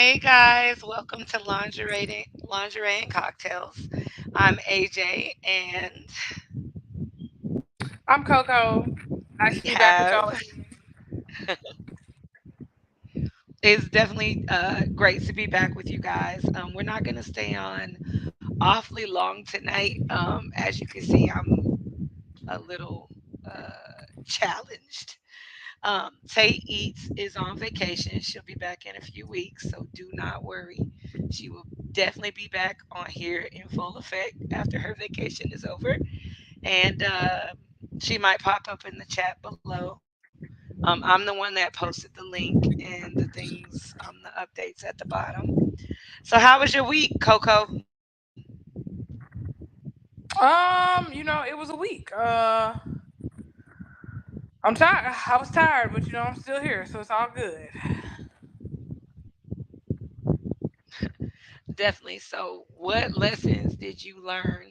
Hey guys, welcome to Lingerie and Cocktails. I'm AJ, and I'm Coco. Nice to we be back with y'all have. again. It's definitely great to be back with you guys. We're not going to stay on awfully long tonight. As you can see, I'm a little challenged. Tay Eats is on vacation. She'll be back in a few weeks, so do not worry. She will definitely be back on here in full effect after her vacation is over. And she might pop up in the chat below. I'm the one that posted the link and the things, the updates at the bottom. So, how was your week, Coco? It was a week. I'm tired. I was tired, but I'm still here, so it's all good. Definitely. So, what lessons did you learn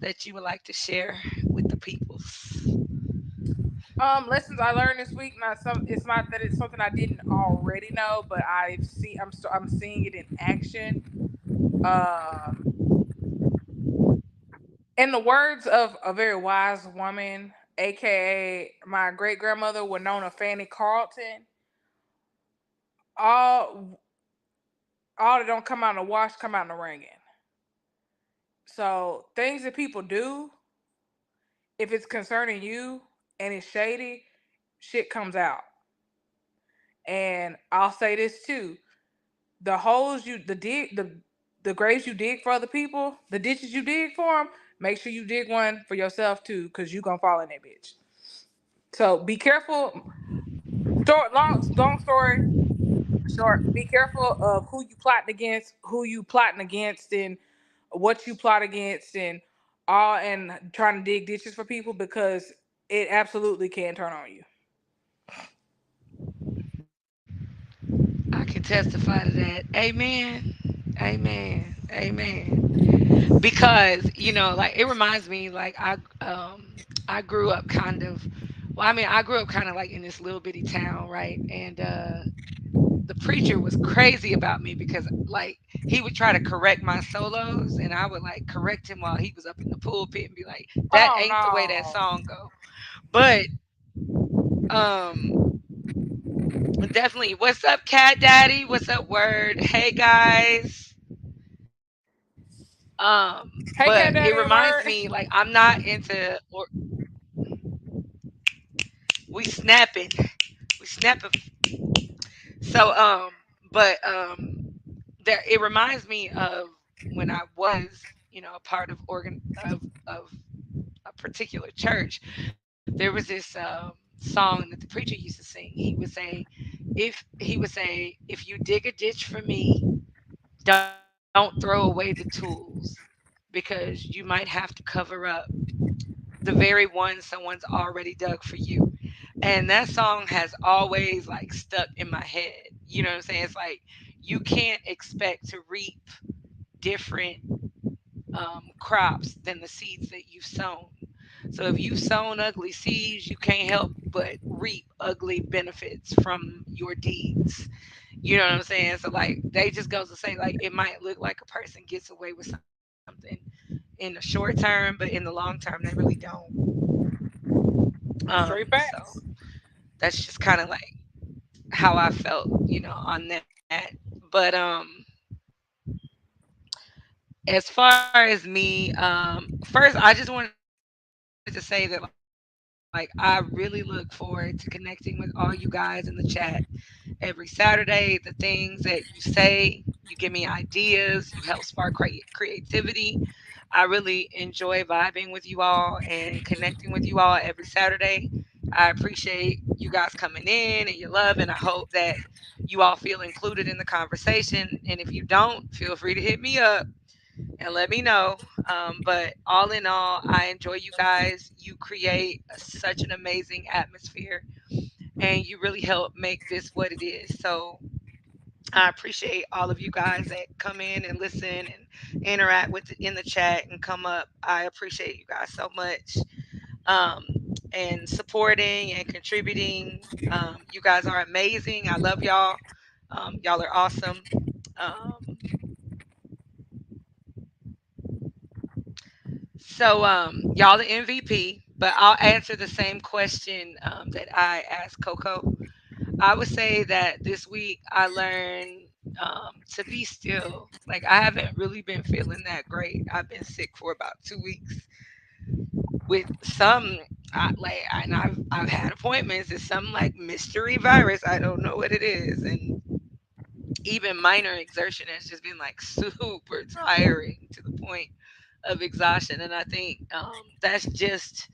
that you would like to share with the peoples? Lessons I learned this week. Not some. It's not that it's something I didn't already know, but I'm seeing it in action. Um, in the words of a very wise woman, aka my great grandmother Winona Fanny Carlton, all all that don't come out in the wash come out in the wringing. So things that people do, if it's concerning you and it's shady, shit comes out. And I'll say this too: the holes you, the graves you dig for other people, the ditches you dig for them, make sure you dig one for yourself too, cause you gonna fall in that bitch. So be careful. Long story short, be careful of who you plotting against, and what you plot against, and all, and trying to dig ditches for people, because it absolutely can turn on you. I can testify to that. Amen. Amen. Amen. Because, like it reminds me like I grew up kind of I grew up kind of like in this little bitty town, right? And the preacher was crazy about me because like he would try to correct my solos and I would like correct him while he was up in the pulpit and be like, that Oh ain't the way that no. song go. But um definitely. What's up, Cat Daddy? What's up, Word? Hey guys. Hey, But cat it daddy and reminds word. me like I'm not into or we snapping. We snapping. So but there it reminds me of when I was, a part of of a particular church. There was this song that the preacher used to sing. If you dig a ditch for me, don't throw away the tools because you might have to cover up the very one someone's already dug for you. And that song has always like stuck in my head. You know what I'm saying? It's like you can't expect to reap different crops than the seeds that you've sown. So if you've sown ugly seeds, you can't help but reap ugly benefits from your deeds. You know what I'm saying? So like they just goes to say like it might look like a person gets away with something in the short term, but in the long term they really don't. Straight So facts. that's just kind of like how I felt, on that. But as far as me, first I just wanted to say that like I really look forward to connecting with all you guys in the chat every Saturday. The things that you say, you give me ideas, you help spark creativity. I really enjoy vibing with you all and connecting with you all every Saturday. I appreciate you guys coming in and your love, and I hope that you all feel included in the conversation. And if you don't, feel free to hit me up and let me know. But all in all, I enjoy you guys. You create such an amazing atmosphere and you really help make this what it is. So I appreciate all of you guys that come in and listen and interact with in the chat and come up. I appreciate you guys so much. Um, and supporting and contributing. You guys are amazing. I love y'all. Y'all are awesome. Um, y'all the MVP, but I'll answer the same question that I asked Coco. I would say that this week I learned to be still. Like I haven't really been feeling that great. I've been sick for about 2 weeks with some. And I've had appointments. It's some like mystery virus. I don't know what it is, and even minor exertion has just been like super tiring to the point of exhaustion. And I think that's just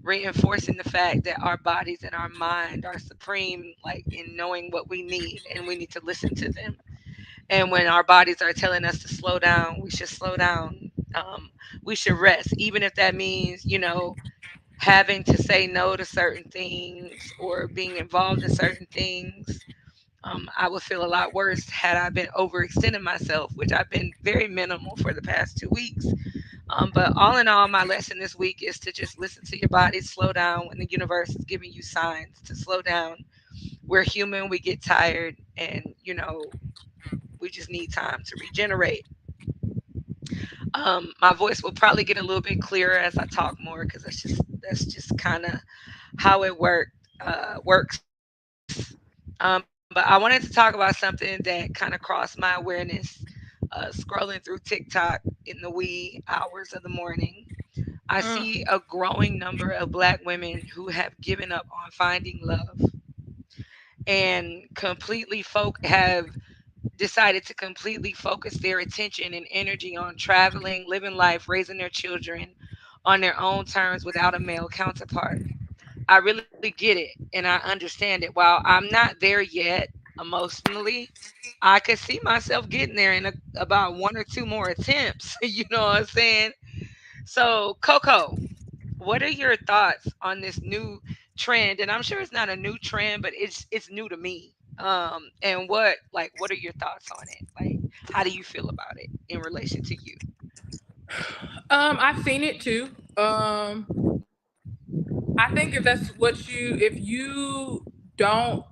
reinforcing the fact that our bodies and our mind are supreme, like in knowing what we need, and we need to listen to them. And when our bodies are telling us to slow down, we should slow down. We should rest, even if that means, having to say no to certain things or being involved in certain things. I would feel a lot worse had I been overextending myself, which I've been very minimal for the past 2 weeks. But all in all, my lesson this week is to just listen to your body, slow down when the universe is giving you signs to slow down. We're human, we get tired, and we just need time to regenerate. My voice will probably get a little bit clearer as I talk more because that's just kind of how it works. But I wanted to talk about something that kind of crossed my awareness scrolling through TikTok in the wee hours of the morning. I see a growing number of black women who have given up on finding love and have decided to completely focus their attention and energy on traveling, living life, raising their children on their own terms without a male counterpart. I really get it and I understand it. While I'm not there yet emotionally, I could see myself getting there in about one or two more attempts. You know what I'm saying? So, Coco, what are your thoughts on this new trend? And I'm sure it's not a new trend, but it's new to me. And what are your thoughts on it? Like, how do you feel about it in relation to you? I've seen it too. I think if you don't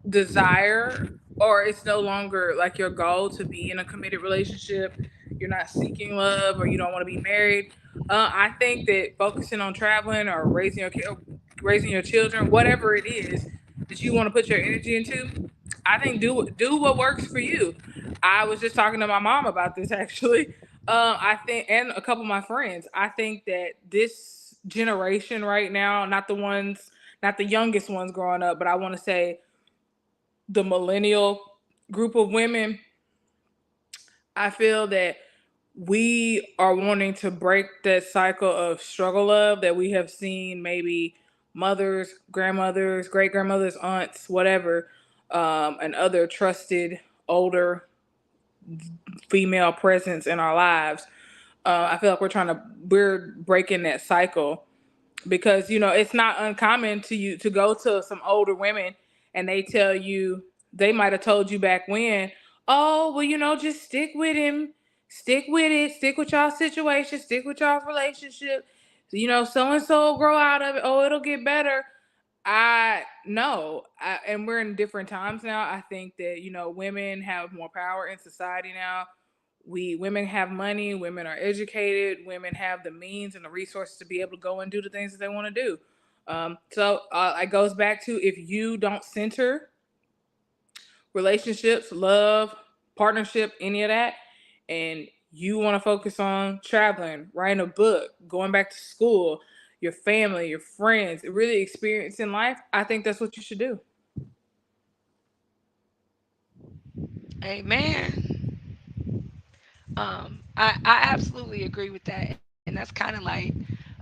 desire, or it's no longer like your goal to be in a committed relationship, you're not seeking love, or you don't want to be married. I think that focusing on traveling or raising your children, whatever it is that you want to put your energy into, I think do what works for you. I was just talking to my mom about this actually. I think, and a couple of my friends, I think that this generation right now, not the youngest ones growing up, but I want to say the millennial group of women, I feel that we are wanting to break that cycle of struggle love that we have seen maybe mothers, grandmothers, great grandmothers, aunts, whatever, and other trusted older female presence in our lives. I feel like we're breaking that cycle because it's not uncommon to go to some older women and they tell you, they might have told you back when, oh well, just stick with him, stick with it, stick with y'all situation, stick with y'all's relationship, so and so will grow out of it, oh it'll get better. I know, and we're in different times now. I think that women have more power in society now. Women have money, women are educated, women have the means and the resources to be able to go and do the things that they want to do. So it goes back to, if you don't center relationships, love, partnership, any of that, and you want to focus on traveling, writing a book, going back to school, your family, your friends, really experiencing life, I think that's what you should do. Amen. I absolutely agree with that, and that's kind of like,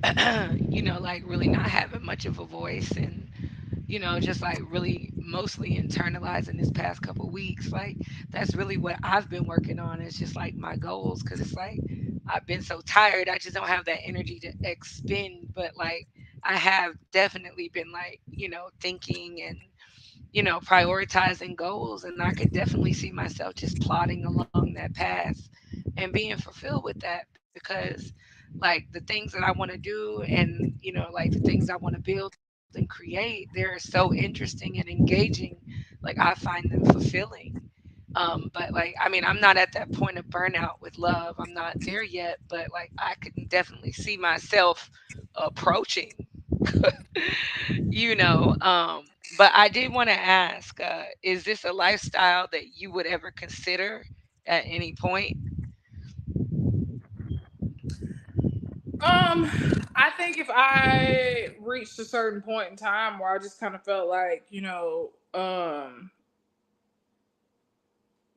like really not having much of a voice, and just like really mostly internalizing this past couple weeks. Like that's really what I've been working on. It's just like my goals, because it's like I've been so tired. I just don't have that energy to expend. But like I have definitely been like thinking and prioritizing goals, and I could definitely see myself just plodding along that path and being fulfilled with that, because like the things that I want to do, and like the things I want to build and create, they're so interesting and engaging. Like Like I find them fulfilling. But like, I mean, I'm not at that point of burnout with love. I'm not there yet, but like, I can definitely see myself approaching, you know. But I did want to ask, is this a lifestyle that you would ever consider at any point? Um, I think if I reached a certain point in time where I just kind of felt like,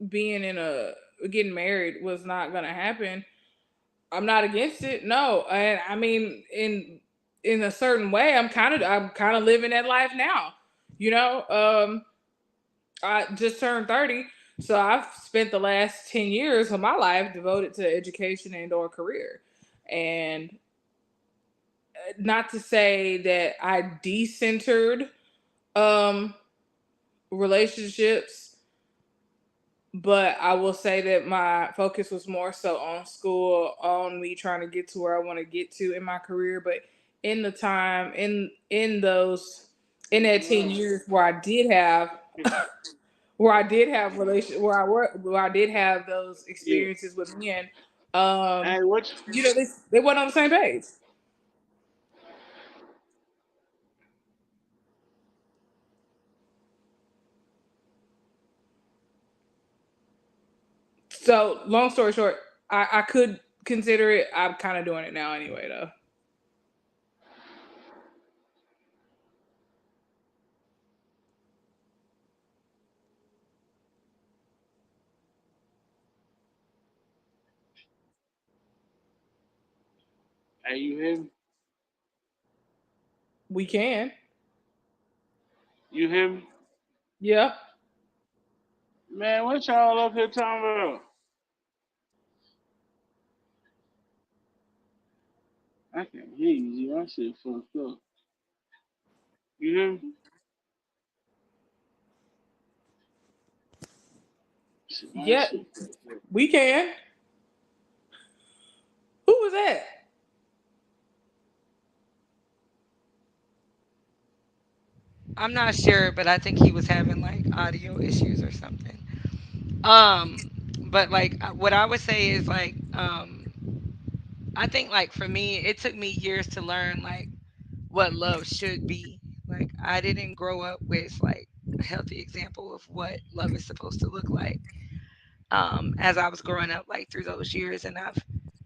being in a getting married was not gonna happen, I'm not against it. No, and I mean, in a certain way, I'm kind of living that life now. You know, I just turned 30, so I've spent the last 10 years of my life devoted to education and or career, and not to say that I decentered um relationships, but I will say that my focus was more so on school, on me trying to get to where I want to get to in my career. But in the time in those in that 10 years where I did have relation where I did have those Yeah. experiences with men, um, Hey, what? they weren't on the same page. So long story short, I could consider it. I'm kind of doing it now anyway, though. Hey, you hear me? We can, You hear me? yeah. Man, what y'all up here talking about? I can't hear you. G. My shit fucked up. You hear me? Shit, my Yeah, shit fucked up. we can. Who was that? I'm not sure, but I think he was having like audio issues or something. Um, but like, what I would say is like, I think like for me, it took me years to learn like what love should be. Like I didn't grow up with like a healthy example of what love is supposed to look like. As I was growing up, like through those years, and I've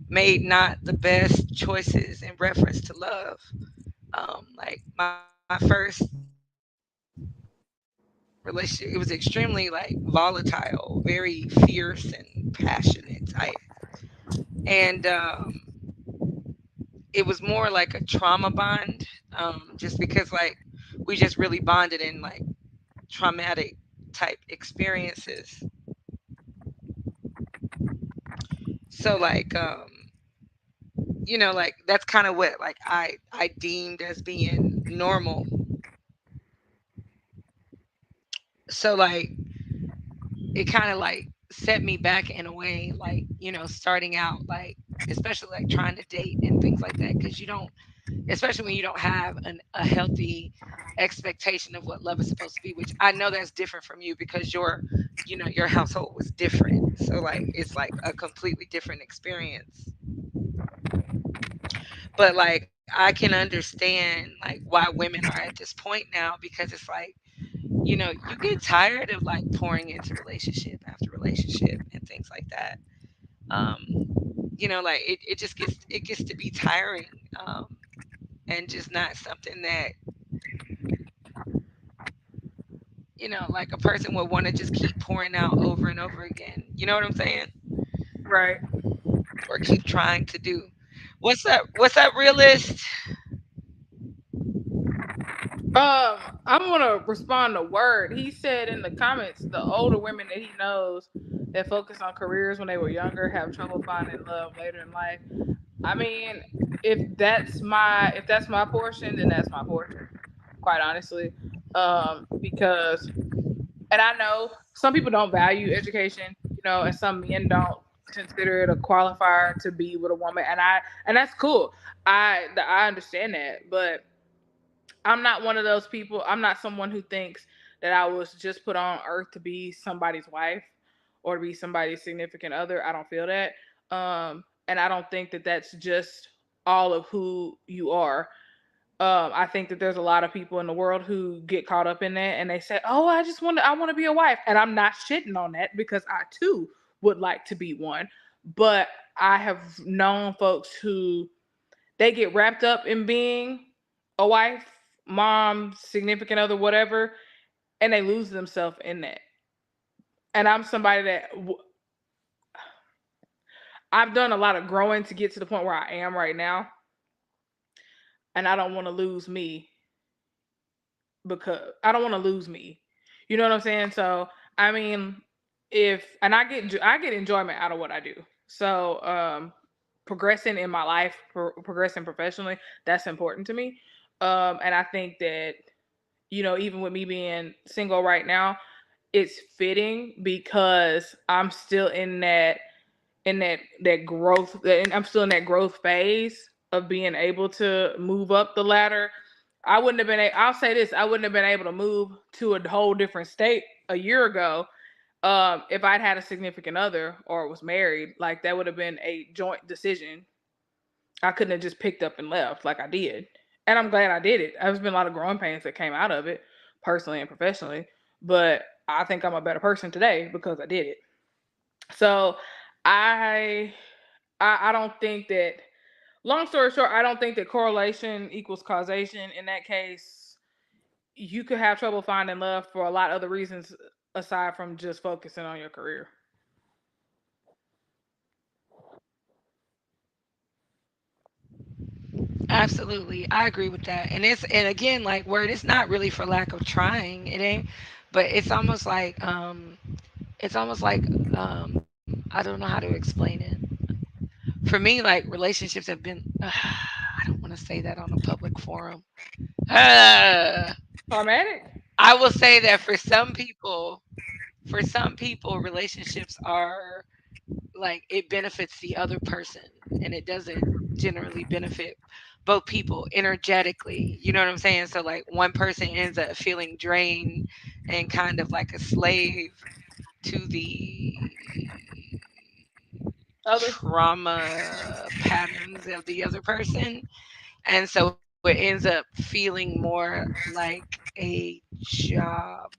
made not the best choices in reference to love. Like my first relationship, it was extremely like volatile, very fierce and passionate type, and it was more like a trauma bond, just because like we just really bonded in like traumatic type experiences. So like, like that's kind of what like I deemed as being normal. So like it kind of like set me back in a way, like starting out, like especially like trying to date and things like that, because you don't, especially when you don't have a healthy expectation of what love is supposed to be, which I know that's different from you because your household was different, so like it's like a completely different experience. But like I can understand like why women are at this point now, because it's like, you get tired of like pouring into relationship after relationship and things like that. um like it gets to be tiring, and just not something that like a person would want to just keep pouring out over and over again. You know what I'm saying? Right. Or keep trying to do. What's up, realist? I'm gonna respond to Word. He said in the comments, the older women that he knows that focus on careers when they were younger have trouble finding love later in life. I mean, if that's my portion, then that's my portion. Quite honestly, because and I know some people don't value education, and some men don't consider it a qualifier to be with a woman, and that's cool. I understand that, but I'm not one of those people. I'm not someone who thinks that I was just put on earth to be somebody's wife or to be somebody's significant other. I don't feel that. And I don't think that that's just all of who you are. I think that there's a lot of people in the world who get caught up in that and they say, "Oh, I want to be a wife," and I'm not shitting on that because I too would like to be one. But I have known folks who they get wrapped up in being a wife, mom, significant other, whatever, and they lose themselves in that. And I'm somebody that I've done a lot of growing to get to the point where I am right now, and I don't want to lose me because I don't want to lose me. You know what I'm saying? So I mean, if and I get enjoyment out of what I do. So progressing in my life, progressing professionally, that's important to me. And I think that even with me being single right now, it's fitting because I'm still in that growth, and I'm still in that growth phase of being able to move up the ladder. I'll say this, I wouldn't have been able to move to a whole different state a year ago if I'd had a significant other or was married. Like, that would have been a joint decision. I couldn't have just picked up and left like I did. And I'm glad I did it. There's been a lot of growing pains that came out of it, personally and professionally. But I think I'm a better person today because I did it. So I I don't think that, long story short, I don't think that correlation equals causation. In that case, you could have trouble finding love for a lot of other reasons aside from just focusing on your career. Absolutely. I agree with that. And again, like, word, it's not really for lack of trying. It ain't, but I don't know how to explain it. For me, like, relationships have been I don't want to say that on a public forum. Uh, Traumatic? I will say that for some people relationships are like, it benefits the other person, and it doesn't generally benefit both people energetically. You know what I'm saying? So like, one person ends up feeling drained and kind of like a slave to the Other? trauma patterns of the other person. And so it ends up feeling more like a job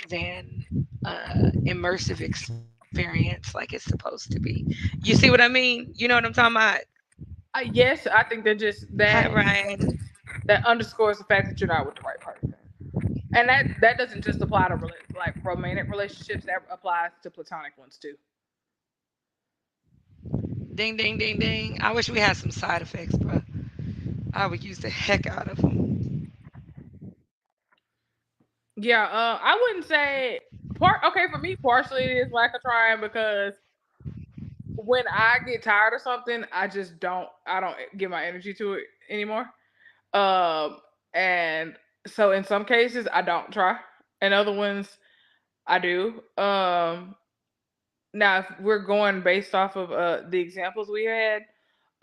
than immersive experience like it's supposed to be. You see what I mean? You know what I'm talking about? Yes, I think that just Hi, Ryan. that underscores the fact that you're not with the right person. And that doesn't just apply to like romantic relationships. That applies to platonic ones too. Ding, ding, ding, ding. I wish we had some side effects, bro. I would use the heck out of them. Yeah, I wouldn't say okay, for me partially it is lack of trying because when I get tired of something, I don't give my energy to it anymore. Um and so in some cases I don't try. In other ones I do. Now if we're going based off of the examples we had,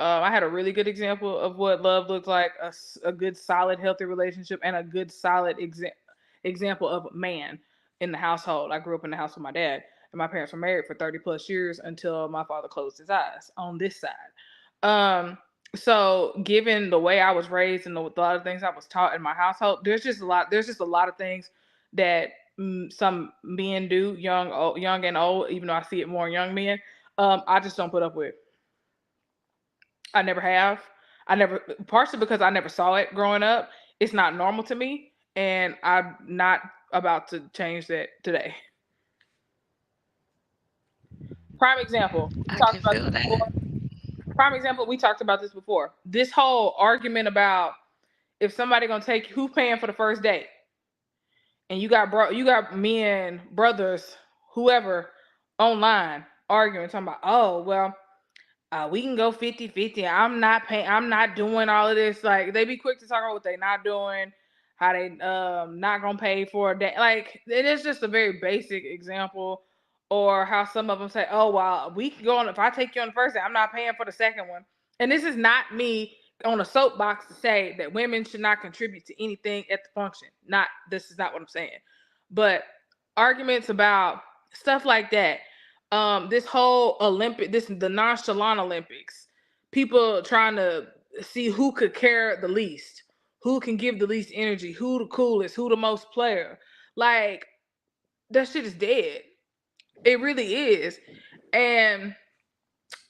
I had a really good example of what love looks like, a good solid healthy relationship and a good solid example of a man in the household. I grew up in the house with my dad, and my parents were married for 30 plus years until my father closed his eyes on this side. Um, so given the way I was raised and a lot of things I was taught in my household, there's just a lot of things that some men do, young and old, even though I see it more in young men. I just don't put up with. I never have. I never, partially because I never saw it growing up. It's not normal to me, and I'm not about to change that today. Prime example. We I talked can about this feel that. before. Prime example. We talked about this before. This whole argument about if somebody gonna take who's paying for the first date, and you got men, brothers, whoever online arguing, talking about, oh well, we can go 50-50. I'm not paying, I'm not doing all of this. Like, they be quick to talk about what they not doing, how they not gonna pay for a day. Like, it is just a very basic example. Or how some of them say, oh well, we can go on, if I take you on the first day, I'm not paying for the second one. And this is not me on a soapbox to say that women should not contribute to anything at the function. Not, this is not what I'm saying. But arguments about stuff like that. This whole Olympic, this the nonchalant Olympics. People trying to see who could care the least, who can give the least energy, who the coolest, who the most player. Like that shit is dead. It really is. And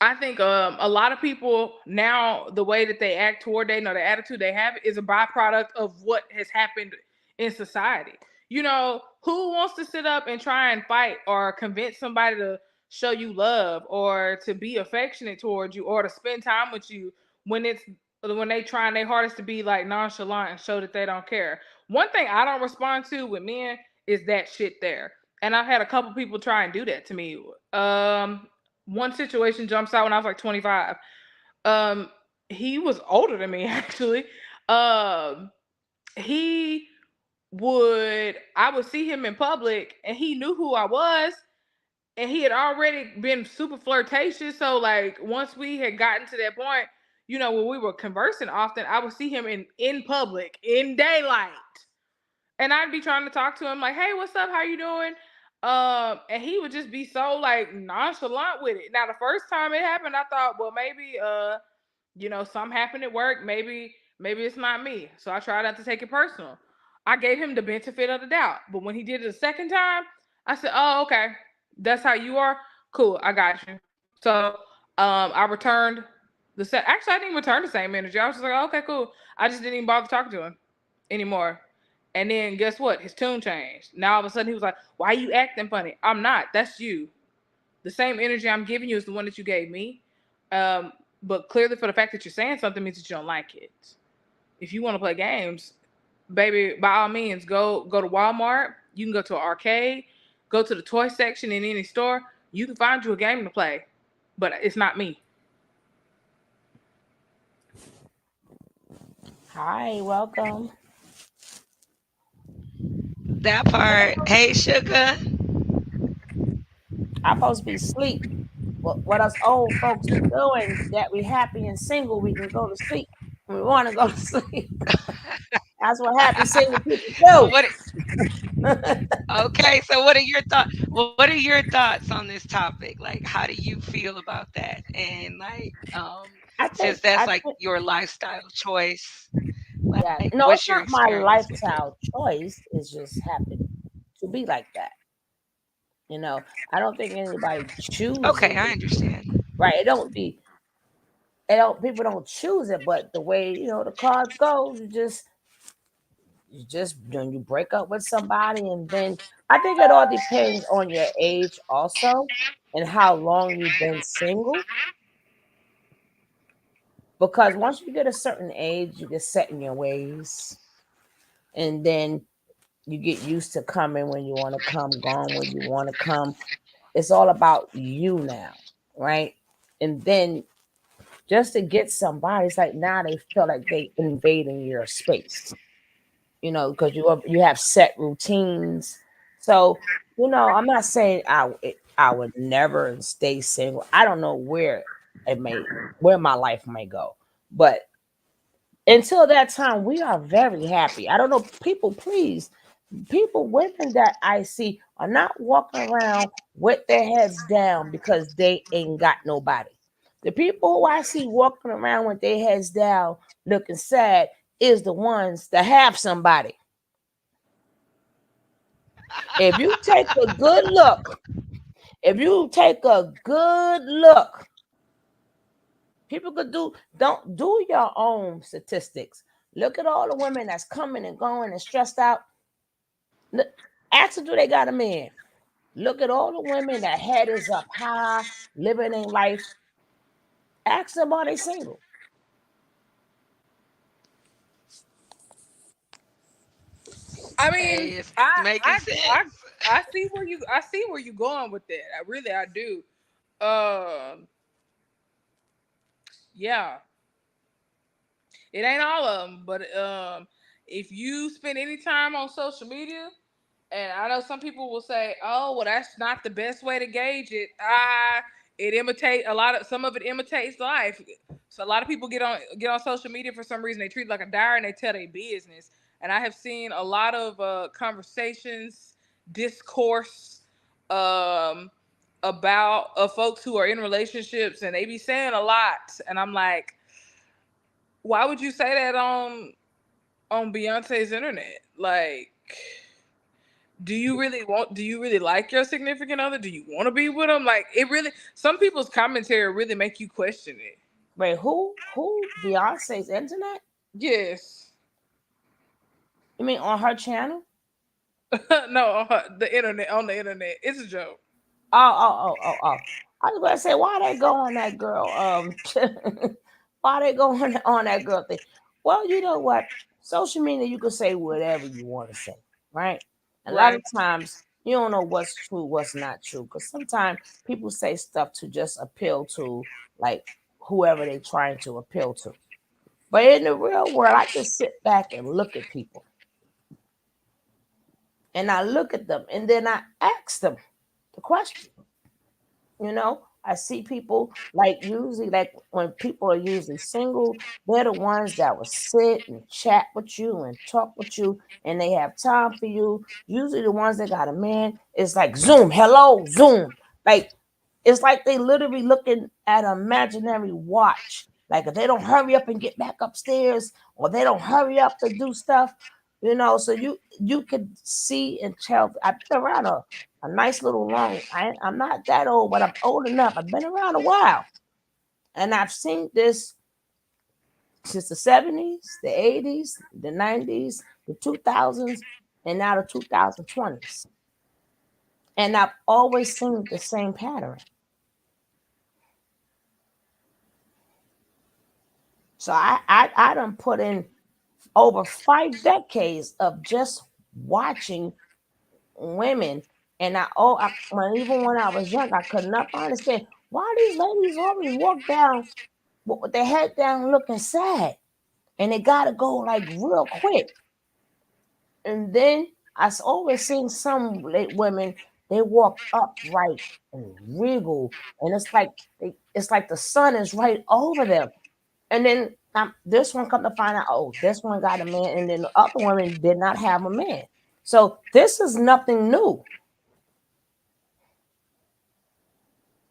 I think a lot of people now, the way that they act toward they know the attitude they have is a byproduct of what has happened in society. You know, who wants to sit up and try and fight or convince somebody to show you love or to be affectionate towards you or to spend time with you when it's when they trying their hardest to be like nonchalant and show that they don't care. One thing I don't respond to with men is that shit there. And I've had a couple people try and do that to me. One situation jumps out when I was like 25. Um, he was older than me actually. Um, he I would see him in public and he knew who I was and he had already been super flirtatious. So like once we had gotten to that point, you know, when we were conversing often, I would see him in public in daylight and I'd be trying to talk to him like, "Hey, what's up? How you doing?" And he would just be so like nonchalant with it. Now, the first time it happened, I thought, well, maybe you know, something happened at work. Maybe it's not me. So I tried not to take it personal. I gave him the benefit of the doubt. But when he did it the second time, I said, "Oh, okay, that's how you are. Cool, I got you." So I returned the set. Actually, I didn't return the same energy. I was just like, oh, "Okay, cool." I just didn't even bother talking to him anymore. And then guess what? His tune changed. Now all of a sudden he was like, "Why are you acting funny?" I'm not. That's you. The same energy I'm giving you is the one that you gave me. Um, but clearly, for the fact that you're saying something means that you don't like it. If you want to play games, baby, by all means, go to Walmart. You can go to an arcade, go to the toy section in any store. You can find you a game to play, but it's not me. Hi, welcome. That part. Hey, sugar. I'm supposed to be asleep. What us old folks be doing that we happy and single, we can go to sleep when we want to go to sleep. That's what happy single people Well, what? do. Okay, so what are your thoughts? What are your thoughts on this topic? Like, how do you feel about that? And like, I since think that's I like think your lifestyle choice, like, yeah. what's No, your it's not my experience with it? lifestyle choice. It's just happened to be like that. I don't think anybody Okay, chooses I it. understand. Right. It don't people don't choose it, but the way, the cards go, you just when you break up with somebody, and then I think it all depends on your age also and how long you've been single, because once you get a certain age you get set in your ways, and then you get used to coming when you want to come, going when you want to come. It's all about you now, right? And then just to get somebody, it's like now they feel like they invading your space, because you have set routines. So, I'm not saying I would never stay single. I don't know where my life may go, but until that time, we are very happy. I don't know, women that I see are not walking around with their heads down because they ain't got nobody. The people who I see walking around with their heads down, looking sad, is the ones that have somebody. If you take a good look, if you take a good look, people could don't do your own statistics. Look at all the women that's coming and going and stressed out. Ask them, do they got a man? Look at all the women that head is up high, living in life. Ask them, are they single? I mean, Hey, it's making sense. I see where you going with that. I do. Um, yeah, it ain't all of them, but if you spend any time on social media, and I know some people will say, "Oh, well, that's not the best way to gauge it." It imitate a lot of some of it imitates life. So a lot of people get on social media for some reason. They treat it like a diary and they tell their business. And I have seen a lot of conversations discourse um about folks who are in relationships, and they be saying a lot, and I'm like, why would you say that on Beyonce's internet? Like, do you really like your significant other? Do you want to be with them? Like, it really, some people's commentary really make you question it. Wait, who Beyonce's internet? Yes. You mean on her channel? No, the internet, on the internet. It's a joke. Oh. I was gonna say, why they go on that girl? Why they go on that girl thing? Well, you know what? Social media, you can say whatever you want to say, right? A lot Right. of times you don't know what's true, what's not true, because sometimes people say stuff to just appeal to like whoever they're trying to appeal to. But in the real world, I just sit back and look at people, and I look at them, and then I ask them the question. I see people like usually like when people are usually single, they're the ones that will sit and chat with you and talk with you and they have time for you. Usually the ones that got a man is like Zoom, hello, Zoom. Like it's like they literally looking at an imaginary watch. Like if they don't hurry up and get back upstairs or they don't hurry up to do stuff, so you could see and tell. I've been around a nice little long. I'm not that old, but I'm old enough. I've been around a while, and I've seen this since the 70s, the 80s, the 90s, the 2000s, and now the 2020s. And I've always seen the same pattern. So I done put in over 5 decades of just watching women, and even when I was young, I could not understand why these ladies always walk down with their head down, looking sad, and they gotta go like real quick. And then always seen some women, they walk upright and wriggle, and it's like the sun is right over them. And then this one come to find out, oh, this one got a man, and then the other women did not have a man. So this is nothing new.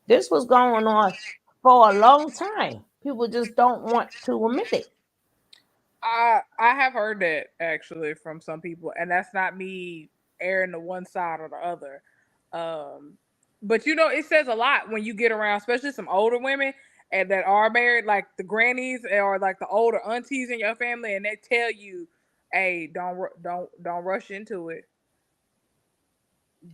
This was going on for a long time. People just don't want to admit it. I have heard that actually from some people, and that's not me airing the one side or the other. Um, but it says a lot when you get around, especially some older women and that are married, like the grannies or like the older aunties in your family, and they tell you, "Hey, don't rush into it.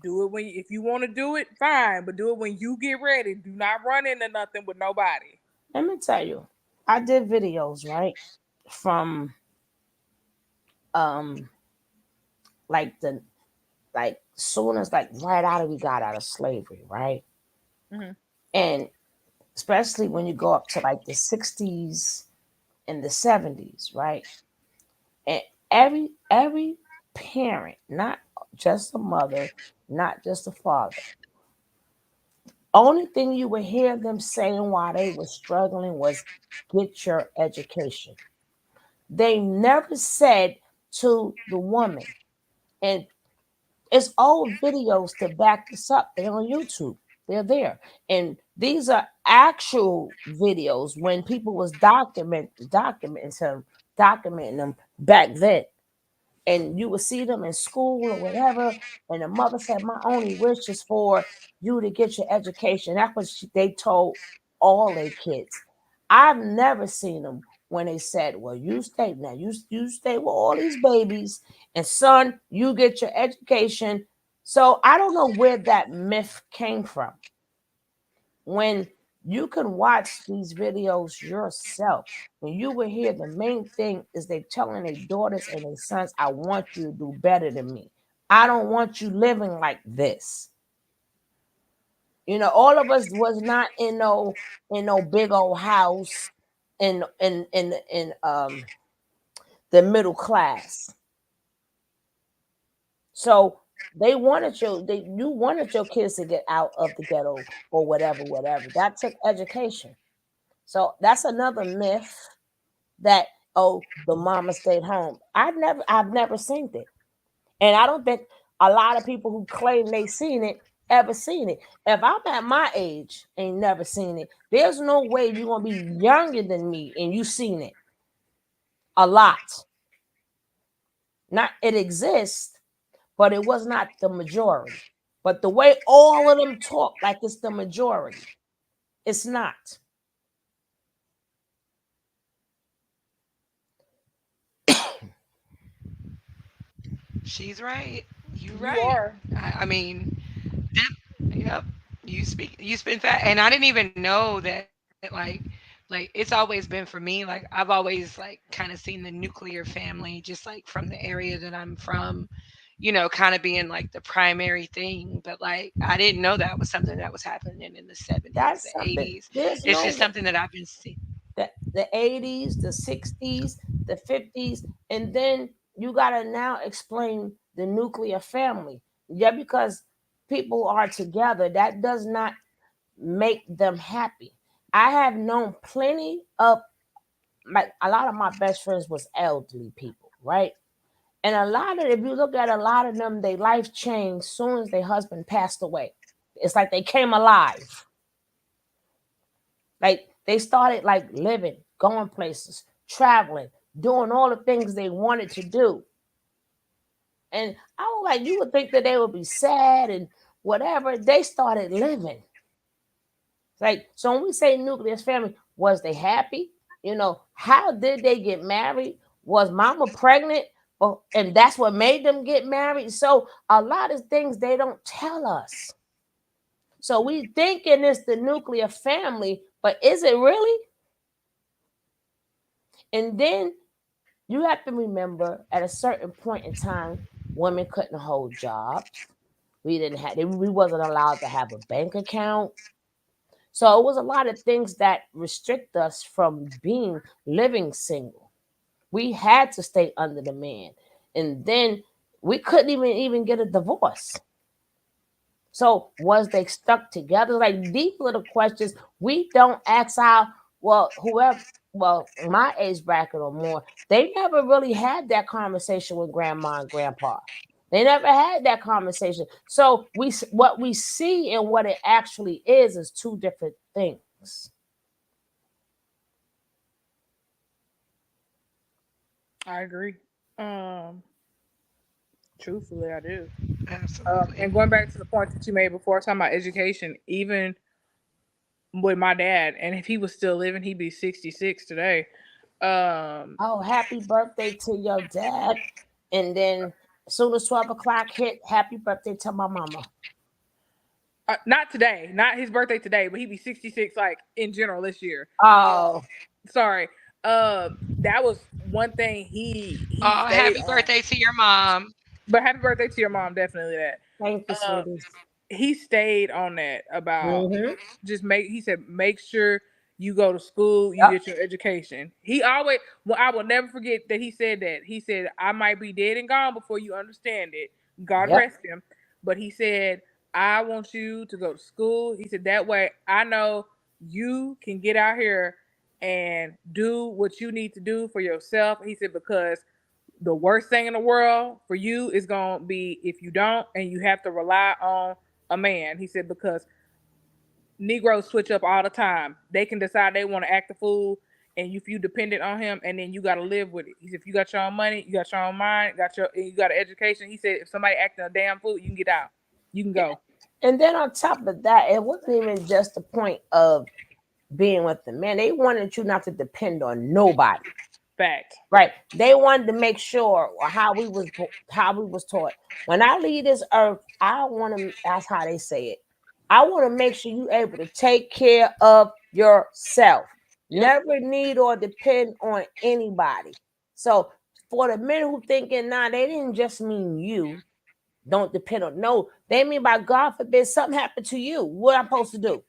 Do it if you want to do it, fine, but do it when you get ready. Do not run into nothing with nobody." Let me tell you, I did videos, right? From um like the like soon as like right out of we got out of slavery, right? Hmm. And especially when you go up to like the 60s and the 70s, right? And every parent, not just a mother, not just a father, only thing you would hear them saying while they were struggling was get your education. They never said to the woman, and it's old videos to back this up. They're on YouTube. They're there. And these are actual videos when people was documenting them back then. And you would see them in school or whatever. And the mother said, "My only wish is for you to get your education." That's what they told all their kids. I've never seen them when they said, "Well, you stay now. You stay with all these babies, and son, you get your education." So I don't know where that myth came from. When you can watch these videos yourself, when you will hear the main thing is they telling their daughters and their sons, "I want you to do better than me. I don't want you living like this." All of us was not in no big old house in the middle class. So you wanted your kids to get out of the ghetto or whatever. That took education. So that's another myth that, oh, the mama stayed home. I've never seen it. And I don't think a lot of people who claim they seen it ever seen it. If I'm at my age ain't never seen it, there's no way you're gonna be younger than me and you seen it a lot. Not it exists, but it was not the majority. But the way all of them talk like it's the majority, it's not. She's right. You You right. are. I mean, yep. You spin fat, and I didn't even know that. Like it's always been for me. Like I've always like kind of seen the nuclear family, just like from the area that I'm from. Kind of being like the primary thing. But like I didn't know that was something that was happening in the '70s, That's the something. '80s. There's It's just no something that I've been seeing. the 80s, the 60s, the 50s, and then you gotta now explain the nuclear family. Yeah, because people are together, that does not make them happy. I have known plenty of a lot of my best friends was elderly people, right? And a lot of if you look at a lot of them, their life changed soon as their husband passed away. It's like they came alive. Like they started like living, going places, traveling, doing all the things they wanted to do. And I was like, you would think that they would be sad and whatever. They started living. Like, so when we say nuclear family, was they happy? How did they get married? Was mama pregnant? And that's what made them get married. So a lot of things they don't tell us. So we thinking it's the nuclear family, but is it really? And then you have to remember at a certain point in time, women couldn't hold jobs. We wasn't allowed to have a bank account. So it was a lot of things that restrict us from being living single. We had to stay under the man. And then we couldn't even get a divorce. So was they stuck together? Like these little questions we don't ask our whoever my age bracket or more, they never really had that conversation with grandma and grandpa. They never had that conversation. So what we see and what it actually is two different things. I agree. Um, Truthfully, I do. Absolutely. And going back to the point that you made before, talking about education, even with my dad, and if he was still living, he'd be 66 today. Um, Oh, happy birthday to your dad. And then as soon as 12 o'clock hit, happy birthday to my mama. not today, not his birthday today, but he'd be 66, like in general this year. Oh, Sorry. That was one thing he Oh, stayed happy on. birthday to your mom. But happy birthday to your mom, definitely that. thank you, Uh, sweeties. he stayed on that about Mm-hmm. just make. He said make sure you go to school, you Yep. get your education. He always. Well, I will never forget that he said that. He said I might be dead and gone before you understand it. God Yep. rest him. But he said I want you to go to school. He said that way I know you can get out here and do what you need to do for yourself. He said because the worst thing in the world for you is going to be if you don't and you have to rely on a man. He said because Negroes switch up all the time. They can decide they want to act a fool and if you dependent on him and then you got to live with it. He said if you got your own money, you got your own mind, you got an education. He said if somebody acting a damn fool, you can get out. You can go. And then on top of that, it wasn't even just the point of being with the man. They wanted you not to depend on nobody. Fact. Right. They wanted to make sure how we was taught. When I leave this earth, I want to that's how they say it. I want to make sure you able to take care of yourself. Yep. Never need or depend on anybody. So for the men who thinking, nah, they didn't just mean you. Don't depend on no. They mean by God forbid something happened to you. What I'm supposed to do?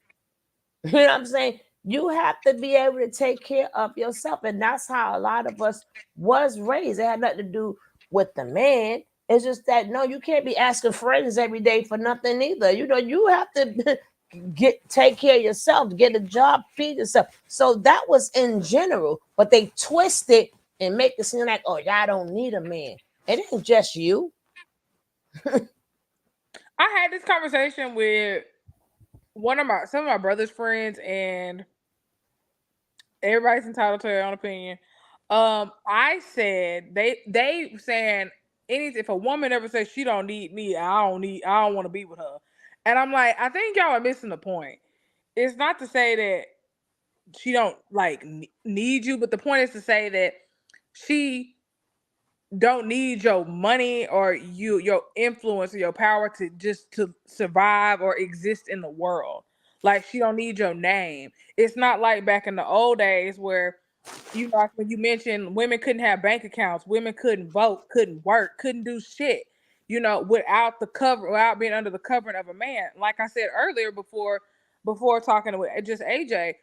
You know what I'm saying? You have to be able to take care of yourself. And that's how a lot of us was raised. It had nothing to do with the man. It's just that no, you can't be asking friends every day for nothing either. You have to take care of yourself, get a job, feed yourself. So that was in general, but they twist it and make it seem like, oh, y'all don't need a man. It ain't just you. I had this conversation with some of my brother's friends, and everybody's entitled to their own opinion. I said they saying anything, if a woman ever says she don't need me, I don't want to be with her. And I'm like, I think y'all are missing the point. It's not to say that she don't like need you, but the point is to say that she don't need your money or your influence or your power to just to survive or exist in the world. Like she don't need your name. It's not like back in the old days where, like when you mentioned women couldn't have bank accounts, women couldn't vote, couldn't work, couldn't do shit, without without being under the covering of a man. Like I said earlier before talking with just AJ,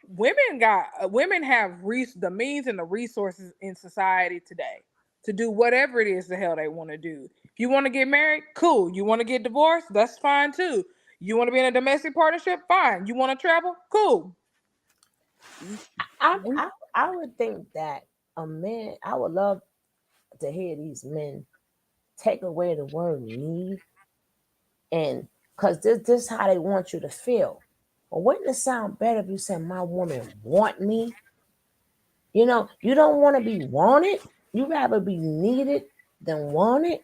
women have the means and the resources in society today to do whatever it is the hell they want to do. If you want to get married, cool. You want to get divorced, that's fine too. You want to be in a domestic partnership, fine. You want to travel, cool. I, I I would think that a man. I would love to hear these men take away the word need, and because this is how they want you to feel. But wouldn't it sound better if you said my woman want me? You don't want to be wanted. You rather be needed than wanted.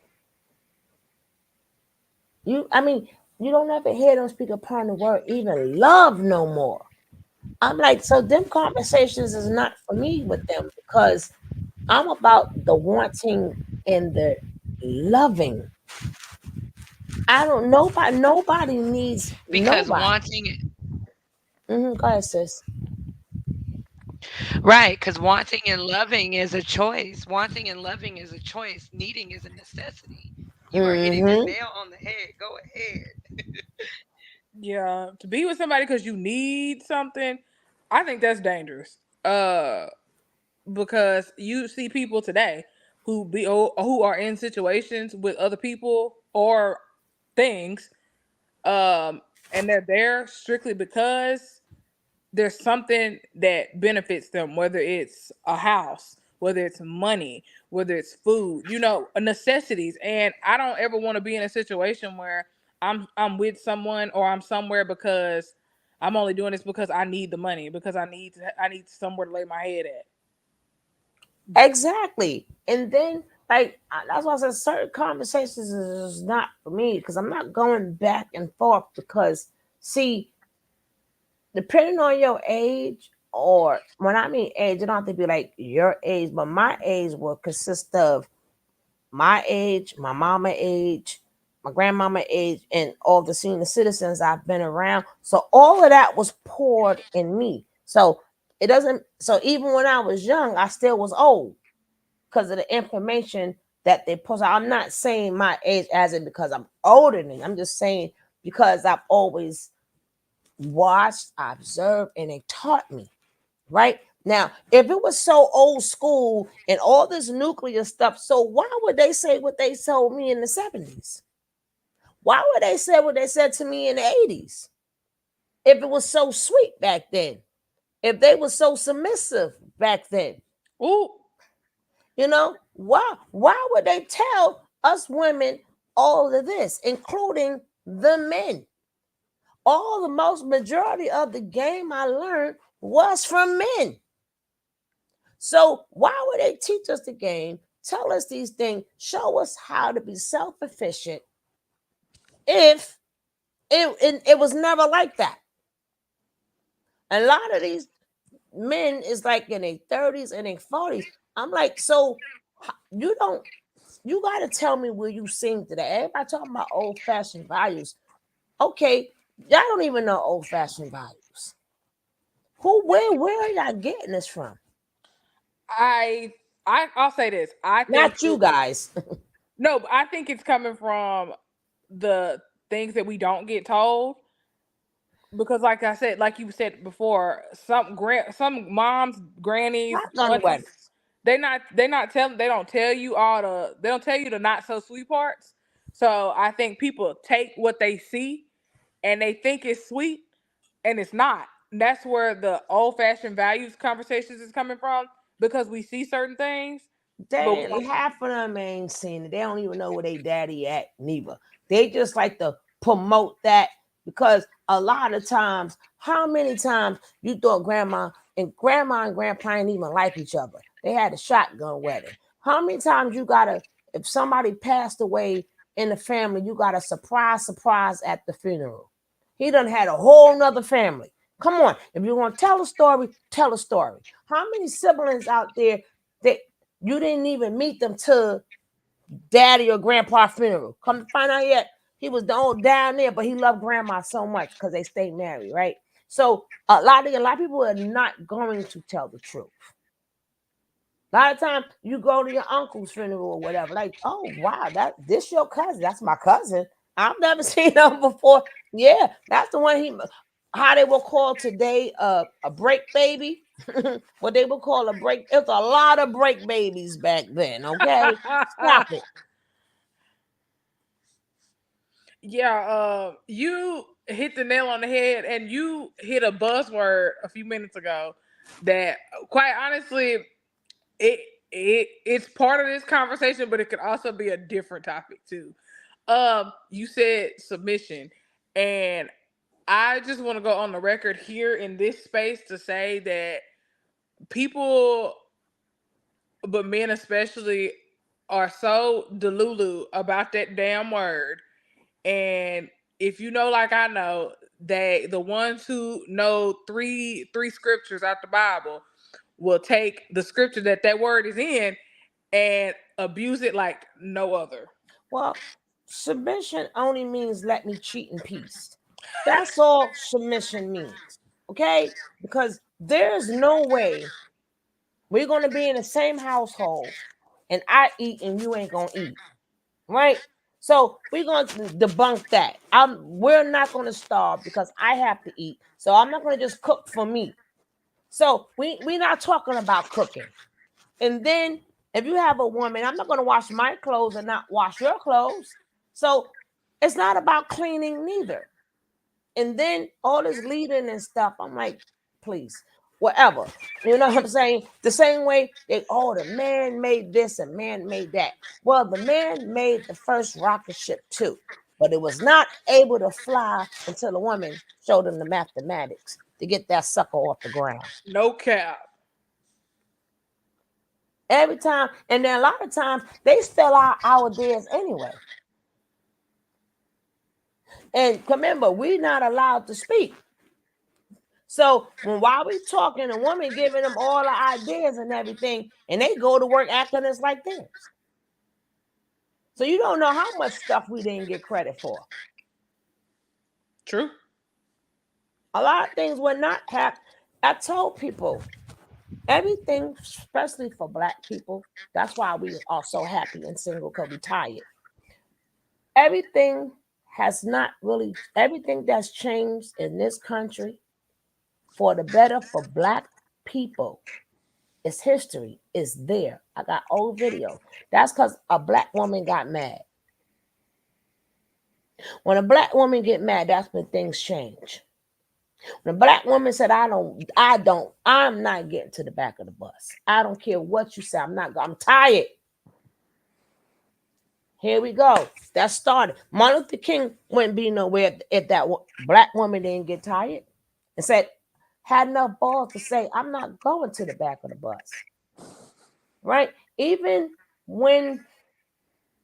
I mean, you don't ever hear them speak upon the word even love no more. I'm like, so them conversations is not for me with them because I'm about the wanting and the loving. I don't nobody needs because nobody. wanting Go ahead, sis. right, because wanting and loving is a choice. Wanting and loving is a choice. Needing is a necessity. You are hitting the Mm-hmm. nail on the head. Go ahead. Yeah, to be with somebody because you need something, I think that's dangerous. Because you see people today who are in situations with other people or things, um, and they're there strictly because there's something that benefits them, whether it's a house, whether it's money, whether it's food, necessities. And I don't ever want to be in a situation where I'm with someone or I'm somewhere because I'm only doing this because I need the money, because I need somewhere to lay my head at. Exactly. And then, like, that's why I said certain conversations is not for me because I'm not going back and forth because, see, depending on your age, or when I mean age, it don't have to be like your age, but my age will consist of my age, my mama age, my grandmama age, and all the senior citizens I've been around. So all of that was poured in me. So it doesn't. So even when I was young, I still was old because of the information that they post. I'm not saying my age as it because I'm older than. I'm just saying because I've always watched, observed, and they taught me. Right now, if it was so old school and all this nuclear stuff, so why would they say what they told me in the 70s? Why would they say what they said to me in the 80s? If it was so sweet back then, if they were so submissive back then, Ooh, why would they tell us women all of this, including the men? All the most majority of the game I learned was from men. So why would they teach us the game, tell us these things, show us how to be self-efficient if it was never like that? A lot of these men is like in their 30s and their 40s. I'm like, so you don't you gotta tell me where you sing today. Everybody talking about old-fashioned values. Okay, y'all don't even know old-fashioned values. Where are y'all getting this from? I I'll say this. I think Not you guys. no, but I think it's coming from the things that we don't get told. Because like I said, like you said before, some moms, grannies, Shotgun wedding. aunties, they don't tell you the not so sweet parts. So I think people take what they see and they think it's sweet and it's not. And that's where the old fashioned values conversations is coming from, because we see certain things. But Half of them ain't seen it. They don't even know where they daddy at, neither. They just like to promote that because a lot of times, how many times you thought grandma and grandpa didn't even like each other? They had a shotgun wedding. How many times you gotta, if somebody passed away in the family, you got a surprise at the funeral. He done had a whole nother family. Come on, if you want to tell a story, tell a story. How many siblings out there that you didn't even meet them till daddy or grandpa funeral? Come to find out yet, he was the old down there, but he loved grandma so much because they stayed married, right? So a lot of people are not going to tell the truth. A lot of times you go to your uncle's funeral or whatever, like, oh wow, this your cousin. That's my cousin. I've never seen him before. Yeah, that's the one he how they will call today a break baby. What they would call a break. It's a lot of break babies back then. Okay. Stop it. yeah, you hit the nail on the head, and you hit a buzzword a few minutes ago that, quite honestly, it it's part of this conversation, but it could also be a different topic too. You said submission, and I just want to go on the record here in this space to say that people, but men especially, are so delulu about that damn word. And if you know, like I know, the ones who know three scriptures out the Bible will take the scripture that word is in and abuse it like no other. Well, submission only means let me cheat in peace. That's all submission means. Okay? Because there's no way we're going to be in the same household and I eat and you ain't going to eat. Right? So we're going to debunk that. We're not going to starve because I have to eat. So I'm not going to just cook for me. So we're not talking about cooking. And then if you have a woman, I'm not going to wash my clothes and not wash your clothes. So it's not about cleaning neither. And then all this leading and stuff, I'm like, please, whatever. You know what I'm saying? The same way the man made this and man made that. Well, the man made the first rocket ship too, but it was not able to fly until the woman showed him the mathematics to get that sucker off the ground. No cap. Every time, and then a lot of times they spell out our days anyway. And remember, we're not allowed to speak. So while we talking, a woman giving them all the ideas and everything, and they go to work acting just like theirs. So you don't know how much stuff we didn't get credit for. True. A lot of things were not happening. I told people everything, especially for Black people. That's why we are so happy and single because we tired. Everything has not really. Everything that's changed in this country for the better for Black people. It's history. It's there. I got old video. That's because a Black woman got mad. When a Black woman get mad, that's when things change. When a Black woman said, I'm not getting to the back of the bus. I don't care what you say. I'm tired. Here we go. That started. Martin Luther King wouldn't be nowhere if that Black woman didn't get tired and had enough balls to say, I'm not going to the back of the bus. Right? Even when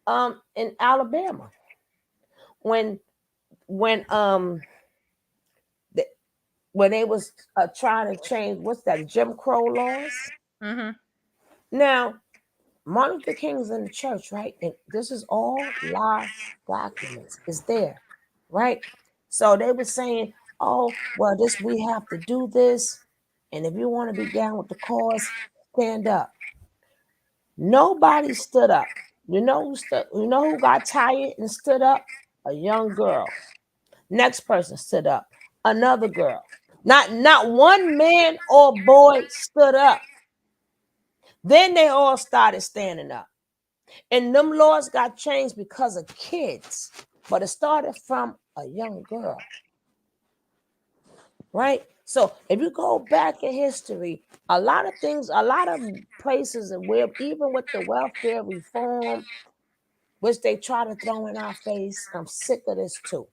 in Alabama, when when um the, when they was trying to change what's that Jim Crow laws. Mm-hmm. Now Martin Luther King's in the church, right? And this is all live documents. It's there, right? So they were saying, oh, well, we have to do this. And if you want to be down with the cause, stand up. Nobody stood up. You know who got tired and stood up? A young girl. Next person stood up. Another girl. Not one man or boy stood up. Then they all started standing up. And them laws got changed because of kids. But it started from a young girl. Right? So if you go back in history, a lot of things, a lot of places and where even with the welfare reform, which they try to throw in our face, I'm sick of this too.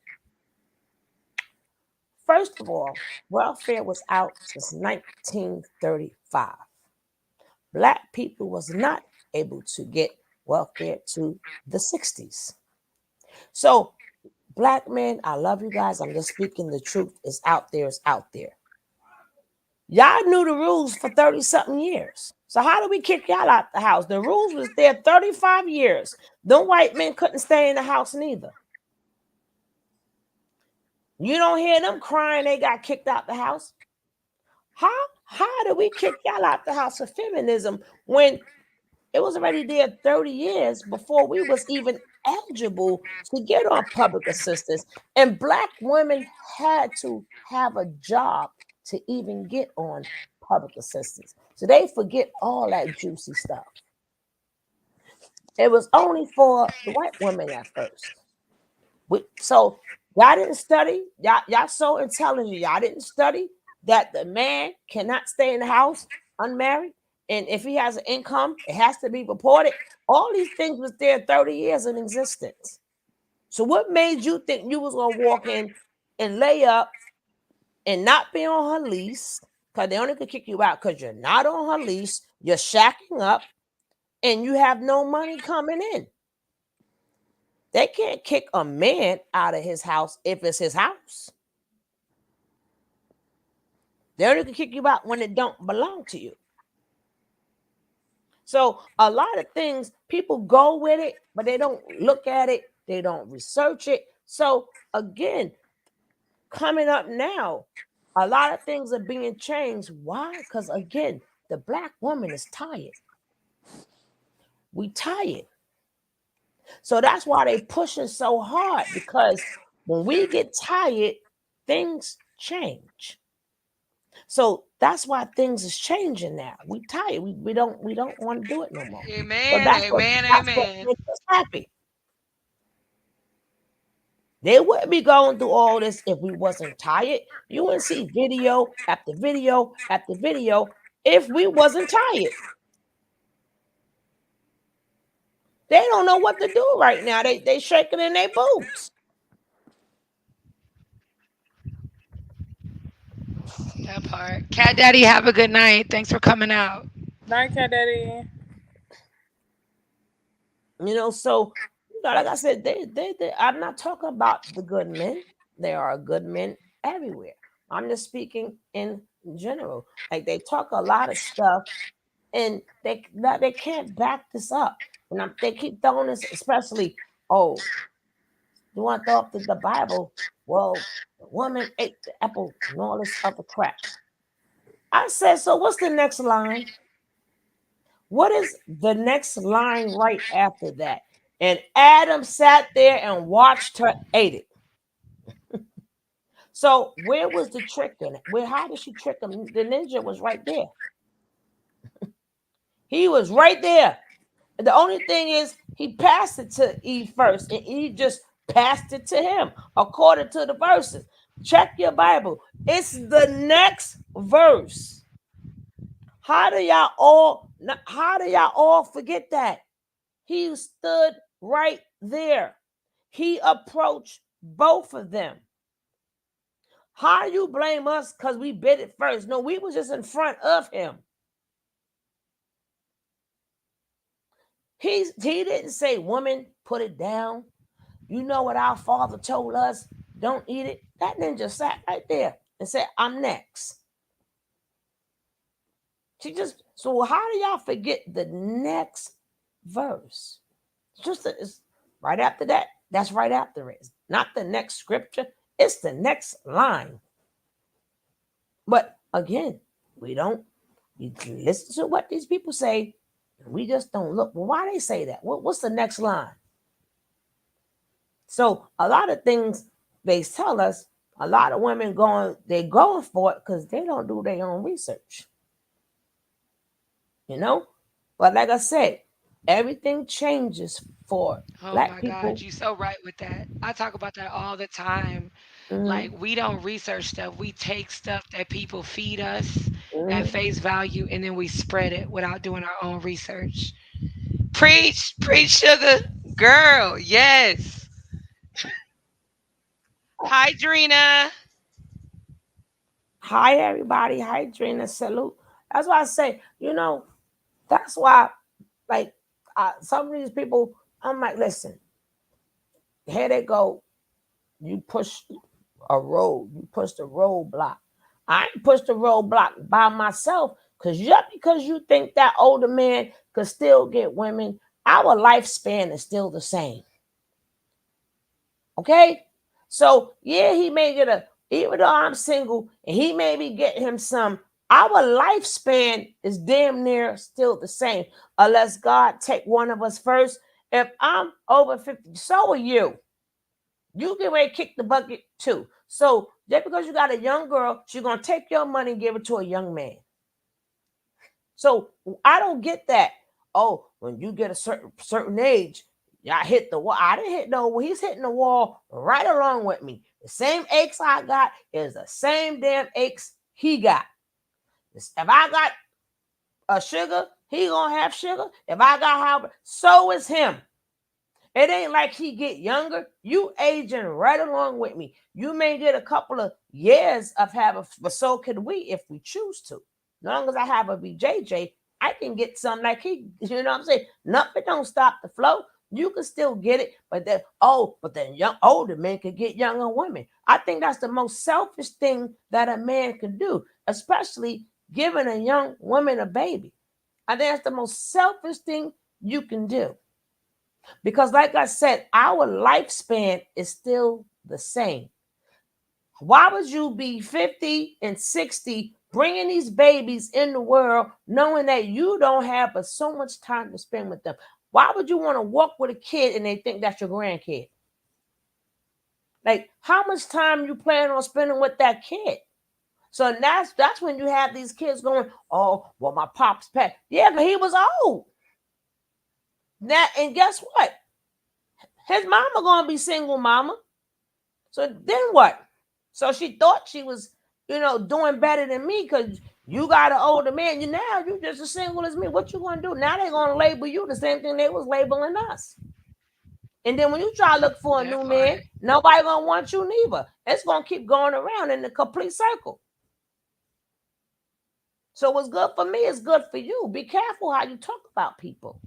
First of all, welfare was out since 1935. Black people was not able to get welfare to the 60s. So black men, I love you guys. I'm just speaking the truth. It's out there, it's out there. Y'all knew the rules for 30 something years. So how do we kick y'all out the house? The rules was there 35 years. Them white men couldn't stay in the house neither. You don't hear them crying they got kicked out the house. How do we kick y'all out the house for feminism when it was already there 30 years before we was even eligible to get on public assistance? And black women had to have a job to even get on public assistance. So they forget all that juicy stuff. It was only for the white women at first. So y'all didn't study. Y'all so intelligent. Y'all didn't study that the man cannot stay in the house unmarried. And if he has an income, it has to be reported. All these things was there 30 years in existence. So what made you think you was gonna walk in and lay up and not be on her lease? Because they only could kick you out because you're not on her lease, you're shacking up, and you have no money coming in. They can't kick a man out of his house if it's his house. They only can kick you out when it don't belong to you. So a lot of things people go with it, but they don't look at it, they don't research it. So again, coming up now, a lot of things are being changed. Why? Because again, the black woman is tired. We tired. So that's why they pushing so hard, because when we get tired, things change. So that's why things is changing now. We tired. We don't want to do it no more. So Amen, amen, that's what amen. makes us happy. They wouldn't be going through all this if we wasn't tired. You wouldn't see video after video after video if we wasn't tired. They don't know what to do right now. They shaking in their boots. That part. Cat Daddy, have a good night. Thanks for coming out. Night, cat daddy. So like I said, I'm not talking about the good men. There are good men everywhere. I'm just speaking in general. Like they talk a lot of stuff, and they can't back this up. And they keep throwing this, especially, oh, you want to throw up the Bible? Well, the woman ate the apple and all this other crap. I said, so what's the next line? What is the next line right after that? And Adam sat there and watched her eat it. So where was the trick in it? How did she trick him? The ninja was right there. He was right there. The only thing is he passed it to Eve first, and Eve just passed it to him according to the verses. Check your Bible. It's the next verse. How do y'all all forget that? He stood right there. He approached both of them. How do you blame us because we bit it first? No, we was just in front of him. He didn't say, woman, put it down. You know what our father told us? Don't eat it. That ninja sat right there and said, I'm next. So how do y'all forget the next verse? It's right after that. That's right after it. Not the next scripture. It's the next line. But again, we don't. You can listen to what these people say. We just don't look. Well, why they say that? What's the next line? So a lot of things they tell us. A lot of women they're going for it because they don't do their own research. You know, but like I said, everything changes for Oh black my God, people. you so right with that. I talk about that all the time. Mm-hmm. Like we don't research stuff. We take stuff that people feed us at Mm-hmm. face value and then we spread it without doing our own research. Preach, preach, sugar. Girl, yes. Hi, Drina. Hi, everybody. Hi, Trina. Salute. That's why I say, that's why, like, some of these people, I'm like, listen, here they go. You push a road, you push the roadblock. I ain't pushed the roadblock by myself because just because you think that older man could still get women, our lifespan is still the same. Okay? So yeah, he may get even though I'm single and he may be getting him some, our lifespan is damn near still the same. Unless God take one of us first. If I'm over 50, so are you. You get ready to kick the bucket too. So just because you got a young girl, she's gonna take your money and give it to a young man. So I don't get that. Oh, when you get a certain age, I hit the wall. I didn't hit no wall. He's hitting the wall right along with me. The same aches I got is the same damn aches he got. If I got a sugar, he gonna have sugar. If I got high, so is him. It ain't like he get younger. You aging right along with me. You may get a couple of years of having, but so could we if we choose to. As long as I have a BJJ, I can get something like he. You know what I'm saying? Nothing don't stop the flow. You can still get it, but then young older men can get younger women. I think that's the most selfish thing that a man can do, especially giving a young woman a baby. I think that's the most selfish thing you can do. Because, like I said, our lifespan is still the same. Why would you be 50 and 60 bringing these babies in the world knowing that you don't have but so much time to spend with them? Why would you want to walk with a kid and they think that's your grandkid? Like, how much time you plan on spending with that kid? So that's when you have these kids going, oh, well, my pops passed. Yeah, because he was old. Now, and guess what? His mama gonna be single mama. So then what? So she thought she was, doing better than me because you got an older man. You just as single as me. What you gonna do? Now they gonna label you the same thing they was labeling us. And then when you try to look for a That new part. man, nobody gonna want you neither. It's gonna keep going around in the complete cycle. So what's good for me is good for you. Be careful how you talk about people.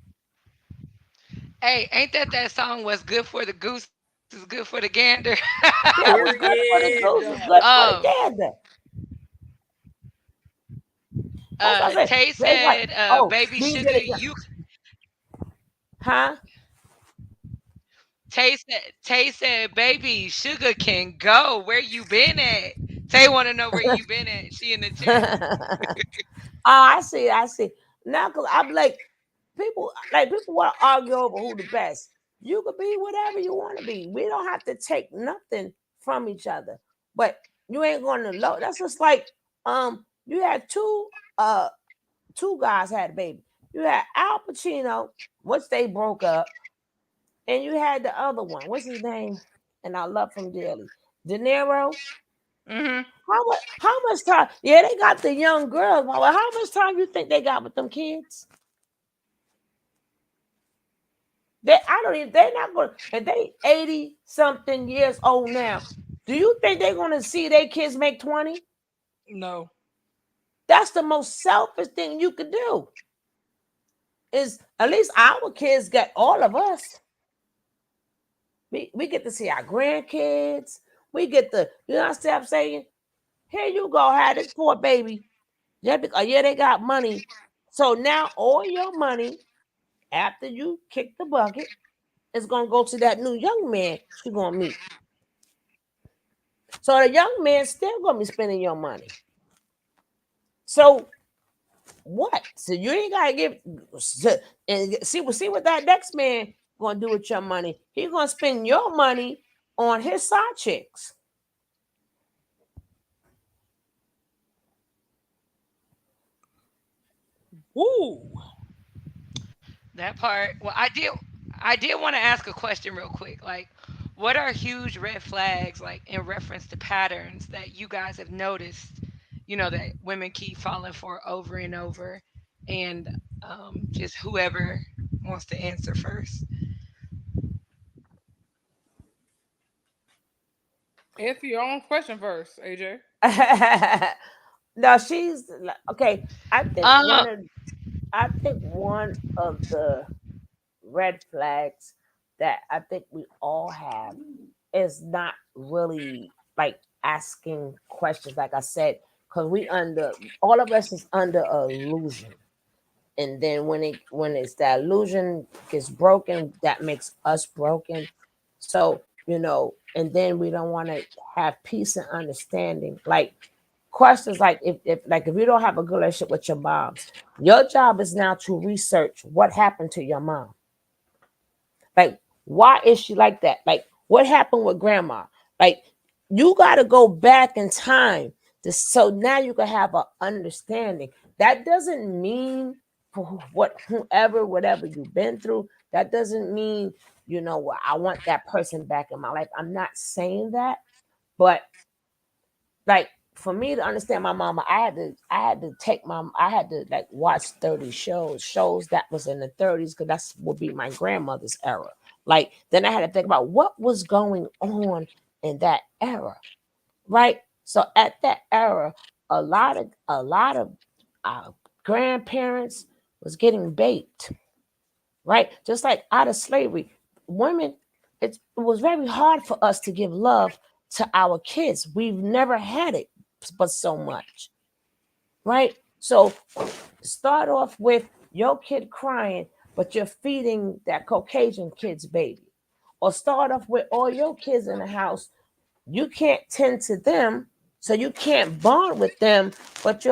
Hey, ain't that song? What's good for the goose is good for the gander? Yeah, what's good for the Period. goose is good for the gander. That's what I said. Tay They like, said, oh, baby he sugar, get it, you huh? Tay said, baby sugar can go. Where you been at? Tay wanna know where you been at. She in the chat. Oh, I see, I see. Now, cause I'm like people want to argue over who the best. You could be whatever you want to be. We don't have to take nothing from each other. But you ain't going to low. That's just like you had two guys had a baby. You had Al Pacino, which they broke up, and you had the other one. What's his name? And I love him dearly. De Niro. Mm-hmm. How much time? Yeah, they got the young girls, but how much time you think they got with them kids? I don't even. They're not going. And they 80 something years old now. Do you think they're going to see their kids make 20? No. That's the most selfish thing you could do. Is at least our kids get all of us. We get to see our grandkids. We get the. You know what I'm saying? Here you go, had this poor baby. Yeah, they got money. So now all your money after you kick the bucket is gonna go to that new young man you're gonna meet. So the young man still gonna be spending your money. So what? So you ain't gotta give and see what that next man gonna do with your money. He gonna spend your money on his side chicks. Woo. That part. Well, I did want to ask a question real quick. Like, What are huge red flags, like in reference to patterns that you guys have noticed, that women keep falling for over and over? And just whoever wants to answer first. Answer your own question first, AJ. No, she's okay. I think Uh, one of I think one of the red flags that I think we all have is not really like asking questions. Like I said, because we under all of us is under illusion, and then when it's that illusion gets broken, that makes us broken. So and then we don't want to have peace and understanding. Like questions like if you don't have a good relationship with your moms, your job is now to research what happened to your mom. Like, why is she like that? Like, what happened with grandma? Like, you got to go back in time so now you can have an understanding. That doesn't mean for whoever, whatever you've been through, that doesn't mean, well, I want that person back in my life. I'm not saying that, but like for me to understand my mama, I had to like watch 30 shows that was in the 30s because that's would be my grandmother's era. Like then I had to think about what was going on in that era, right? So at that era, a lot of uh, grandparents was getting baked, right? Just like out of slavery, women, it was very hard for us to give love to our kids. We've never had it, but so much, right? So start off with your kid crying, but you're feeding that Caucasian kid's baby. Or start off with all your kids in the house, you can't tend to them, so you can't bond with them, but you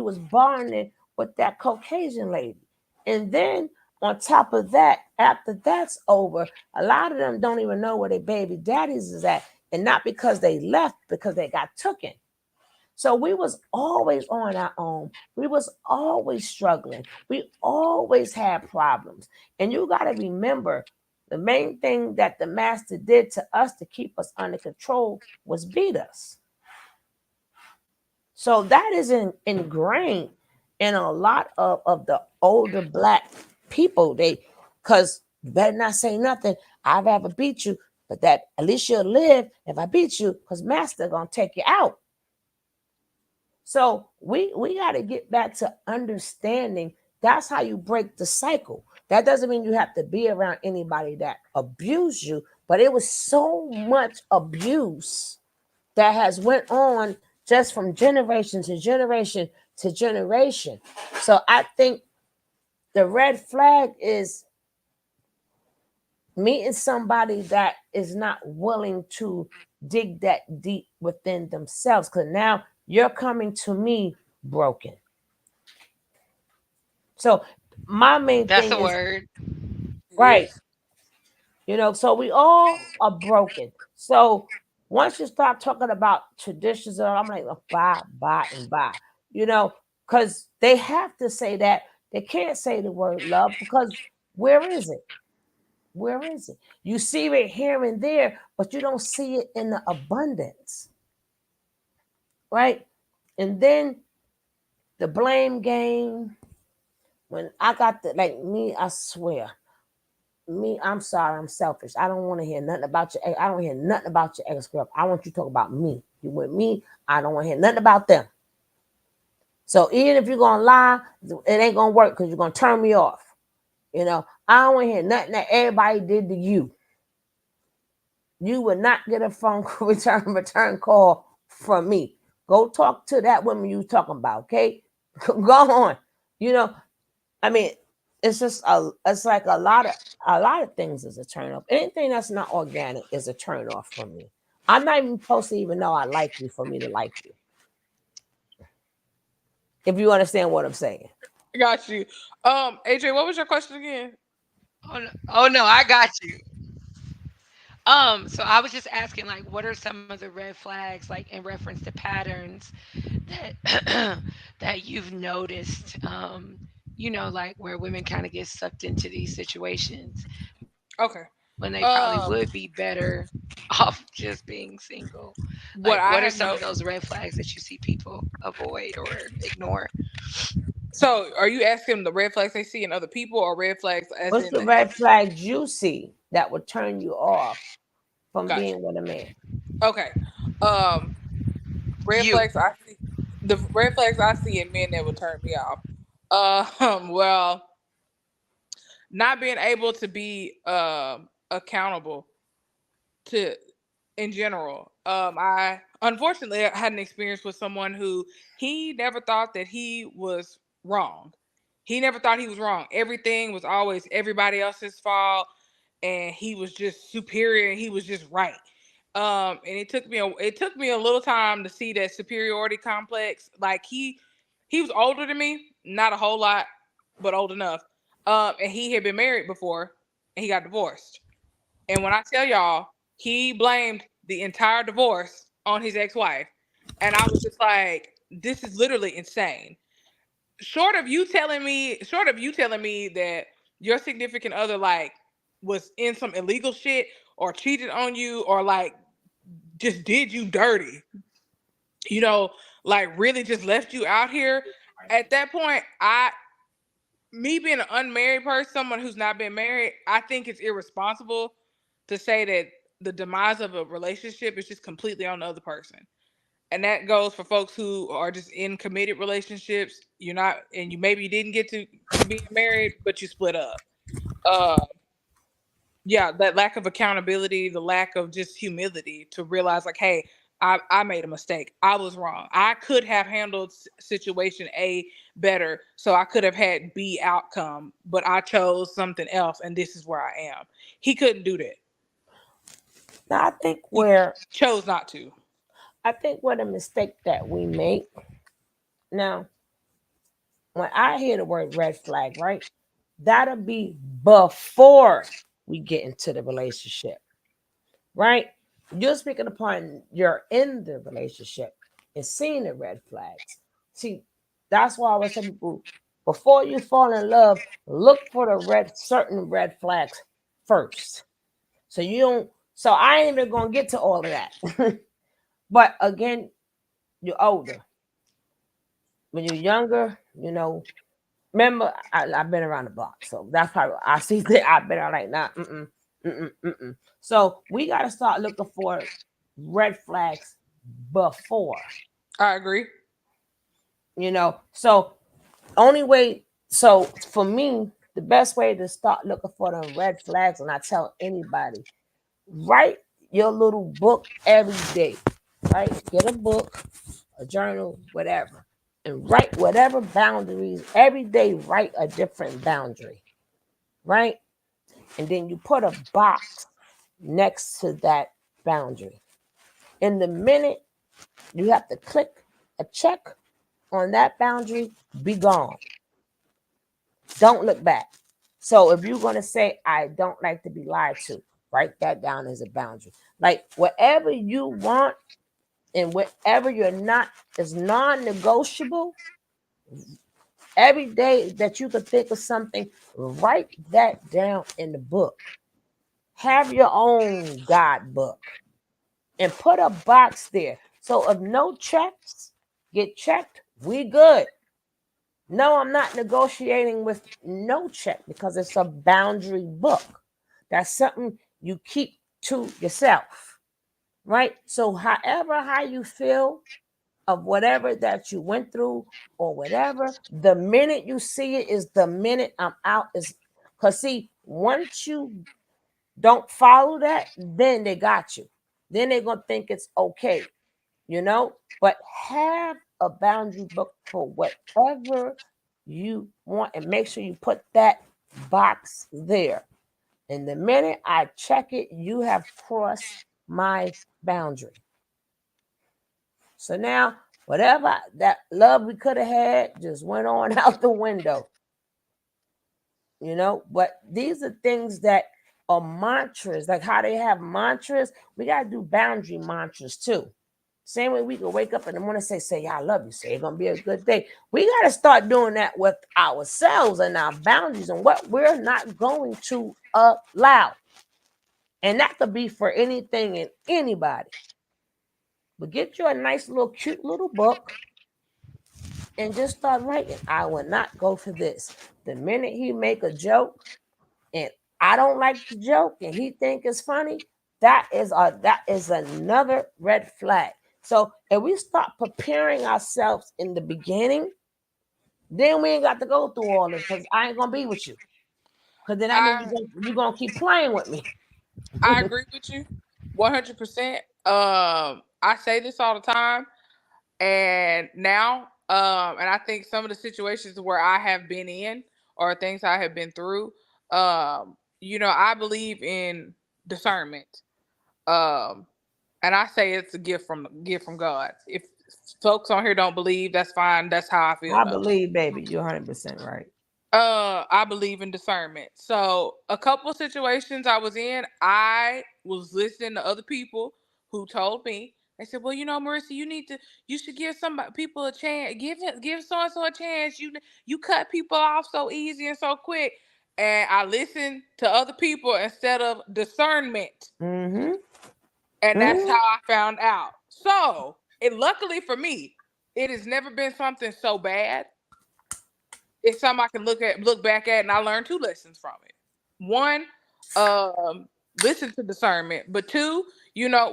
was bonding with that Caucasian lady. And then on top of that, after that's over, a lot of them don't even know where their baby daddies is at. And not because they left, because they got taken. So we was always on our own. We was always struggling. We always had problems. And you got to remember, the main thing that the master did to us to keep us under control was beat us. So that is ingrained in a lot of the older black people. Because you better not say nothing. I've ever beat you, but that at least you'll live if I beat you, because master gonna take you out. So we got to get back to understanding. That's how you break the cycle. That doesn't mean you have to be around anybody that abused you, but it was so much abuse that has went on just from generation to generation to generation. So I think the red flag is meeting somebody that is not willing to dig that deep within themselves, because now you're coming to me broken. So my main that's thing a is word. right. Yes. So we all are broken. So once you start talking about traditions, I'm like, oh, bye, and bye. You know, because they have to say that. They can't say the word love because where is it? Where is it? You see it here and there, but you don't see it in the abundance, right? And then the blame game. When I got the like me, I swear, I'm sorry, I'm selfish. I don't want to hear nothing about your ex. I don't hear nothing about your ex girl. I want you to talk about me. You with me? I don't want to hear nothing about them. So even if you're gonna lie, it ain't gonna work because you're gonna turn me off. I don't want to hear nothing that everybody did to you. You would not get a phone call, return call from me. Go talk to that woman you talking about, okay? Go on. You know, I mean, it's like a lot of things is a turn off. Anything that's not organic is a turn off for me. I'm not even supposed to even know I like you for me to like you. If you understand what I'm saying. Got you. AJ, what was your question again? Oh no, I got you. So I was just asking, like, what are some of the red flags, like in reference to patterns that that you've noticed? Like where women kind of get sucked into these situations. Okay. when they probably Um, would be better off just being single? what Like, I what are have some of no. those red flags that you see people avoid or ignore? So, are you asking the red flags they see in other people, or red flags as What's in the the? red flags you see that would turn you off from Gotcha. being with a man? Okay. Um, red You. flags I see. The red flags I see in men that would turn me off. Well, not being able to be accountable to in general. I unfortunately had an experience with someone who he never thought that he was wrong. He never thought he was wrong. Everything was always everybody else's fault, and he was just superior and he was just right. And it took me a little time to see that superiority complex. Like he was older than me, not a whole lot, but old enough. And he had been married before, and he got divorced. And when I tell y'all, he blamed the entire divorce on his ex-wife. And I was just like, this is literally insane. Short of you telling me that your significant other like was in some illegal shit or cheated on you or like just did you dirty, you know, like really just left you out here. At that point, me being an unmarried person, someone who's not been married, I think it's irresponsible to say that the demise of a relationship is just completely on the other person. And that goes for folks who are just in committed relationships. You're not, and you maybe didn't get to being married, but you split up. Uh, yeah, that lack of accountability, the lack of just humility to realize, like, hey, I made a mistake. I was wrong. I could have handled situation A better, so I could have had B outcome, but I chose something else, and this is where I am. He couldn't do that. Now, I think He where chose not to. the mistake that we make now, when I hear the word red flag, right, that'll be before we get into the relationship, right? You're speaking upon you're in the relationship and seeing the red flags. See, that's why I was telling people before you fall in love, look for the certain red flags first. So you don't. So I ain't even gonna get to all of that. But again, you're older. When you're younger, remember, I've been around the block, so that's probably I see that I've been around like nah, mm-mm. So we got to start looking for red flags before, I agree. So only way, so for me, the best way to start looking for them red flags, and I tell anybody, write your little book every day, right? Get a book, a journal, whatever, and write whatever boundaries every day. Write a different boundary, right? And then you put a box next to that boundary. In the minute you have to click a check on that boundary, be gone. Don't look back. So if you're going to say, I don't like to be lied to, write that down as a boundary. Like whatever you want and whatever you're not is non negotiable. Every day that you could think of something, write that down in the book. Have your own God book and put a box there. So if no checks get checked, we good. No, I'm not negotiating with no check because it's a boundary book. That's something you keep to yourself, right? So how you feel of whatever that you went through or whatever, the minute you see it is the minute I'm out. Is because see, once you don't follow that, then they got you. Then they're gonna think it's okay, you know. But have a boundary book for whatever you want and make sure you put that box there. And the minute I check it, you have crossed my boundary. So now, whatever that love we could have had just went on out the window. But these are things that are mantras, like how they have mantras. We got to do boundary mantras too. Same way we can wake up in the morning and say, yeah, I love you. Say it's going to be a good day. We got to start doing that with ourselves and our boundaries and what we're not going to allow. And that could be for anything and anybody. But get you a nice little cute little book and just start writing. I will not go for this. The minute he make a joke and I don't like the joke and he think it's funny, that is another red flag. So if we start preparing ourselves in the beginning, then we ain't got to go through all this because I ain't gonna be with you. Because then I mean I you're gonna keep playing with me. I agree with you 100%. I say this all the time, and now, and I think some of the situations where I have been in or things I have been through, I believe in discernment. Um, and I say it's a gift from God. If folks on here don't believe, that's fine. That's how I feel I though. believe, baby, you're 100% right. I believe in discernment. So a couple situations I was in, I was listening to other people who told me. They said, "Well, Marissa, you should give some people a chance. Give so and so a chance. You cut people off so easy and so quick." And I listened to other people instead of discernment, Mm-hmm. and that's how Mm-hmm. I found out. So, it luckily for me, it has never been something so bad. It's something I can look back at, and I learned two lessons from it. One, listen to discernment, but two,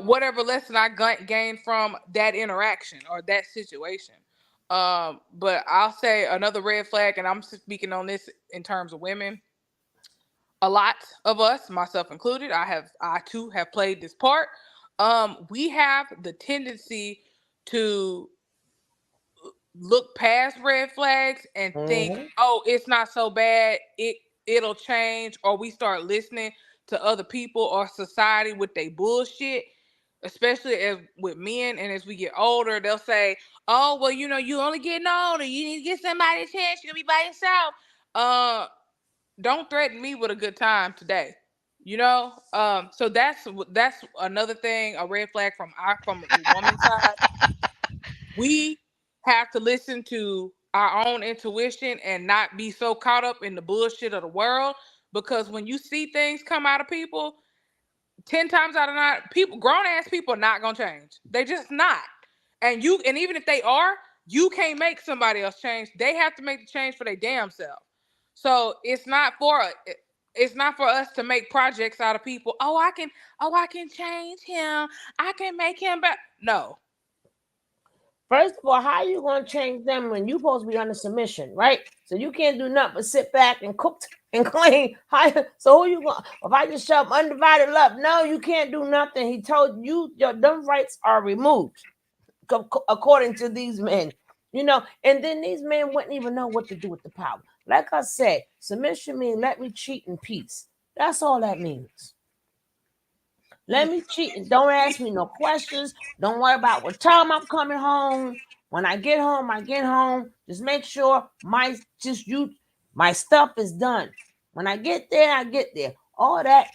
whatever lesson I gained from that interaction or that situation. But I'll say another red flag, and I'm speaking on this in terms of women. A lot of us, myself included, I too have played this part. We have the tendency to look past red flags and think, Mm-hmm. "Oh, it's not so bad. It'll change," or we start listening to other people or society with their bullshit. Especially as with men, and as we get older, they'll say, "Oh, well, you only getting older. You need to get somebody a chance. You're gonna be by yourself." Uh, don't threaten me with a good time today. So that's another thing, a red flag from the woman's side. We have to listen to our own intuition and not be so caught up in the bullshit of the world, because when you see things come out of people, 10 times out of 9, people, grown ass people, are not gonna change. They just not. And even if they are, you can't make somebody else change. They have to make the change for their damn self. So it's not for us to make projects out of people. Oh, I can change him. I can make him better. No. First of all, how you gonna change them when you supposed to be under submission, right? So you can't do nothing but sit back and cook and clean. So who you going? If I just show up undivided love, no, you can't do nothing. He told you your them rights are removed, according to these men. And then these men wouldn't even know what to do with the power. Like I said, submission means let me cheat in peace. That's all that means. Let me cheat and don't ask me no questions. Don't worry about what time I'm coming home. When I get home, I get home. Just make sure my stuff is done. When I get there, I get there. All that,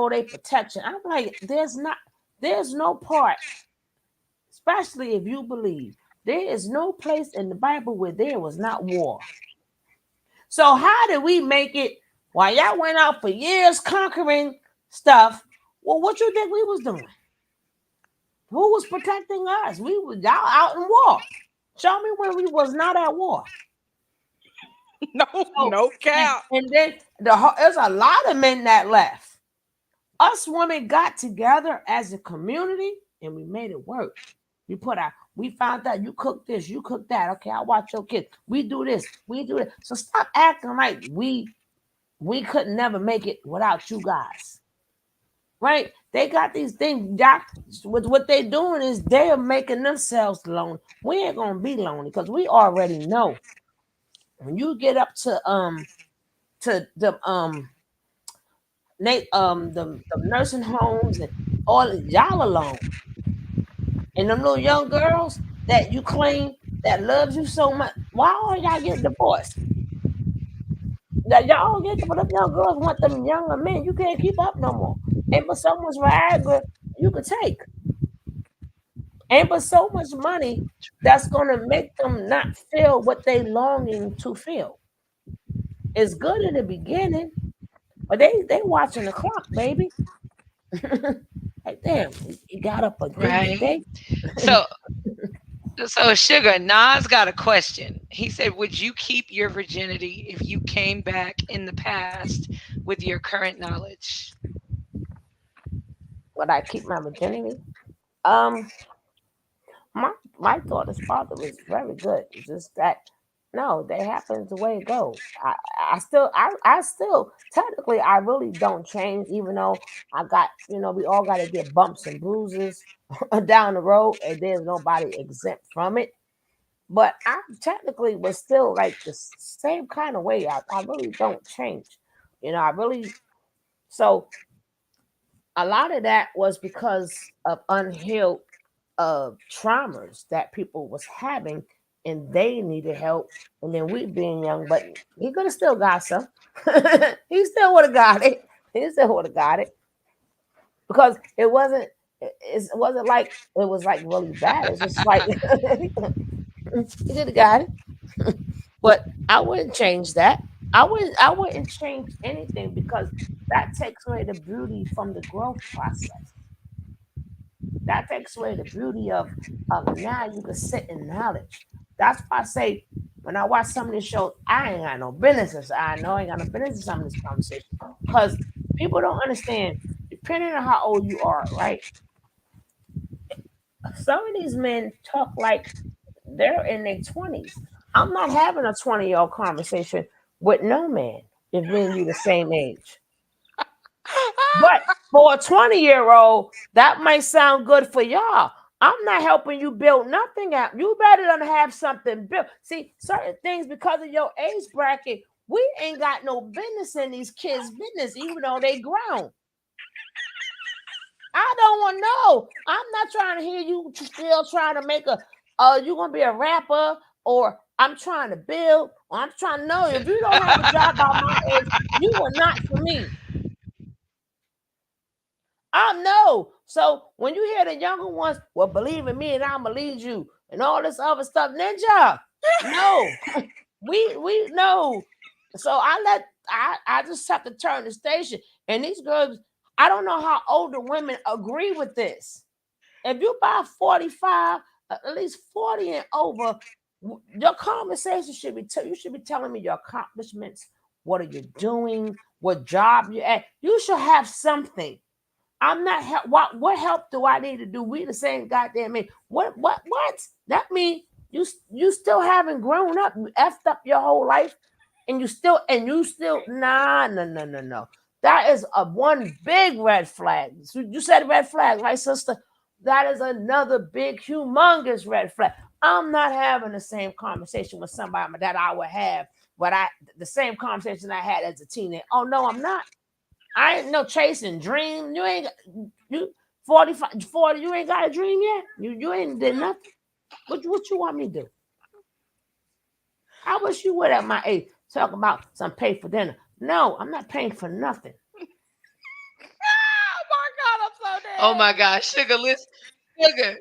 they protection. I'm like, there's no part, especially if you believe. There is no place in the Bible where there was not war. So how did we make it while y'all went out for years conquering stuff? Well, what you think we was doing? Who was protecting us? We were out in war. Show me where we was not at war. No, So, no and, cap. and then there's a lot of men that left. Us women got together as a community and we made it work. We found out you cook this, you cook that. Okay, I watch your kids. We do this, we do it. So stop acting like we could never make it without you guys. Right? They got these things. With what they doing is they're making themselves lonely. We ain't gonna be lonely because we already know when you get up to the nursing homes and all y'all alone, and them little young girls that you claim that loves you so much. Why are y'all getting divorced? That y'all get but them young girls want them younger men. You can't keep up no more. And but so much Viagra you could take. And but so much money that's gonna make them not feel what they longing to feel. It's good in the beginning, but they watching the clock, baby. Like, damn, he got up again Right. today. So Sugar, Nas got a question. He said, "Would you keep your virginity if you came back in the past with your current knowledge?" Would I keep my virginity? Um, my daughter's father was very good. It's just that no, that happens the way it goes. I still technically I really don't change, even though I got we all got to get bumps and bruises down the road, and there's nobody exempt from it. But I technically was still like the same kind of way. I really don't change. I really so a lot of that was because of unhealed traumas that people was having, and they needed help, and then we being young, but he could have still got some. He still would have got it. He still would have got it because it wasn't like it was like really bad. It's just like he could have got it. But I wouldn't change that. I wouldn't change anything because that takes away the beauty from the growth process. That takes away the beauty of now you can sit in knowledge. That's why I say when I watch some of these shows, I ain't got no business. I know I ain't got no business in some of this conversation. Because people don't understand, depending on how old you are, right? Some of these men talk like they're in their 20s. I'm not having a 20-year-old conversation with no man if me and you the same age. But for a 20-year-old, that might sound good for y'all. I'm not helping you build nothing out. You better than have something built. See, certain things because of your age bracket, we ain't got no business in these kids' business, even though they grown. I don't want to know. I'm not trying to hear you still trying to make you gonna be a rapper, or I'm trying to build, or I'm trying to know if you don't have a job by my age, you are not for me. I know. So when you hear the younger ones, well, believe in me and I'ma lead you and all this other stuff, ninja. No, we know. So I just have to turn the station. And these girls, I don't know how older women agree with this. If you buy 45, at least 40 and over, your conversation should be you should be telling me your accomplishments. What are you doing? What job you at? You should have something. I'm not help. What help do I need to do? We the same goddamn man. What? That means you still haven't grown up. You effed up your whole life, and you still no. That is a one big red flag. So you said red flag, right, sister? That is another big, humongous red flag. I'm not having the same conversation with somebody that I would have, but the same conversation I had as a teenager. Oh no, I'm not. I ain't no chasing dream. You ain't you 45, 40. You ain't got a dream yet. You ain't did nothing. What you want me to do? I wish you would at my age talk about some pay for dinner. No, I'm not paying for nothing. Oh my god, I'm so Oh dead. my gosh, Sugar, listen, Sugar.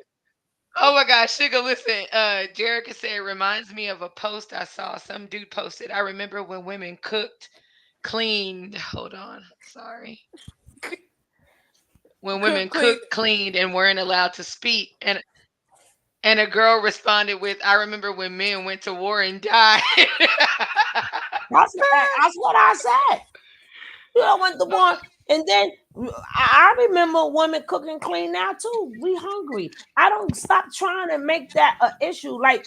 Oh my gosh, Sugar, listen. Jerica said it reminds me of a post I saw. Some dude posted. I remember when women cooked, cleaned. Hold on, sorry. When women Cook clean. cooked, cleaned, and weren't allowed to speak, and a girl responded with, "I remember when men went to war and died." That's what I said. You know what the one, and then I remember women cooking clean now too. We hungry. I don't stop trying to make that an issue. Like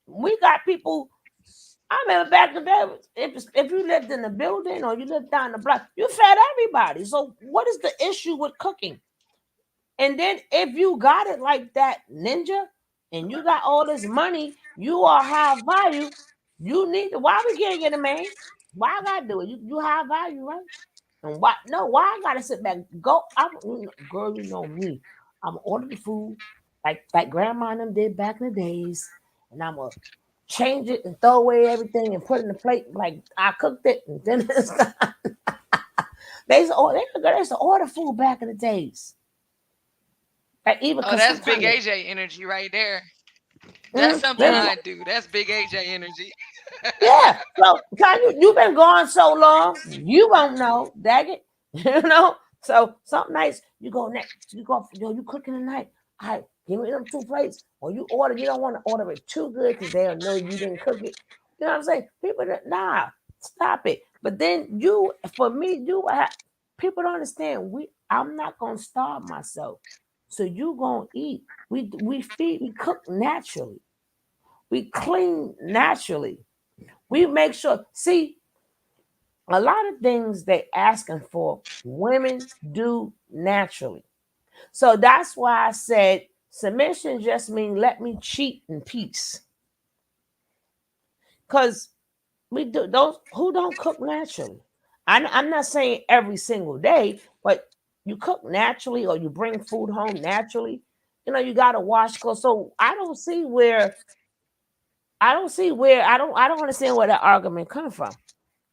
we got people. I remember back in the day, if you lived in the building or you lived down the block, you fed everybody. So what is the issue with cooking? And then if you got it like that, ninja, and you got all this money, you are high value. You need to. Why we can't get a man? Why I gotta do it? You high value, right? And why? No, why I gotta sit back? Go, girl. You know me. I'm order the food like grandma and them did back in the days, and I'm gonna change it and throw away everything and put it in the plate like I cooked it. And then they used to order food back in the days. Like even Oh, because that's big sometimes AJ energy right there. That's something they, I do. That's big AJ energy. yeah. So, you've been gone so long, you won't know. Dag it, you know. So some nights you go next, you go, yo, you cooking tonight. All right, give me them two plates. Or you order, you don't want to order it too good because they'll know you didn't cook it. You know what I'm saying? People that nah, stop it. But then you, for me, people don't understand. I'm not gonna starve myself. So you gonna eat. We cook naturally. We clean naturally. We make sure. See, a lot of things they asking for, women do naturally. So that's why I said submission just means let me cheat in peace. Because we do those who don't cook naturally. I'm not saying every single day, but you cook naturally or you bring food home naturally. You know, you gotta wash clothes. So I don't understand where that argument come from.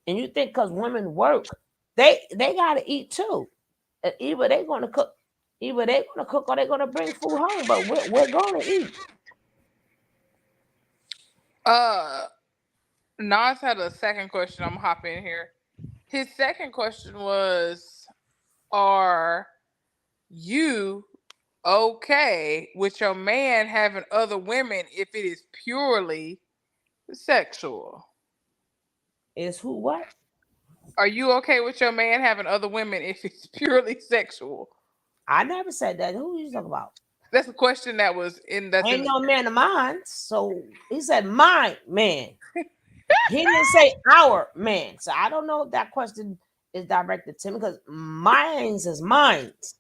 And you think because women work, they gotta eat too. Either they're gonna cook, or they're gonna bring food home. But we're gonna eat. Uh, Nas had a second question. I'm gonna hop in here. His second question was, are you okay with your man having other women if it is purely sexual? Is who what? Are you okay with your man having other women if it's purely sexual? I never said that. Who you talking about? That's a question that's in Ain't the no script. man of mine. So he said my man. He didn't say our man. So I don't know if that question is directed to me because mine's is mine's.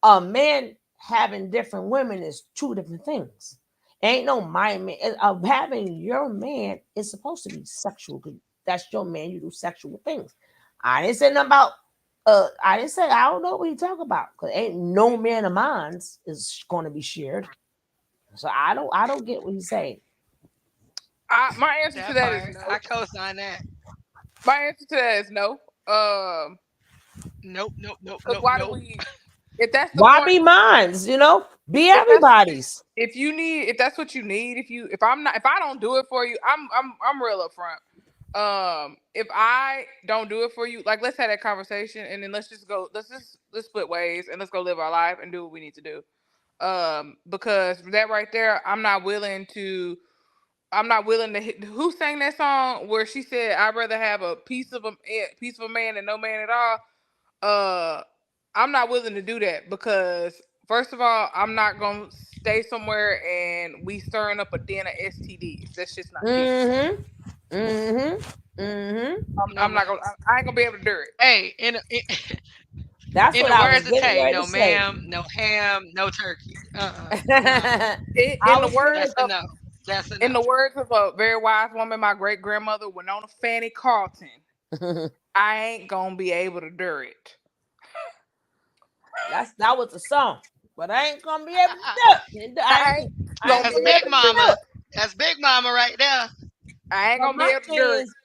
A man having different women is two different things. Ain't no my man. Of having your man is supposed to be sexual. 'Cause that's your man. You do sexual things. I didn't say nothing about. I didn't say I don't know what you talk about because ain't no man of mine's is going to be shared. So I don't get what he's saying. My answer to That that is part, no. I co-sign that. My answer to that is no. Nope, nope, nope, Because nope, why do nope. we? If that's the Why point, be mine's? Be if that's everybody's. if that's what you need, if I don't do it for you, I'm real upfront. If I don't do it for you, like let's have that conversation and then let's split ways and let's go live our life and do what we need to do. Because that right there, I'm not willing to hit. Who sang that song where she said, "I'd rather have a piece of a man than no man at all." Uh, I'm not willing to do that because first of all, I'm not gonna stay somewhere and we stirring up a den of STDs. That's just not feasible. Mm-hmm. Mm-hmm. Mm-hmm. I'm not gonna. I ain't gonna be able to do it. Hey, That's in what the I words was of getting Tay, ready to no say. ma'am, no ham, no turkey. No. I In the was words That's getting a of no. That's a in no. the words of a very wise woman, my great grandmother, Winona Fanny Carlton, I ain't gonna be able to do it. that was the song. But I ain't gonna be able to do it. I ain't I gonna ain't be That's gonna be big able able to do to it. do mama. it. That's big mama right there. I ain't But gonna be my able to thing do it. is,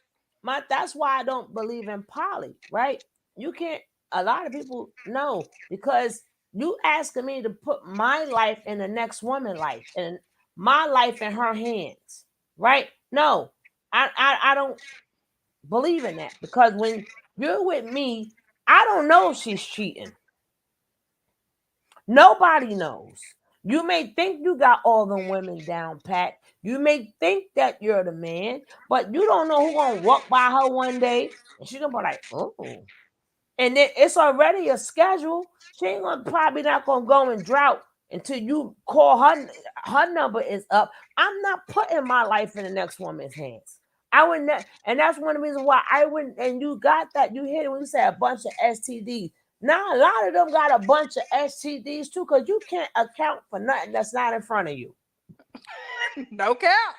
that's why I don't believe in poly, right? You can't. A lot of people know because you asking me to put my life in the next woman's life and my life in her hands, right? No, I don't believe in that because when you're with me, I don't know if she's cheating. Nobody knows. You may think you got all the women down pat. You may think that you're the man, but you don't know who gonna walk by her one day and she's gonna be like, oh. And then it's already a schedule. She ain't gonna probably not gonna go in drought until you call her number is up. I'm not putting my life in the next woman's hands. I wouldn't, and that's one of the reasons why I wouldn't. And you got that. You hit it when you say a bunch of STDs. Now a lot of them got a bunch of STDs too, because you can't account for nothing that's not in front of you. No cap.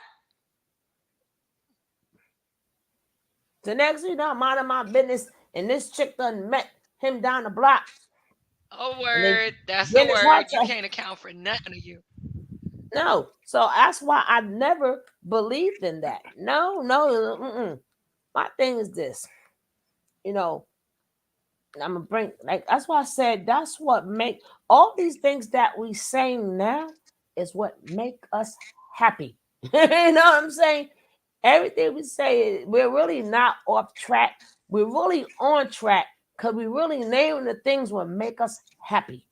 The next thing you know, I'm minding my business, and this chick done met him down the block, Oh and then word. That's a then it's hard word. You to can't account for nothing of you. no. So that's why I never believed in that. No, no. Mm-mm. My thing is this, you know, I'm gonna bring like that's why I said that's what make all these things that we saying now is what make us happy. You know what I'm saying? Everything we say, we're really not off track. We're really on track Because we really naming the things will make us happy.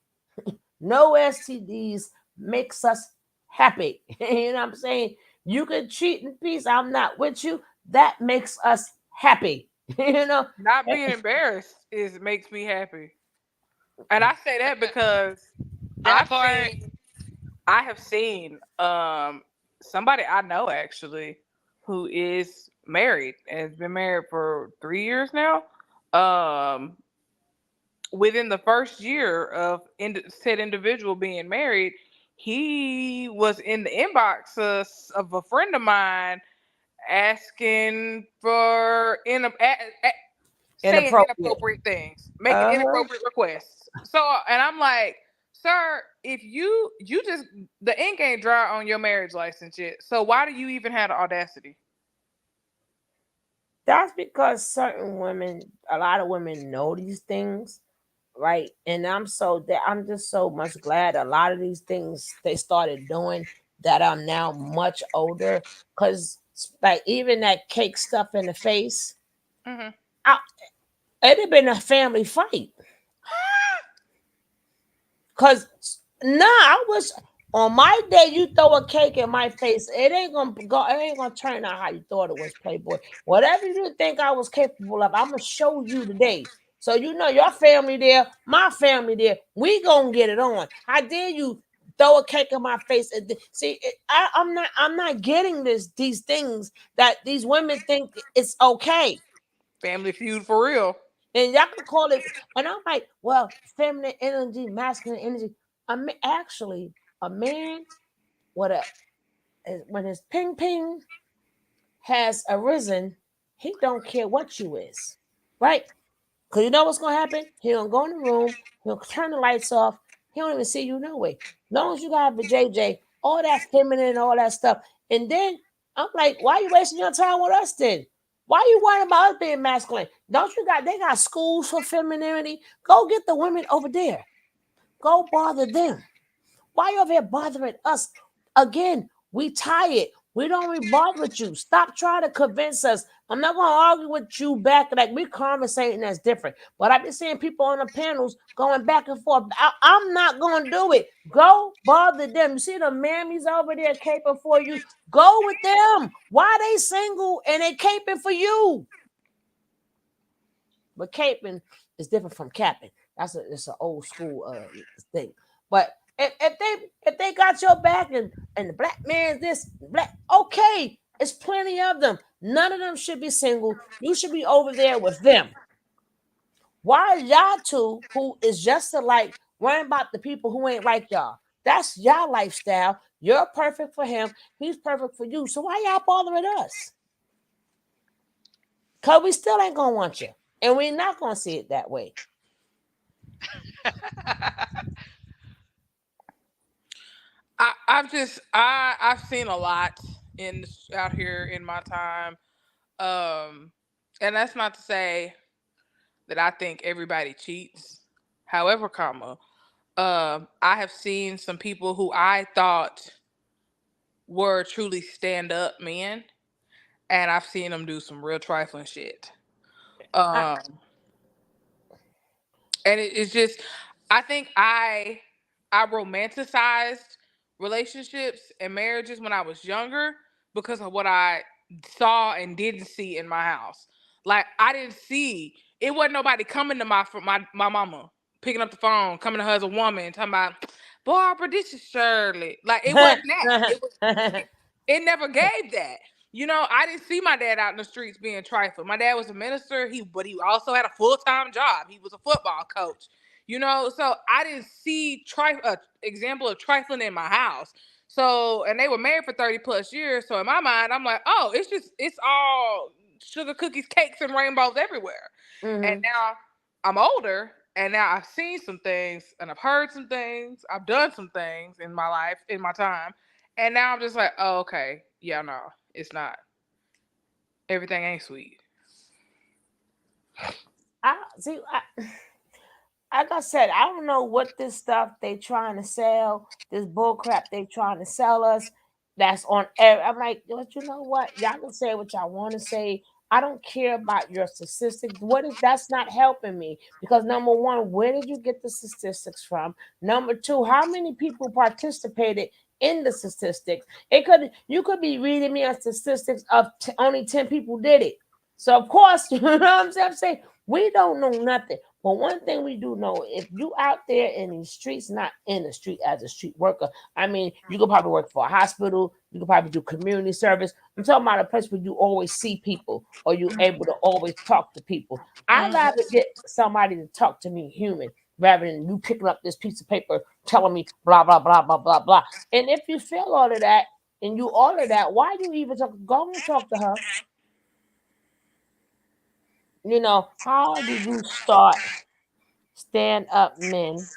No STDs makes us happy. You know what I'm saying? You can cheat in peace. I'm not with you. That makes us happy. You know? Not being embarrassed is makes me happy. And I say that because That I've part. seen I have seen somebody I know actually who is married and has been married for 3 years now. Um Within the first year of said individual being married, he was in the inbox of a friend of mine asking for saying Inappropriate. inappropriate things, making Uh-huh. inappropriate requests. So, and I'm like, sir, if you just the ink ain't dry on your marriage license yet, so why do you even have the audacity? That's because certain women, a lot of women know these things, right? And I'm just so much glad a lot of these things they started doing that I'm now much older. Cause like even that cake stuff in the face, Hmm. I, it'd have been a family fight. Cause nah, I was on my day. You throw a cake in my face, it ain't gonna go. It ain't gonna turn out how you thought it was, Playboy. Whatever you think I was capable of, I'm gonna show you today. So you know your family there, my family there. We gonna get it on. How dare you throw a cake in my face? See, I'm not getting these things that these women think it's okay. Family feud for real. And y'all can call it, and I'm like, well, feminine energy, masculine energy. Actually, a man with when his ping ping has arisen, he don't care what you is, right? Cause you know what's gonna happen? He gonna go in the room, he'll turn the lights off, he don't even see you no way. Long as you got a JJ, all that feminine, all that stuff. And then I'm like, why you wasting your time with us then? Why you worrying about us being masculine? Don't you got they got schools for femininity? Go get the women over there. Go bother them. Why you over here bothering us? Again, we tired. We don't even bother with you. Stop trying to convince us. I'm not gonna argue with you back. Like we conversating that's different. But I've been seeing people on the panels going back and forth. I'm not gonna do it. Go bother them. You see the mammies over there caping for you. Go with them. Why they single and they caping for you? But caping is different from capping. It's an old school thing. But if they got your back and the black man's this black, okay, it's plenty of them. None of them should be single. You should be over there with them. Why y'all two who is just alike worrying about the people who ain't like y'all? That's y'all lifestyle. You're perfect for him. He's perfect for you. So why y'all bothering us? Cause we still ain't gonna want you, and we're not gonna see it that way. I've seen a lot in out here in my time. Um, and that's not to say that I think everybody cheats. However, I have seen some people who I thought were truly stand up men, and I've seen them do some real trifling shit. I, Um, and it's just, I think I romanticized relationships and marriages when I was younger because of what I saw and didn't see in my house. Like I didn't see it wasn't nobody coming to my mama picking up the phone, coming to her as a woman, talking about Barbara, this is Shirley. Like it wasn't that. It never gave that. You know, I didn't see my dad out in the streets being trifling. My dad was a minister, but he also had a full-time job. He was a football coach. You know, so I didn't see example of trifling in my house. So, and they were married for 30 plus years. So in my mind, I'm like, oh, it's all sugar cookies, cakes, and rainbows everywhere. And hmm now I'm older, and now I've seen some things, and I've heard some things, I've done some things in my life, in my time, and now I'm just like, oh, okay, yeah, no, it's not. Everything ain't sweet. I see. Like I said, I don't know what this stuff they trying to sell. This bull crap they trying to sell us. That's on. I'm like, but you know what? Y'all can say what y'all want to say. I don't care about your statistics. What is that's not helping me because number one, where did you get the statistics from? Number two, how many people participated in the statistics? It could you could be reading me a statistics of only 10 people did it. So of course, you know what I'm saying? We don't know nothing. But one thing we do know, if you out there in these streets, not in the street as a street worker, I mean, you could probably work for a hospital, you could probably do community service. I'm talking about a place where you always see people or you're able to always talk to people. I'd Mm. rather get somebody to talk to me human rather than you picking up this piece of paper telling me blah, blah, blah, blah, blah, blah. And if you feel all of that and you order that, why do you even talk? Go and talk to her. How do you start stand up men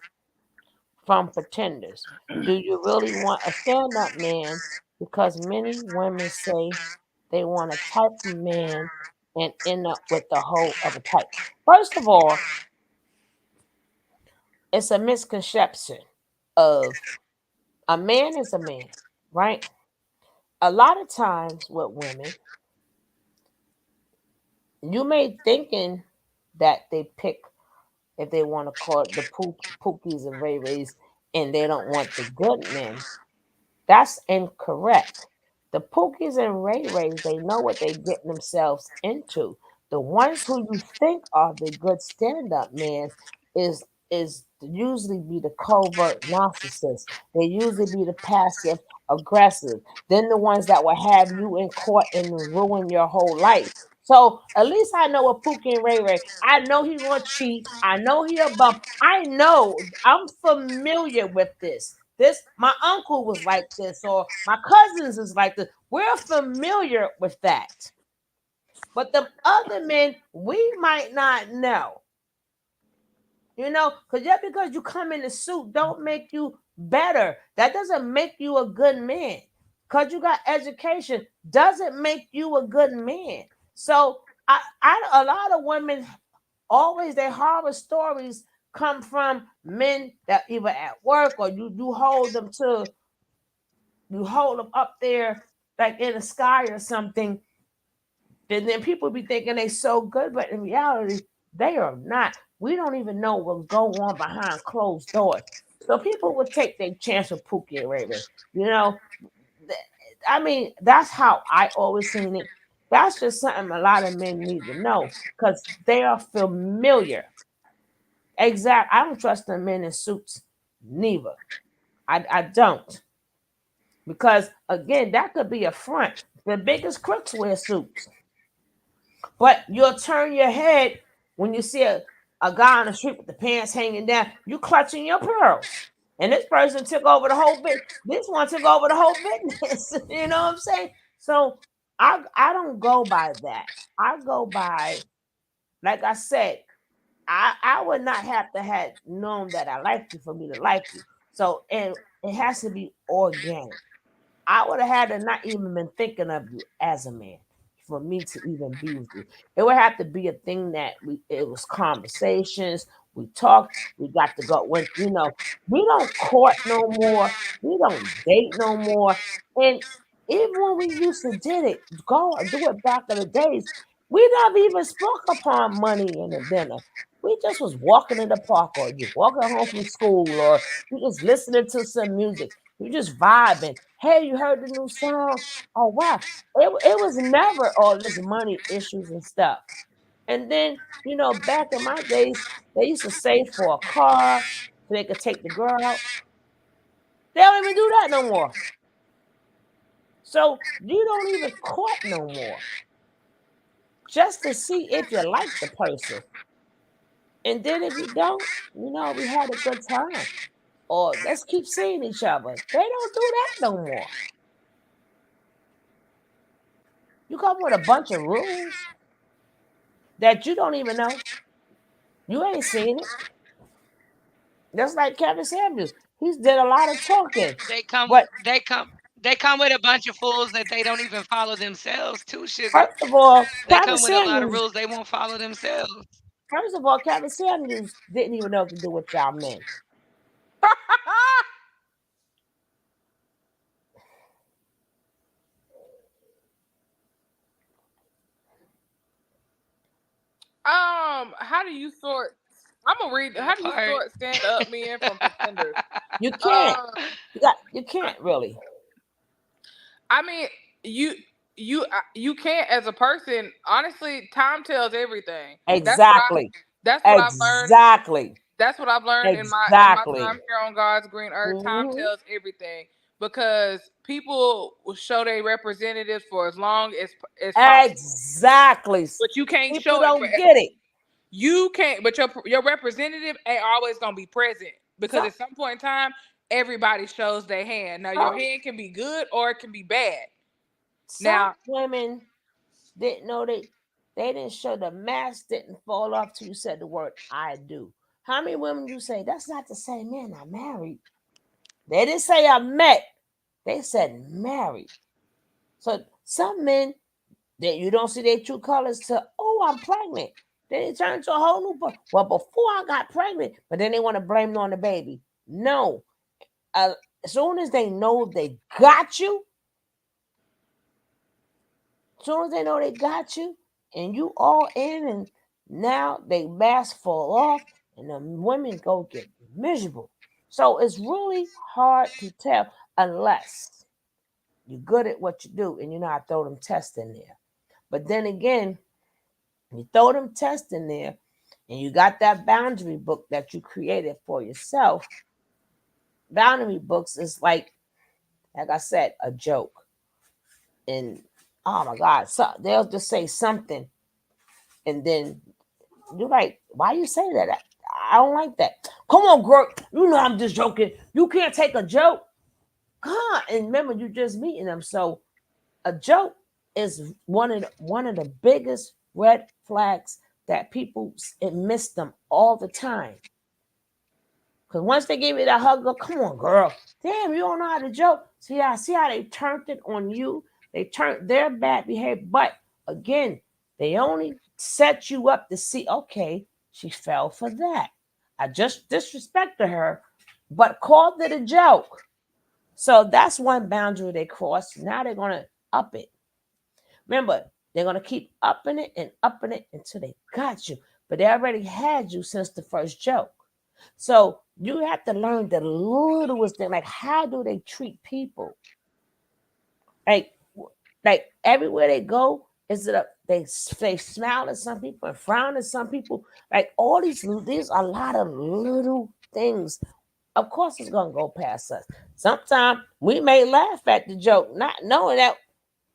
from pretenders? Do you really want a stand up man? Because many women say they want a type of man and end up with the whole of a type. First of all, it's a misconception of a man is a man, right? A lot of times with women, you may thinking that they pick, if they want to call it the pookies and ray rays, and they don't want the good men. That's incorrect. The Pookies and Ray Rays, they know what they getting themselves into. The ones who you think are the good stand-up men is usually be the covert narcissists. They usually be the passive aggressive. Then the ones that will have you in court and ruin your whole life. So at least I know a Pookie and Ray Ray. I know he gonna cheat. I know he a bum. I know I'm familiar with this. This my uncle was like this, or my cousins is like this. We're familiar with that. But the other men, we might not know. Because just because you come in a suit don't make you better. That doesn't make you a good man. Because you got education doesn't make you a good man. So a lot of women always their horror stories come from men that either at work or you hold them up there like in the sky or something, and then people be thinking they so good, but in reality, they are not. We don't even know what's going on behind closed doors. So people would take their chance with Pookie and Ray Ray. You know, th- I mean, that's how I always seen it. That's just something a lot of men need to know because they are familiar. Exact. I don't trust the men in suits, neither. I don't. Because again, that could be a front. The biggest crooks wear suits. But you'll turn your head when you see a guy on the street with the pants hanging down, you clutching your pearls. And this person took over the whole bit. This one took over the whole business. You know what I'm saying? So I don't go by that. I go by, like I said, I would not have to have known that I liked you for me to like you. So and it has to be organic. I would have had to not even been thinking of you as a man for me to even be with you. It would have to be a thing that it was conversations. We talked. We got to go when we don't court no more. We don't date no more. And even when we used to did it, go do it back in the days. We never even spoke upon money in the dinner. We just was walking in the park, or you walking home from school, or you just listening to some music. You just vibing. Hey, you heard the new song? Oh wow. It was never all this money issues and stuff. And then, back in my days, they used to save for a car so they could take the girl out. They don't even do that no more. So you don't even court no more. Just to see if you like the person. And then if you don't, we had a good time. Or let's keep seeing each other. They don't do that no more. You come with a bunch of rules that you don't even know. You ain't seen it. Just like Kevin Samuels. He's did a lot of talking. They come But they come they come with a bunch of fools that they don't even follow themselves too, sugar. first of all, They come with a lot of rules they won't follow themselves. Kevin Samuels didn't even know what to do with y'all men. how do you sort? I'm gonna read. How That do you part. sort stand up men from pretenders? You can't. Um, You can't really. I mean, you you can't as a person. Honestly, time tells everything. That's what I. Exactly. That's what I've learned. Exactly. That's what I've learned in my Exactly. time here on God's green earth. Time Hmm. tells everything because people will show their representatives for as long as possible, Exactly. but you can't People show it for. don't get it. You can't, but your representative ain't always gonna be present because Some at some point in time, everybody shows their hand. Now your some hand can be good or it can be bad. some Now women didn't know they didn't show the mask didn't fall off till you said the word I do. How many women you say that's not the same man I married? They didn't say I met. They said married. So some men that you don't see their true colors to, oh, I'm pregnant. Then they turn to a whole new well, before I got pregnant, but then they want to blame it on the baby. No. Uh, as soon as they know they got you, as soon as they know they got you, and you all in, and now they mask fall off, and the women go get miserable. So it's really hard to tell unless you're good at what you do and you know how to throw them tests in there. But then again, you throw them tests in there and you got that boundary book that you created for yourself. Boundary books is like I said, a joke. And oh my God, so they'll just say something and then you're like, why you say that? I don't like that. Come on, girl. You know I'm just joking. You can't take a joke. God, and remember you just meeting them. So a joke is one of the biggest red flags that people it miss them all the time. Because once they give you that hug, go, come on, girl. Damn, you don't know how to joke. See how they turned it on you. They turned their bad behavior. But again, they only set you up to see, okay, she fell for that. I just disrespected her, but called it a joke. So that's one boundary they crossed. Now they're gonna up it. Remember, they're gonna keep upping it until they got you. But they already had you since the first joke. So you have to learn the littlest thing, like how do they treat people? Like, like everywhere they go, is it a they smile at some people and frown at some people? Like all these are a lot of little things. Of course, it's gonna go past us. Sometimes we may laugh at the joke, not knowing that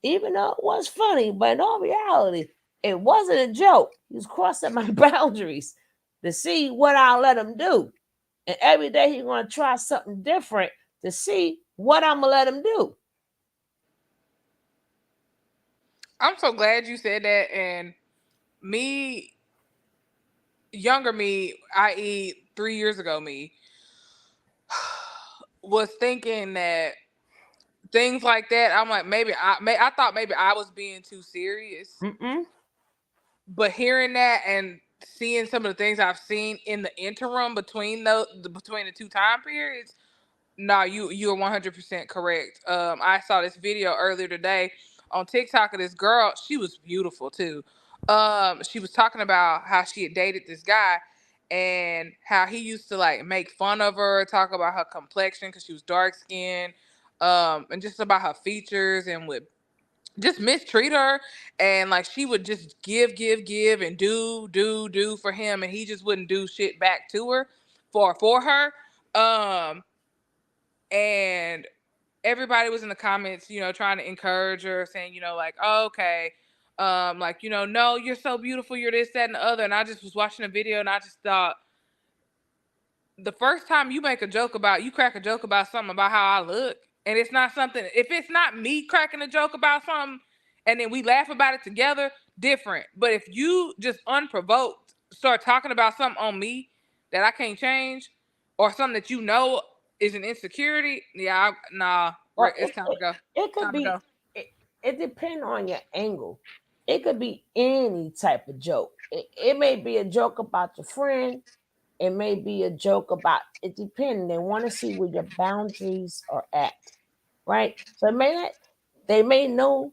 even though it was funny, but in all reality, it wasn't a joke. He was crossing my boundaries to see what I'll let him do. And every day he's going to try something different to see what I'm going to let him do. I'm so glad you said that. And me, younger me, i.e., 3 years ago, me was thinking that things like that. I'm like, I thought maybe I was being too serious, Mm-mm. but hearing that and seeing some of the things I've seen in the interim between between the two time periods, no, you're 100% correct. I saw this video earlier today on TikTok of this girl. She was beautiful too. She was talking about how she had dated this guy and how he used to like make fun of her, talk about her complexion because she was dark skinned, and just about her features and would just mistreat her, and like she would just give and do for him, and he just wouldn't do shit back to her for her. And everybody was in the comments, trying to encourage her, saying, like, oh, okay, like, no, you're so beautiful, you're this, that, and the other. And I just was watching a video and I just thought, the first time you crack a joke about something about how I look, and it's not something, if it's not me cracking a joke about something and then we laugh about it together, different. But if you just unprovoked start talking about something on me that I can't change, or something that is an insecurity, yeah, nah, Well, it's time to go. it could Time to be, go. it depends on your angle. It could be any type of joke. It may be a joke about your friend. It may be a joke about, it depends. They want to see where your boundaries are at, right? So they may know.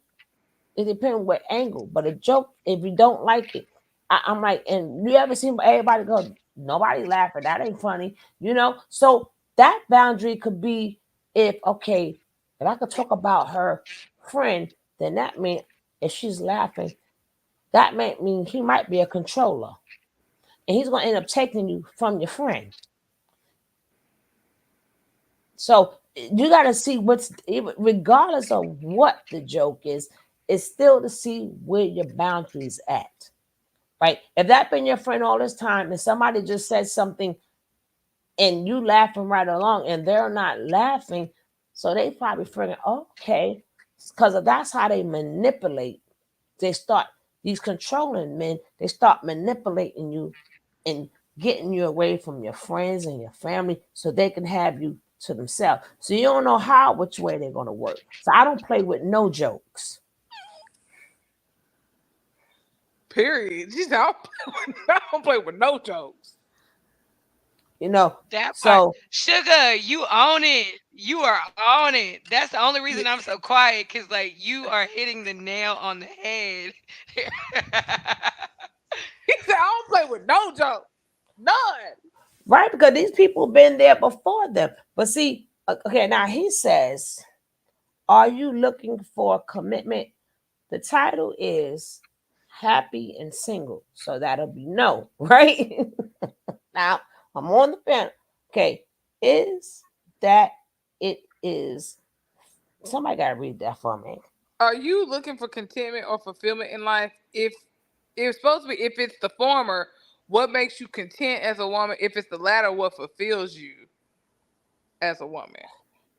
It depends what angle, but a joke, if you don't like it, I'm like, and you ever seen everybody go, nobody laughing, that ain't funny, you know? So that boundary could be if, okay, if I could talk about her friend, then that means if she's laughing, that might mean he might be a controller. And he's gonna end up taking you from your friend. So you gotta see what's regardless of what the joke is, it's still to see where your boundaries at. Right? If that been your friend all this time and somebody just said something and you laughing right along and they're not laughing, so they probably figuring, oh, okay, because that's how they manipulate. They start these controlling men. They start manipulating you and getting you away from your friends and your family so they can have you to themselves. So you don't know how which way they're gonna work. So I don't play with no jokes. Period. She said, I don't play with no jokes. You know, That part. so Sugar, you own it. You are on it. That's the only reason I'm so quiet, because like you are hitting the nail on the head. He said, I don't play with no jokes. None. right, because these people been there before them. But see, okay, now he says, are you looking for commitment? The title is Happy and Single. So that'll be no, right? Now I'm on the fence. Okay, is that it is somebody gotta read that for me. Are you looking for contentment or fulfillment in life? If it's supposed to be, if it's the former, what makes you content as a woman? If it's the latter, what fulfills you as a woman?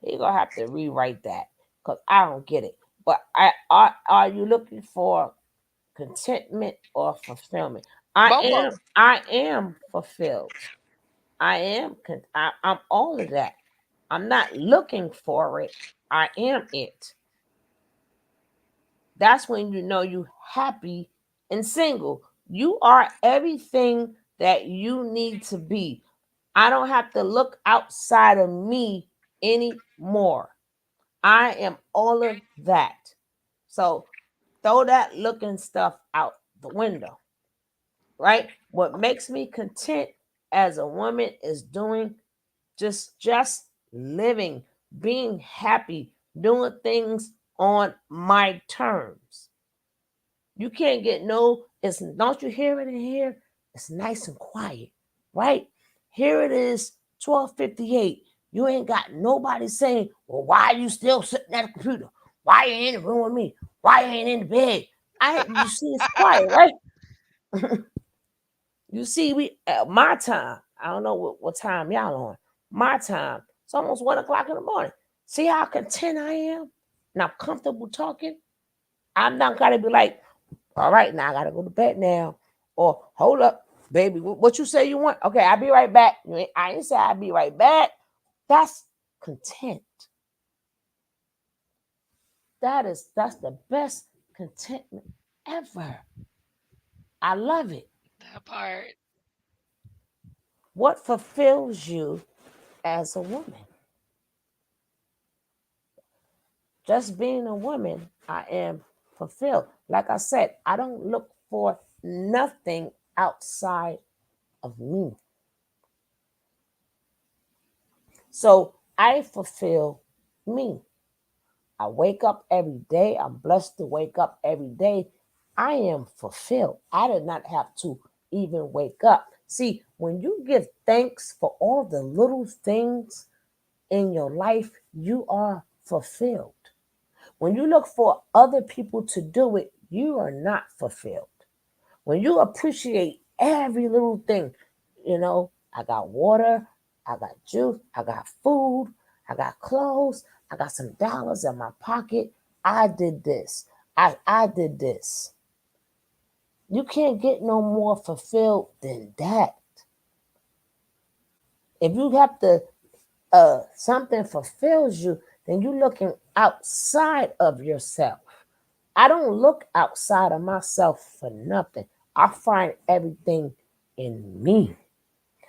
You're gonna have to rewrite that because I don't get it. But are you looking for contentment or fulfillment? Both of them. I am fulfilled. I'm all of that. I'm not looking for it. I am it. That's when you know you happy and single. You are everything that you need to be. I don't have to look outside of me anymore. I am all of that. So throw that looking stuff out the window, right? What makes me content as a woman is doing just living, being happy, doing things on my terms. You can't get no, it's don't you hear it in here? It's nice and quiet, right? Here it is, 12:58. You ain't got nobody saying, well, why are you still sitting at the computer? Why you ain't in the room with me? Why you ain't in the bed? You see it's quiet, right? You see, we at my time, I don't know what time y'all on. My time, it's almost 1 o'clock in the morning. See how content I am? And I'm comfortable talking. I'm not gotta be like, all right, now I gotta go to bed now. Or hold up, baby, what you say you want? Okay, I'll be right back. I ain't say I'll be right back. That's content. That's the best contentment ever. I love it. That part. What fulfills you as a woman? Just being a woman, I am fulfilled. Like I said, I don't look for nothing outside of me. So I fulfill me. I wake up every day. I'm blessed to wake up every day. I am fulfilled. I did not have to even wake up. See, when you give thanks for all the little things in your life, you are fulfilled. When you look for other people to do it, you are not fulfilled. When you appreciate every little thing, I got water, I got juice, I got food, I got clothes, I got some dollars in my pocket. I did this. I did this. You can't get no more fulfilled than that. If you have to something fulfills you, then you're looking outside of yourself. I don't look outside of myself for nothing. I find everything in me.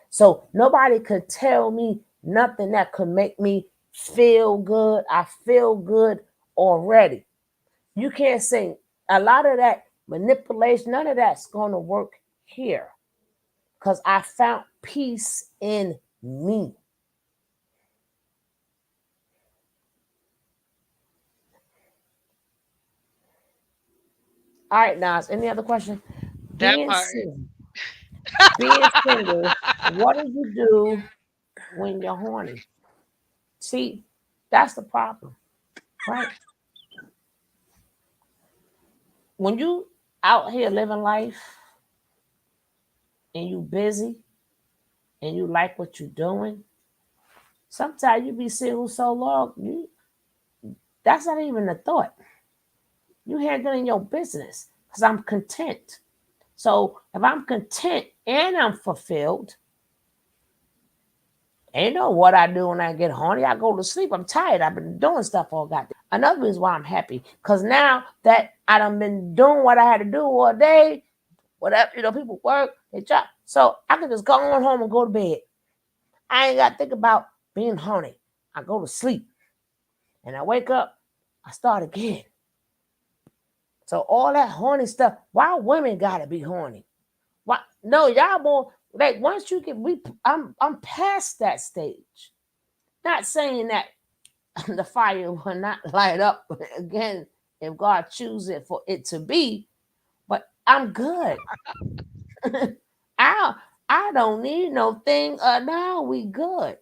So nobody could tell me nothing that could make me feel good. I feel good already. You can't say a lot of that manipulation, none of that's going to work here because I found peace in me. All right, Nas, any other question? That Being part. single, being single, what do you do when you're horny? See, that's the problem, right? When you out here living life and you busy and you like what you're doing, sometimes you be single so long, that's not even a thought. You handling your business because I'm content. So if I'm content and I'm fulfilled, ain't know what I do when I get horny. I go to sleep. I'm tired. I've been doing stuff all goddamn. Another reason why I'm happy, because now that I done been doing what I had to do all day, whatever, people work, they job. So I can just go on home and go to bed. I ain't got to think about being horny. I go to sleep and I wake up, I start again. So all that horny stuff, why women gotta be horny? Why? No, y'all more like once you get I'm past that stage. Not saying that the fire will not light up again if God chooses it for it to be, but I'm good. I I don't need no thing. Now we good.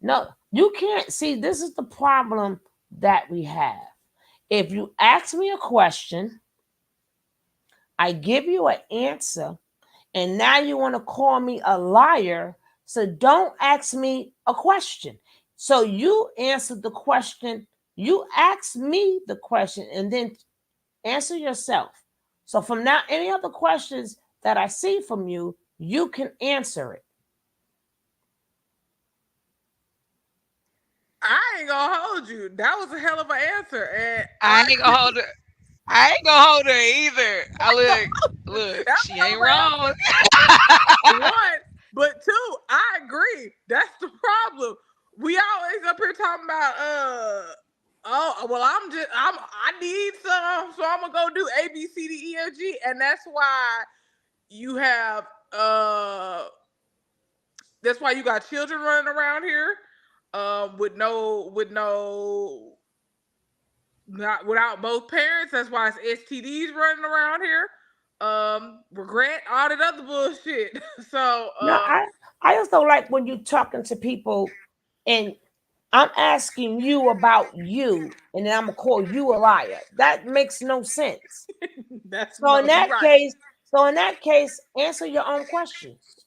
No, you can't see. This is the problem that we have. If you ask me a question, I give you an answer, and now you want to call me a liar. So don't ask me a question. So you answer the question. You ask me the question, and then answer yourself. So from now, any other questions that I see from you, you can answer it. I ain't gonna hold you. That was a hell of an answer, and I ain't gonna hold her. I ain't gonna hold her either. I look, that's she a hell ain't of an answer. wrong. One, but two, I agree. That's the problem. We always up here talking about oh well I need some, so I'm gonna go do A B C D E F G, and you have uh that's why you got children running around here with no not without both parents. That's why it's STDs running around here. Regret all that other bullshit. So No, I just don't like when you talking to people and I'm asking you about you, and then I'm gonna call you a liar. That makes no sense. that's So in no, you that right. case, answer your own questions.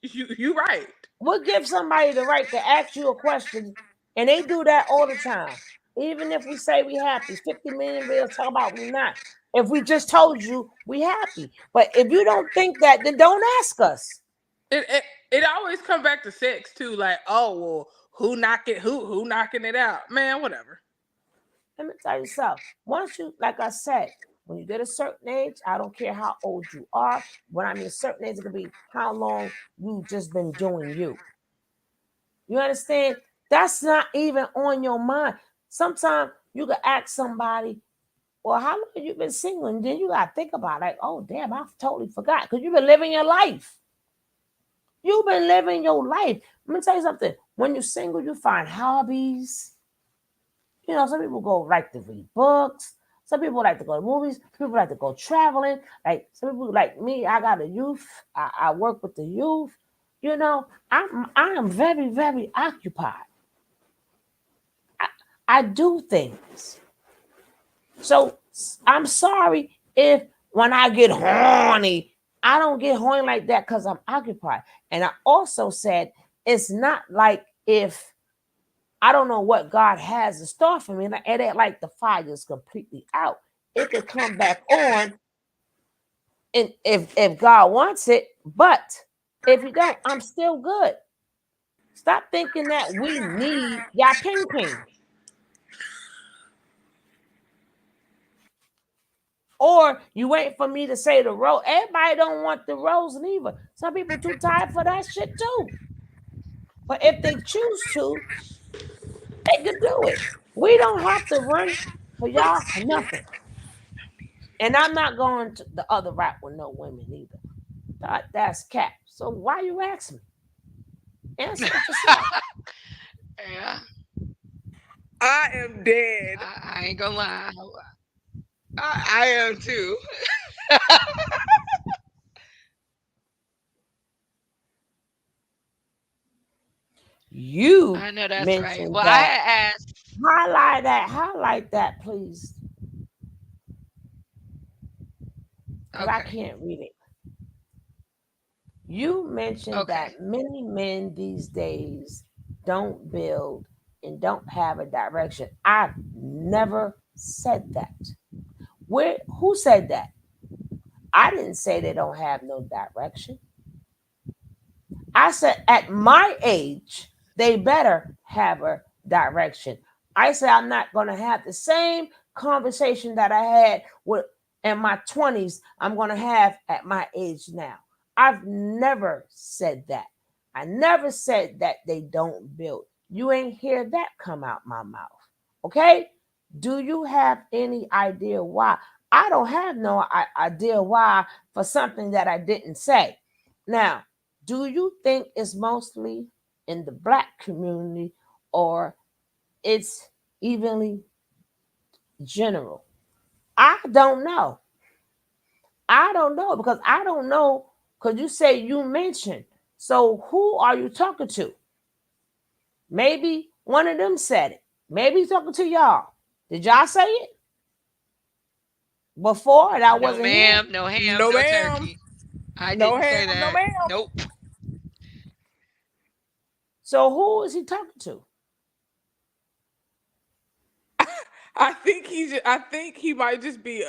You right. We'll give somebody the right to ask you a question, and they do that all the time. Even if we say we happy, 50 million we'll talk about we not. If we just told you we happy. But if you don't think that, then don't ask us. It always come back to sex too. Like, oh well, who knocking it out, man? Whatever. Let me tell you something. Once you, like I said, when you get a certain age, I don't care how old you are. When I mean a certain age, it could be how long you just been doing you. You understand? That's not even on your mind. Sometimes you can ask somebody, well, how long have you been single? And then you got to think about it, like, oh, damn, I totally forgot. Because you've been living your life. You've been living your life. Let me tell you something. When you're single, you find hobbies. Some people go like to read books. Some people like to go to movies. Some people like to go traveling. Like some people like me, I got a youth. I work with the youth. I am very, very occupied. I, I do things. So I'm sorry if when I get horny, I don't get horny like that because I'm occupied. And I also said it's not like if I don't know what God has in store for me. And it ain't like the fire is completely out. It could come back on, and if God wants it. But if He don't, I'm still good. Stop thinking that we need y'all ping ping. Or you wait for me to say the rose. Everybody don't want the rose neither. Some people too tired for that shit too. But if they choose to, they could do it. We don't have to run for y'all for nothing. And I'm not going to the other route with no women either. That's cap. So why you ask me? Answer it yourself. Yeah, I am dead. I ain't gonna lie. I am too. You I know that's right. mentioned Well, I that. had asked. Highlight that, please, because I Okay, can't read it. You mentioned okay, that many men these days don't build and don't have a direction. I've never said that. Where who said that? I didn't say they don't have no direction. I said at my age, they better have a direction. I said I'm not going to have the same conversation that I had with in my 20s I'm going to have at my age now. I've never said that. I never said that they don't build. You ain't hear that come out my mouth. Okay? Do you have any idea why? I don't have no idea why for something that I didn't say. Now, do you think it's mostly in the black community or it's evenly general? I don't know. I don't know because I don't know because you say you mentioned. So who are you talking to? Maybe one of them said it. Maybe he's talking to y'all. Did y'all say it before and I no wasn't here? ma'am, no ham, No, no ma'am. turkey. I No didn't ham. say No, that. ma'am. Nope. So who is he talking to? I think he might just be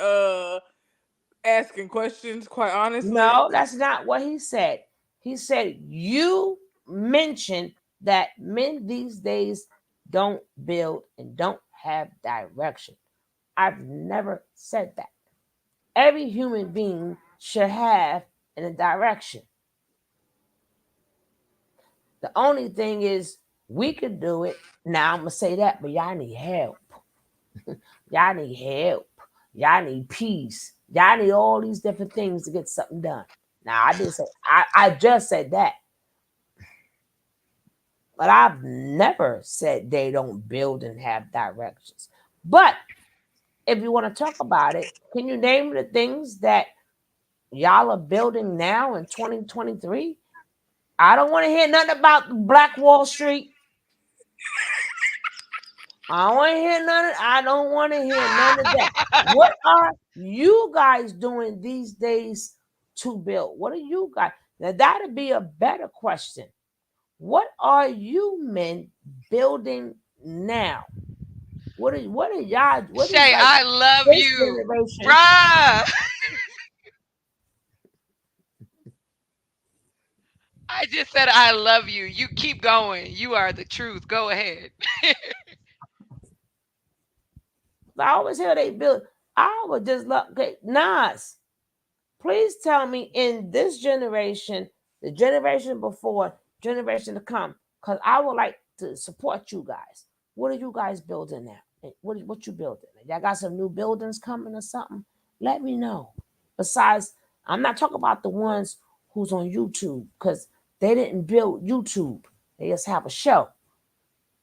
asking questions. Quite honestly, No, that's not what he said. He said, you mentioned that men these days don't build and don't have direction. I've never said that. Every human being should have a direction. The only thing is, we could do it. Now, I'm going to say that, but y'all need help. Y'all need help. Y'all need peace. Y'all need all these different things to get something done. Now, I didn't say, I just said that. But I've never said they don't build and have directions. But if you want to talk about it, can you name the things that y'all are building now in 2023? I don't want to hear nothing about Black Wall Street. I don't want to hear none of that. What are you guys doing these days to build? What are you guys? Now that'd be a better question. What are you men building now? What are y'all? What is Shay, like I love this you. generation? Bruh. I just said I love you. You keep going. You are the truth. Go ahead. I always hear they build. I would just love okay, Nas. Please tell me in this generation, the generation before, generation to come, because I would like to support you guys. What are you guys building now? What you building? Y'all got some new buildings coming or something? Let me know. Besides, I'm not talking about the ones who's on YouTube because they didn't build YouTube. They just have a show.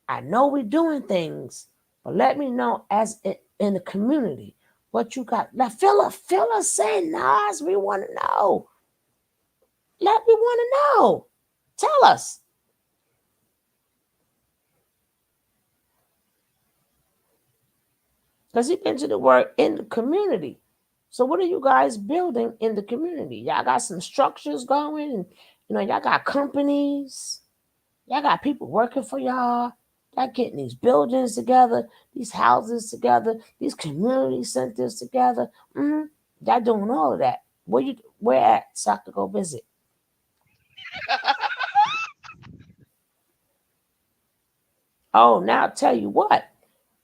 I know we're doing things, but let me know as in the community what you got. Now, fill us in, Nas. We want to know. Let me want to know. Tell us. Because he mentioned the word in the community. So what are you guys building in the community? Y'all got some structures going and y'all got companies. Y'all got people working for y'all. Y'all getting these buildings together, these houses together, these community centers together. Y'all doing all of that. Where at so I could go visit? Oh, now I'll tell you what.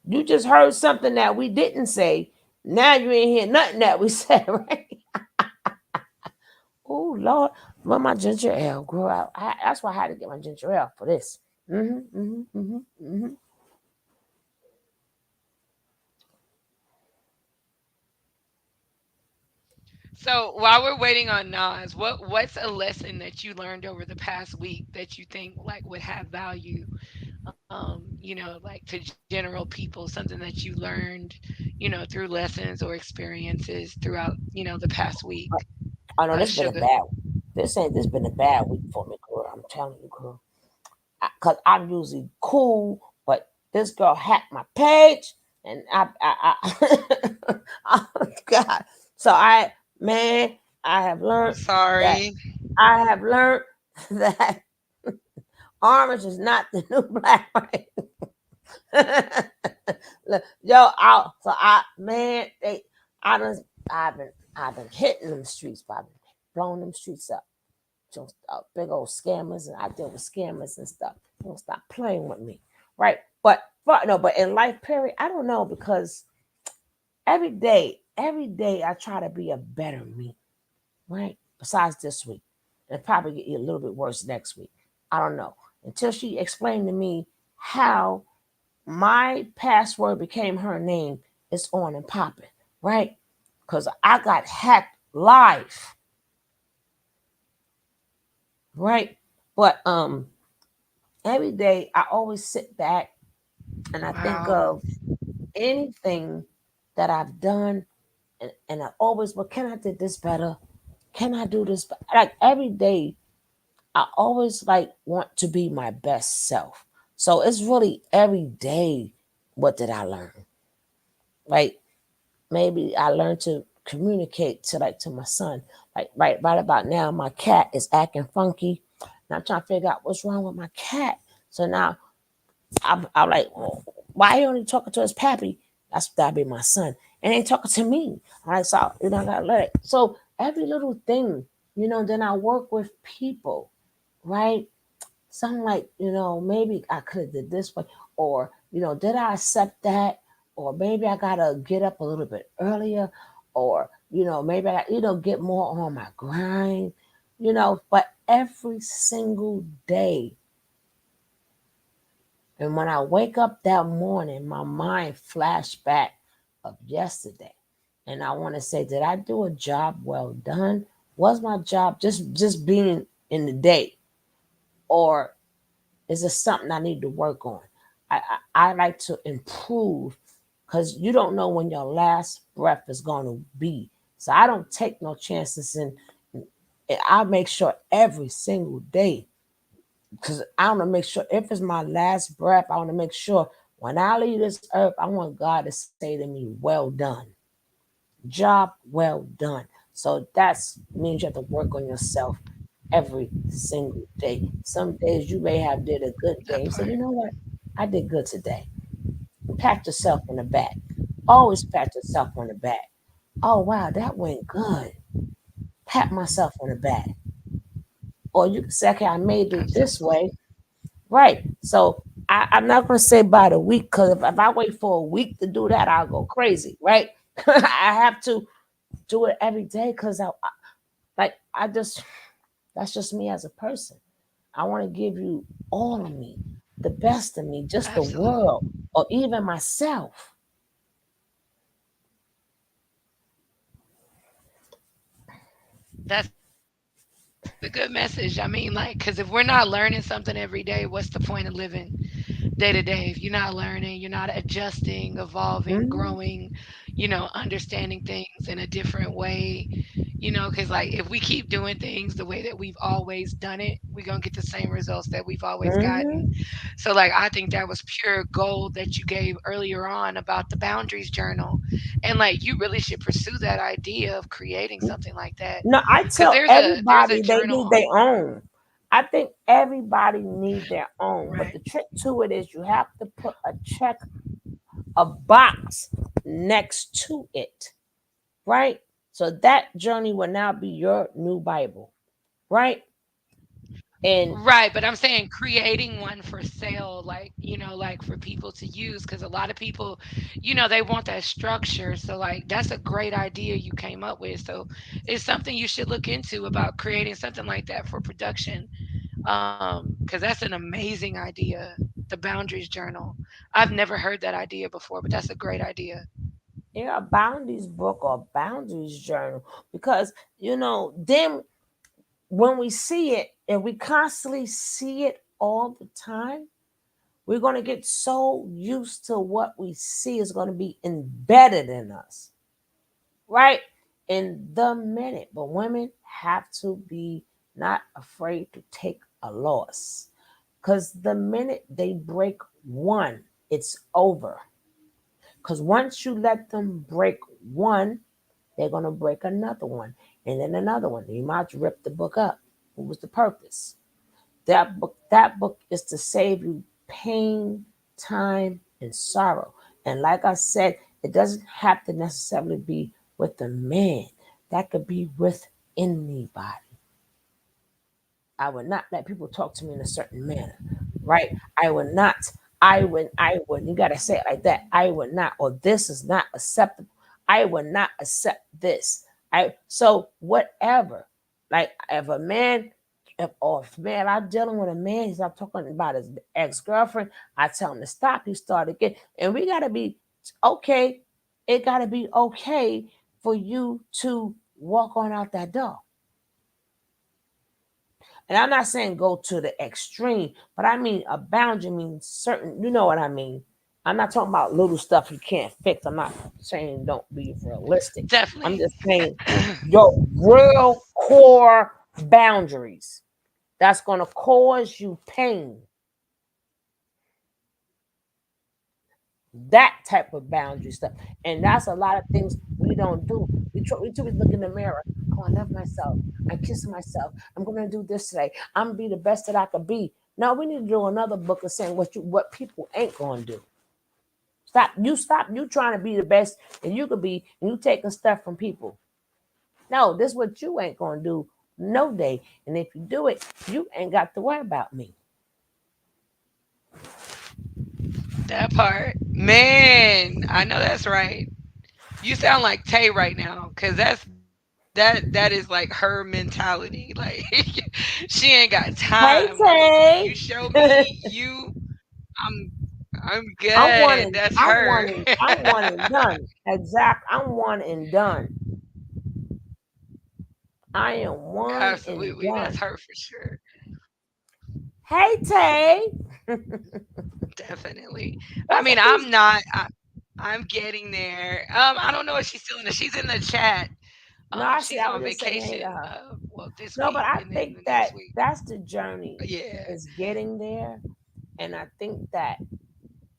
You just heard something that we didn't say. Now you ain't hear nothing that we said, right? Oh Lord, where my ginger ale grew out. That's why I had to get my ginger ale for this. Mm-hmm, mm-hmm, mm-hmm, mm-hmm. So while we're waiting on Nas, what's a lesson that you learned over the past week that you think like would have value, like to general people, something that you learned, through lessons or experiences throughout, the past week, I know this been a sugar. bad. This been a bad week for me, girl. I'm telling you, girl. Cause I'm usually cool, but this girl hacked my page, and oh God. So man, I have I'm learned that sorry. I have learned that orange is not the new black. Right? Look, yo, so man, I've been hitting them streets, but I've been blowing them streets up. Just big old scammers, and I deal with scammers and stuff. Don't stop playing with me, right? But no, but in life, period, I don't know because every day I try to be a better me, right? Besides this week, and probably get a little bit worse next week. I don't know until she explained to me how my password became her name. It's on and popping, right? Because I got hacked live, right? But every day I always sit back and I think Wow. of anything that I've done, and I always, well, can I do this better? Can I do this? Like every day, I always like want to be my best self. So it's really every day. What did I learn? Like maybe I learned to communicate to my son. Like right about now, my cat is acting funky, and I'm trying to figure out what's wrong with my cat. So now I'm like, well, why are you only talking to his pappy? That'd be my son, and ain't talking to me. All right, so I gotta let it. So every little thing, Then I work with people, right? Something like, maybe I could have did this way, or did I accept that, or maybe I gotta get up a little bit earlier, or maybe I get more on my grind, But every single day, and when I wake up that morning, my mind flashed back of yesterday, and I want to say, did I do a job well done? Was my job just being in the day, or is this something I need to work on? I like to improve because you don't know when your last breath is going to be. So I don't take no chances, and I make sure every single day, because I want to make sure if it's my last breath, I want to make sure when I leave this earth, I want God to say to me, well done. Job well done. So that means you have to work on yourself every single day. Some days you may have did a good day. That You say, part. you know what? I did good today. Pat yourself on the back. Always pat yourself on the back. Oh wow, that went good. Pat myself on the back. Or you can say, okay, I made it this Absolutely. way. Right. So I'm not gonna say by the week, because if I wait for a week to do that, I'll go crazy, right? I have to do it every day because I just that's just me as a person. I want to give you all of me, the best of me, just the Absolutely. world, or even myself. That's a good message. I mean, like, because if we're not learning something every day, what's the point of living day to day? If you're not learning, you're not adjusting, evolving, growing, Mhm. understanding things in a different way, because like if we keep doing things the way that we've always done it, we're gonna get the same results that we've always gotten. Mhm. So like I think that was pure gold that you gave earlier on about the boundaries journal. And like you really should pursue that idea of creating something like that. No, I Cause tell there's a everybody they journal. need their own. I think everybody need their own, but Right. the trick to it is you have to put a box next to it, right? So that journey will now be your new Bible, right? And Right, but I'm saying creating one for sale, like, like for people to use, because a lot of people, they want that structure. So, like, that's a great idea you came up with. So, it's something you should look into about creating something like that for production. Because that's an amazing idea, the boundaries journal. I've never heard that idea before, but that's a great idea. Yeah, a boundaries book or boundaries journal. Because, then when we see it and we constantly see it all the time, we're going to get so used to what we see is going to be embedded in us, right? In the minute. But women have to be not afraid to take a loss. Because the minute they break one, it's over. Because once you let them break one, they're going to break another one and then another one. You might rip the book up. What was the purpose? That book is to save you pain, time, and sorrow. And like I said, it doesn't have to necessarily be with a man. That could be with anybody. I would not let people talk to me in a certain manner, right? I would not. I would. You gotta say it like that. I would not, or this is not acceptable. I would not accept this. So whatever. Like if a man, if man, I'm dealing with a man, he's not talking about his ex-girlfriend. I tell him to stop. He started again, and we gotta be okay. It gotta be okay for you to walk on out that door. And I'm not saying go to the extreme, but I mean a boundary means certain, you know what I mean. I'm not talking about little stuff you can't fix. I'm not saying don't be realistic. I'm Definitely. just saying your real core boundaries that's going to cause you pain. That type of boundary stuff. And that's a lot of things we don't do. We too look in the mirror. Oh, I love myself. I'm kissing myself. I'm gonna do this today. I'm gonna be the best that I could be. No, we need to do another book of saying what people ain't gonna do. Stop you trying to be the best and you could be and you taking stuff from people. No, this is what you ain't gonna do no day. And if you do it, you ain't got to worry about me. That part. Man, I know that's right. You sound like Tay right now, cause that is like her mentality. Like she ain't got time. Hey Like you Tay. show me you, I'm I'm good. That's her. I'm one and done. Exact. I'm one and done. I am one and Absolutely, that's done. her for sure. Hey Tay. Definitely. I What's mean, up these? I'm not. I'm getting there. I don't know if she's still in. She's in the chat. No, I see. She's I was on just saying hey to vacation. her. Well, this No, but week I and then think the that next week. that's the journey Yeah, is getting there, and I think that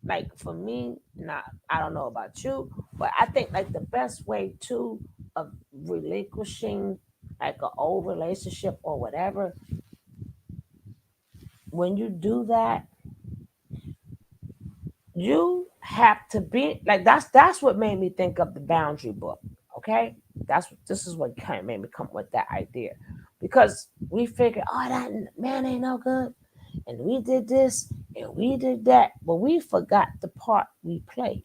like for me, not I don't know about you, but I think like the best way to of relinquishing like an old relationship or whatever, when you do that, you have to be like that's what made me think of the boundary book. Okay, this is what kind of made me come with that idea, because we figured, oh, that man ain't no good, and we did this and we did that, but we forgot the part we played.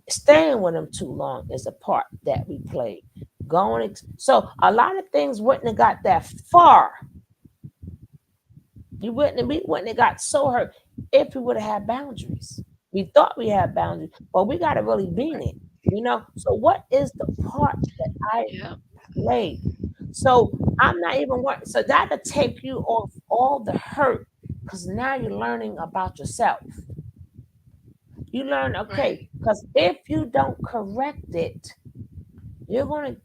Staying with him too long is a part that we played. So a lot of things wouldn't have got that far. We wouldn't have got so hurt if we would have had boundaries. We thought we had boundaries, but we got to really mean it. So what is the part that I yeah, played? So I'm not even worried. So that'll take you off all the hurt because now you're learning about yourself. You learn, okay, right, because if you don't correct it, you're going to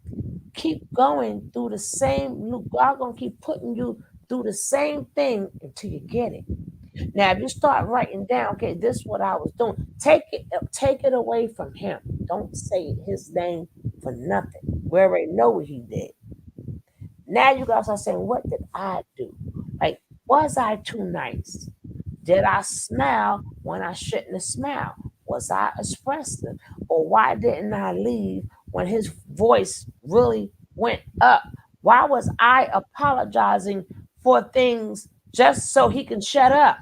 keep going through the same loop. God going to keep putting you through the same thing until you get it. Now, if you start writing down, okay, this is what I was doing, take it away from him. Don't say his name for nothing. We already know what he did. Now you gotta start saying, what did I do? Like, was I too nice? Did I smile when I shouldn't have smiled? Was I expressive? Or why didn't I leave when his voice really went up? Why was I apologizing for things just so he can shut up?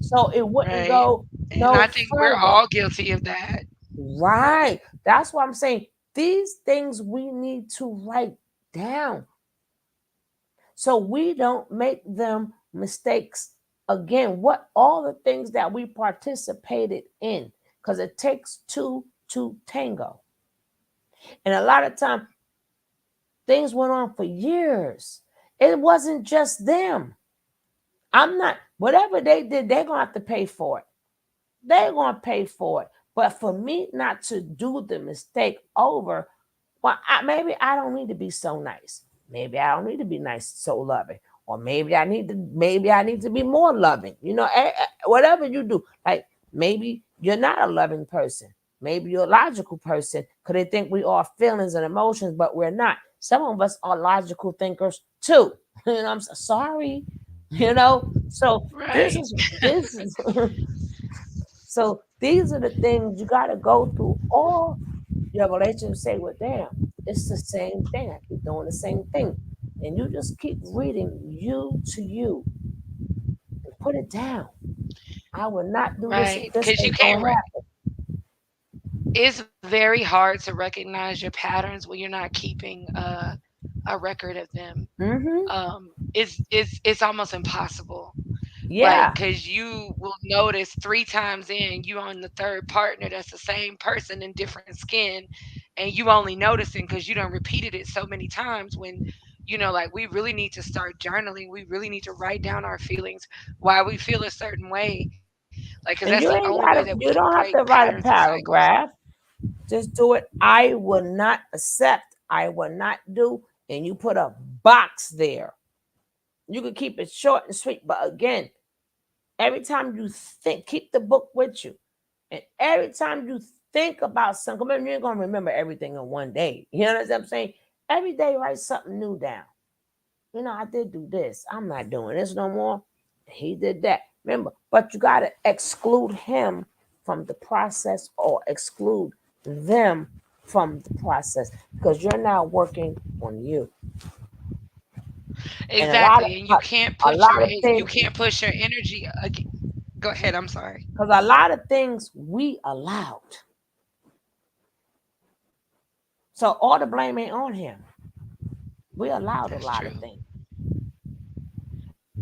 So it wouldn't right. go And no I think we're further. all guilty of that. Right. That's why I'm saying these things we need to write down so we don't make them mistakes again, what all the things that we participated in, because it takes two to tango. And a lot of time, things went on for years. It wasn't just them. I'm not, whatever they did, they're going to have to pay for it. They're going to pay for it. But for me not to do the mistake over, well, maybe I don't need to be so nice. Maybe I don't need to be nice, so loving. Or maybe I need to be more loving. Whatever you do. Like maybe you're not a loving person. Maybe you're a logical person because they think we are feelings and emotions, but we're not. Some of us are logical thinkers too. I'm sorry. So this Right. is this is so these are the things you got to go through all your relationship. Say, well, damn, it's the same thing. I keep doing the same thing. And you just keep reading you to you and put it down. I will not do this if Right. this Because you ain't can't. going to happen. It's very hard to recognize your patterns when you're not keeping a record of them. Mm-hmm. It's almost impossible. Like, Yeah. cause you will notice 3 times in, you on the third partner that's the same person in different skin, and you only noticing because you done repeated it so many times. When like we really need to start journaling. We really need to write down our feelings, why we feel a certain way, like, cause that's the And only way that we can you don't break have to write a patterns and cycles. paragraph. Just do it. I will not accept. I will not do. And you put a box there. You can keep it short and sweet. But again, every time you think, keep the book with you. And every time you think about something, remember, you ain't gonna remember everything in one day. You know what I'm saying? Every day, write something new down. I did do this. I'm not doing this no more. He did that. Remember, but you gotta exclude him from the process or exclude them from the process because you're now working on you. And Exactly, and a lot of you things, can't push your energy. Go ahead. I'm sorry. because a lot of things we allowed. So all the blame ain't on him. We allowed a That's lot of true. things.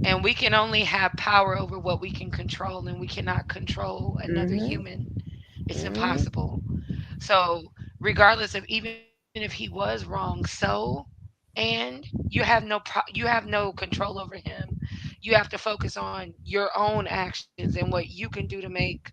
And we can only have power over what we can control, and we cannot control another Mm-hmm. human. It's Mm-hmm. impossible. So, regardless of, even if he was wrong, and you have no control over him. You have to focus on your own actions and what you can do to make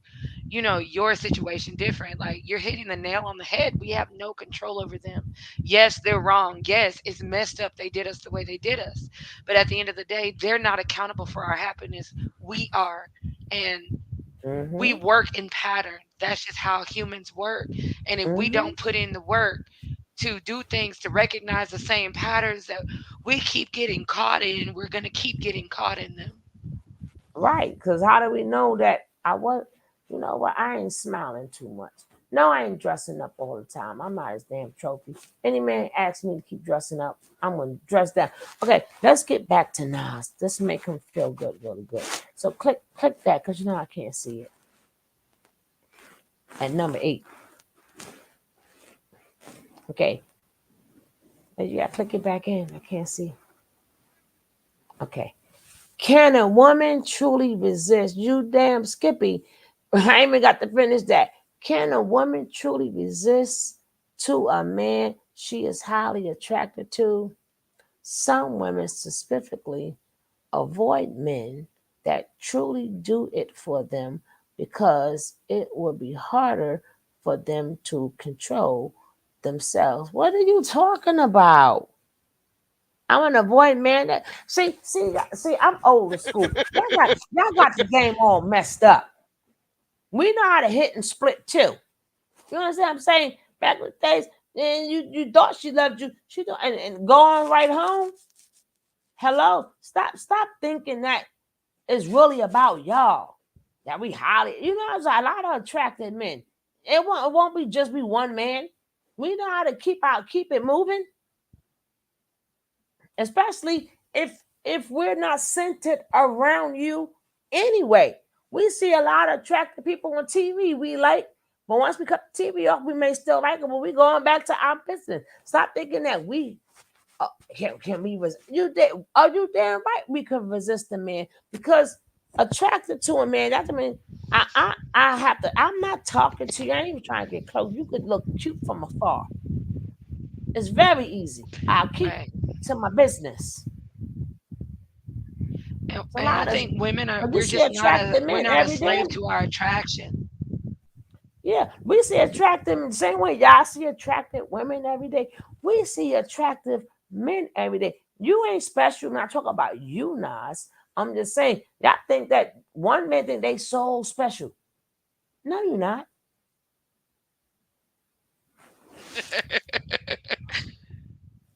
your situation different. Like, you're hitting the nail on the head. We have no control over them. Yes, they're wrong. Yes, it's messed up they did us the way they did us, but at the end of the day, they're not accountable for our happiness. We are. And we Mm-hmm. work in pattern. That's just how humans work. And if we Mm-hmm. don't put in the work to do things to recognize the same patterns that we keep getting caught in, we're going to keep getting caught in them. Right. Because how do we know that I was, what? I ain't smiling too much. No, I ain't dressing up all the time. I'm not his damn trophy. Any man asks me to keep dressing up, I'm going to dress down. Okay, let's get back to Nas. Let's make him feel good, really good. So click that because I can't see it. At number 8. Okay. You got to click it back in. I can't see. Okay. Can a woman truly resist? You damn Skippy. I ain't even got to finish that. Can a woman truly resist to a man she is highly attracted to? Some women specifically avoid men that truly do it for them because it will be harder for them to control themselves. What are you talking about? I'm gonna avoid man that see. I'm old school. Y'all got the game all messed up. We know how to hit and split too. You understand what I'm saying? Back in the days, and you thought she loved you, she don't, and going right home. Hello, stop thinking that it's really about y'all. That we highly, there's a lot of attractive men. It won't be just be one man. We know how to keep it moving, especially if we're not centered around you anyway. We see a lot of attractive people on TV we like, but once we cut the TV off, we may still like them, but we going back to our business. Stop thinking that we can we resist you. Are you damn right we can resist a man because attracted to a man. That mean I have to. I'm not talking to you. I ain't even trying to get close. You could look cute from afar. It's very easy. I'll keep Right. to my business. It's a And I lot of, think women are but you we're see just not attractive we're men not a every day. slave to our attraction. Yeah, we see attractive the same way y'all see attractive women every day. We see attractive men every day. You ain't special. Not talking about you, Nas. I'm just saying, y'all think that one man think they so special. No, you're not.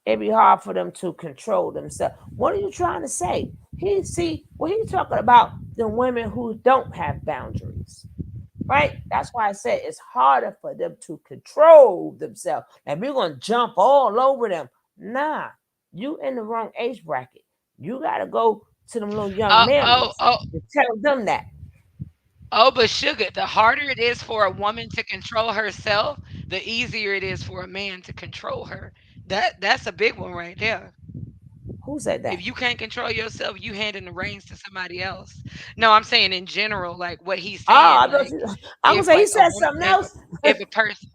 It'd be hard for them to control themselves. What are you trying to say? He see what he's talking about the women who don't have boundaries. Right? That's why I said it's harder for them to control themselves. And we're gonna jump all over them. Nah, you in the wrong age bracket. You gotta go to them little young Oh, men oh, oh, and tell them that. oh, but sugar, the harder it is for a woman to control herself, the easier it is for a man to control her. That's a big one right there. Who said that? If you can't control yourself, you handing the reins to somebody else. No, I'm saying in general, like what he's Oh, saying, I thought like you, I was if gonna say he like a said woman, something else. if a person,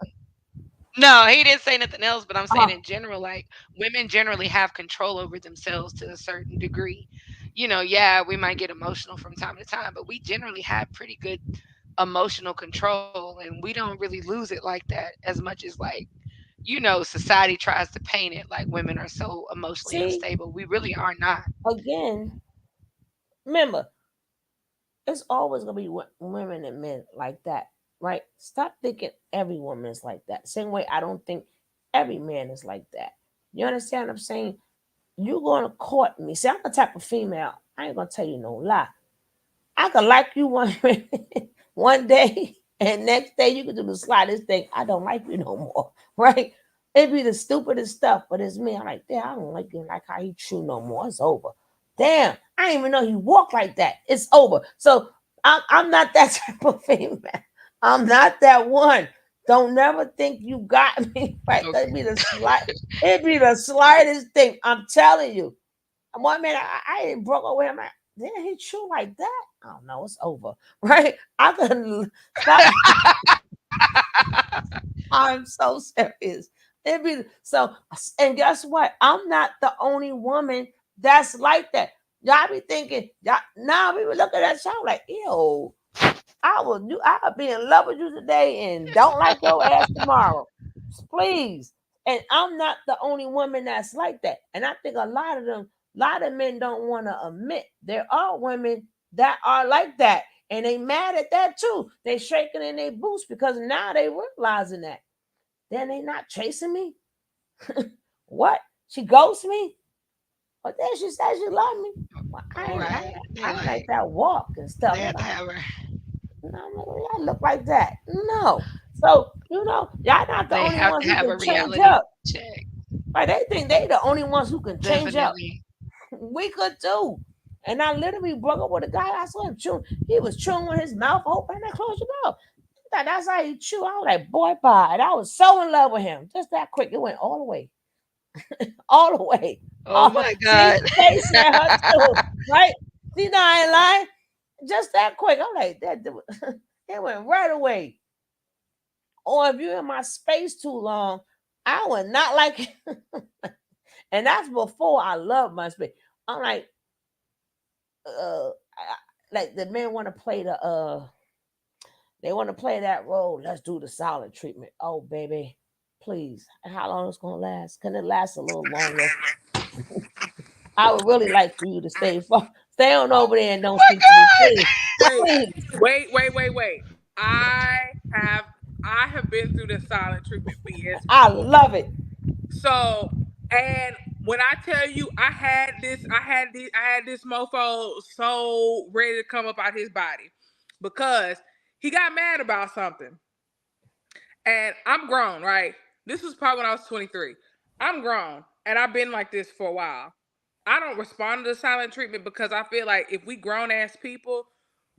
no, he didn't say nothing else, but I'm saying Oh, in general, like women generally have control over themselves to a certain degree. Yeah, we might get emotional from time to time, but we generally have pretty good emotional control and we don't really lose it like that as much as like society tries to paint it like women are so emotionally see, unstable. We really are not. again, remember, it's always gonna be women and men like that, right? Stop thinking every woman is like that. Same way I don't think every man is like that. You understand what I'm saying? You gonna court me. See, I'm the type of female. I ain't gonna tell you no lie. I could like you one one day, and next day you could do the slightest thing. I don't like you no more, right? It'd be the stupidest stuff, but it's me. I'm like, damn, I don't like you like how he chew no more. It's over. Damn, I didn't even know he walked like that. It's over. So I'm not that type of female. I'm not that one. Don't never think you got me right. Okay. It'd be the slightest thing. I'm telling you. One minute I ain't broke up with him. Then he chew like that. Oh no, it's over. Right? I couldn't stop. I'm so serious. It be so, and guess what? I'm not the only woman that's like that. Y'all be thinking, y'all now we were looking at y'all like, ew, I'll be in love with you today and don't like your ass tomorrow. Please. And I'm not the only woman that's like that. And I think a lot of men don't want to admit there are women that are like that. And they mad at that too. They shaking in their boots because now they realizing that. Then they not chasing me. What? She ghosts me? But then she says she love me. Well, I ain't, I, Right. ain't- They I ain't like like that walk and they stuff. have to have her. No, I look like that. No. So, y'all not the They only have ones to who have a can change reality up. check. Right? They think they the only ones who can change up. Definitely. We could too. And I literally broke up with a guy. I saw him chewing. He was chewing with his mouth open. I closed your mouth. That's how he chew. I was like, boy, bye. And I was so in love with him. Just that quick. It went all the way. All the way. Oh my See, God. Casey and her too. Right? See, now I ain't lying. Just that quick. I'm like, that it went right away. Or if you're in my space too long, I would not like it. And that's before I love my space. I'm like, like the men want to play they want to play that role. Let's do the silent treatment. Oh, baby, please. How long it's gonna last? Can it last a little longer? I would really like for you to stay on over there and don't speak to me, please, Wait, please. wait. I have I have been through the silent treatment BS I before. love it. So, and when I tell you I had this mofo so ready to come up out his body because he got mad about something. And I'm grown, right? This was probably when I was 23. I'm grown and I've been like this for a while. I don't respond to the silent treatment because I feel like if we grown ass people,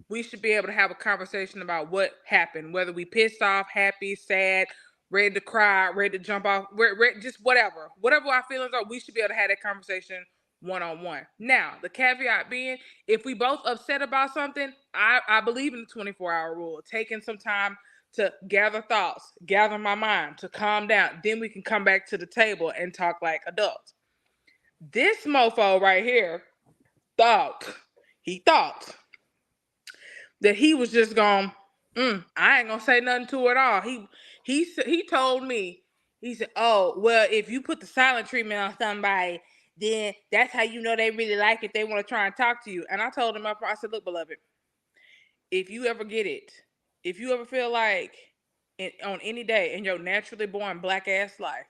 we should be able to have a conversation about what happened, whether we pissed off, happy, sad, ready to cry, ready to jump off, just whatever our feelings are. We should be able to have that conversation one on one. Now, the caveat being, if we both upset about something, I believe in the 24-hour rule, taking some time to gather thoughts, gather my mind, to calm down. Then we can come back to the table and talk like adults. This mofo right here thought, he thought that he was just going, I ain't gonna say nothing to it at all. He told me, he said, oh, well, if you put the silent treatment on somebody, then that's how you know they really like it. They want to try and talk to you. And I told him up, I said, look, beloved, if you ever get it, if you ever feel like on any day in your naturally born black ass life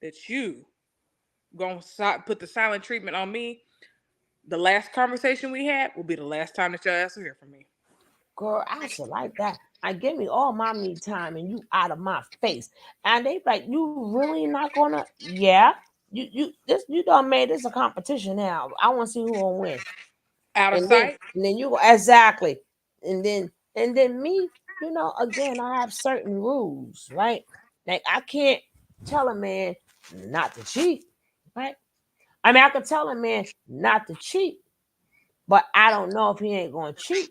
that you gonna put the silent treatment on me, the last conversation we had will be the last time that your ass will hear from me. Girl, I should like that. I give me all my me time and you out of my face. And they like, you really not gonna? Yeah, you done made this a competition now. I want to see who gonna win. Out of And then sight, and then you go exactly. And then me, again, I have certain rules, right? Like I can't tell a man not to cheat, right? I mean, I could tell a man not to cheat, but I don't know if he ain't gonna cheat.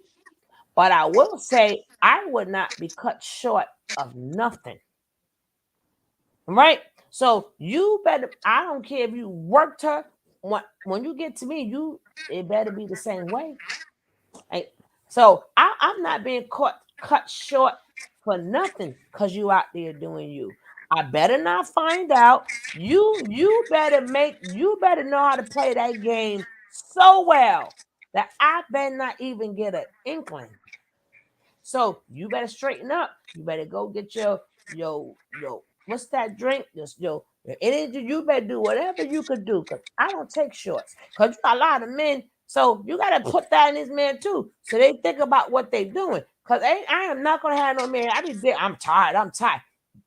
But I will say I would not be cut short of nothing. Right? So you better, I don't care if you worked her. When you get to me, it better be the same way. Right? So I'm not being cut short for nothing because you out there doing you. I better not find out. You better know how to play that game so well that I better not even get an inkling. So you better straighten up. You better go get your what's that drink? Just your energy. You better do whatever you could do because I don't take shorts. Because you got a lot of men. So you gotta put that in this man too. So they think about what they doing. Cause I am not gonna have no man. I be there. I'm tired. I'm tired.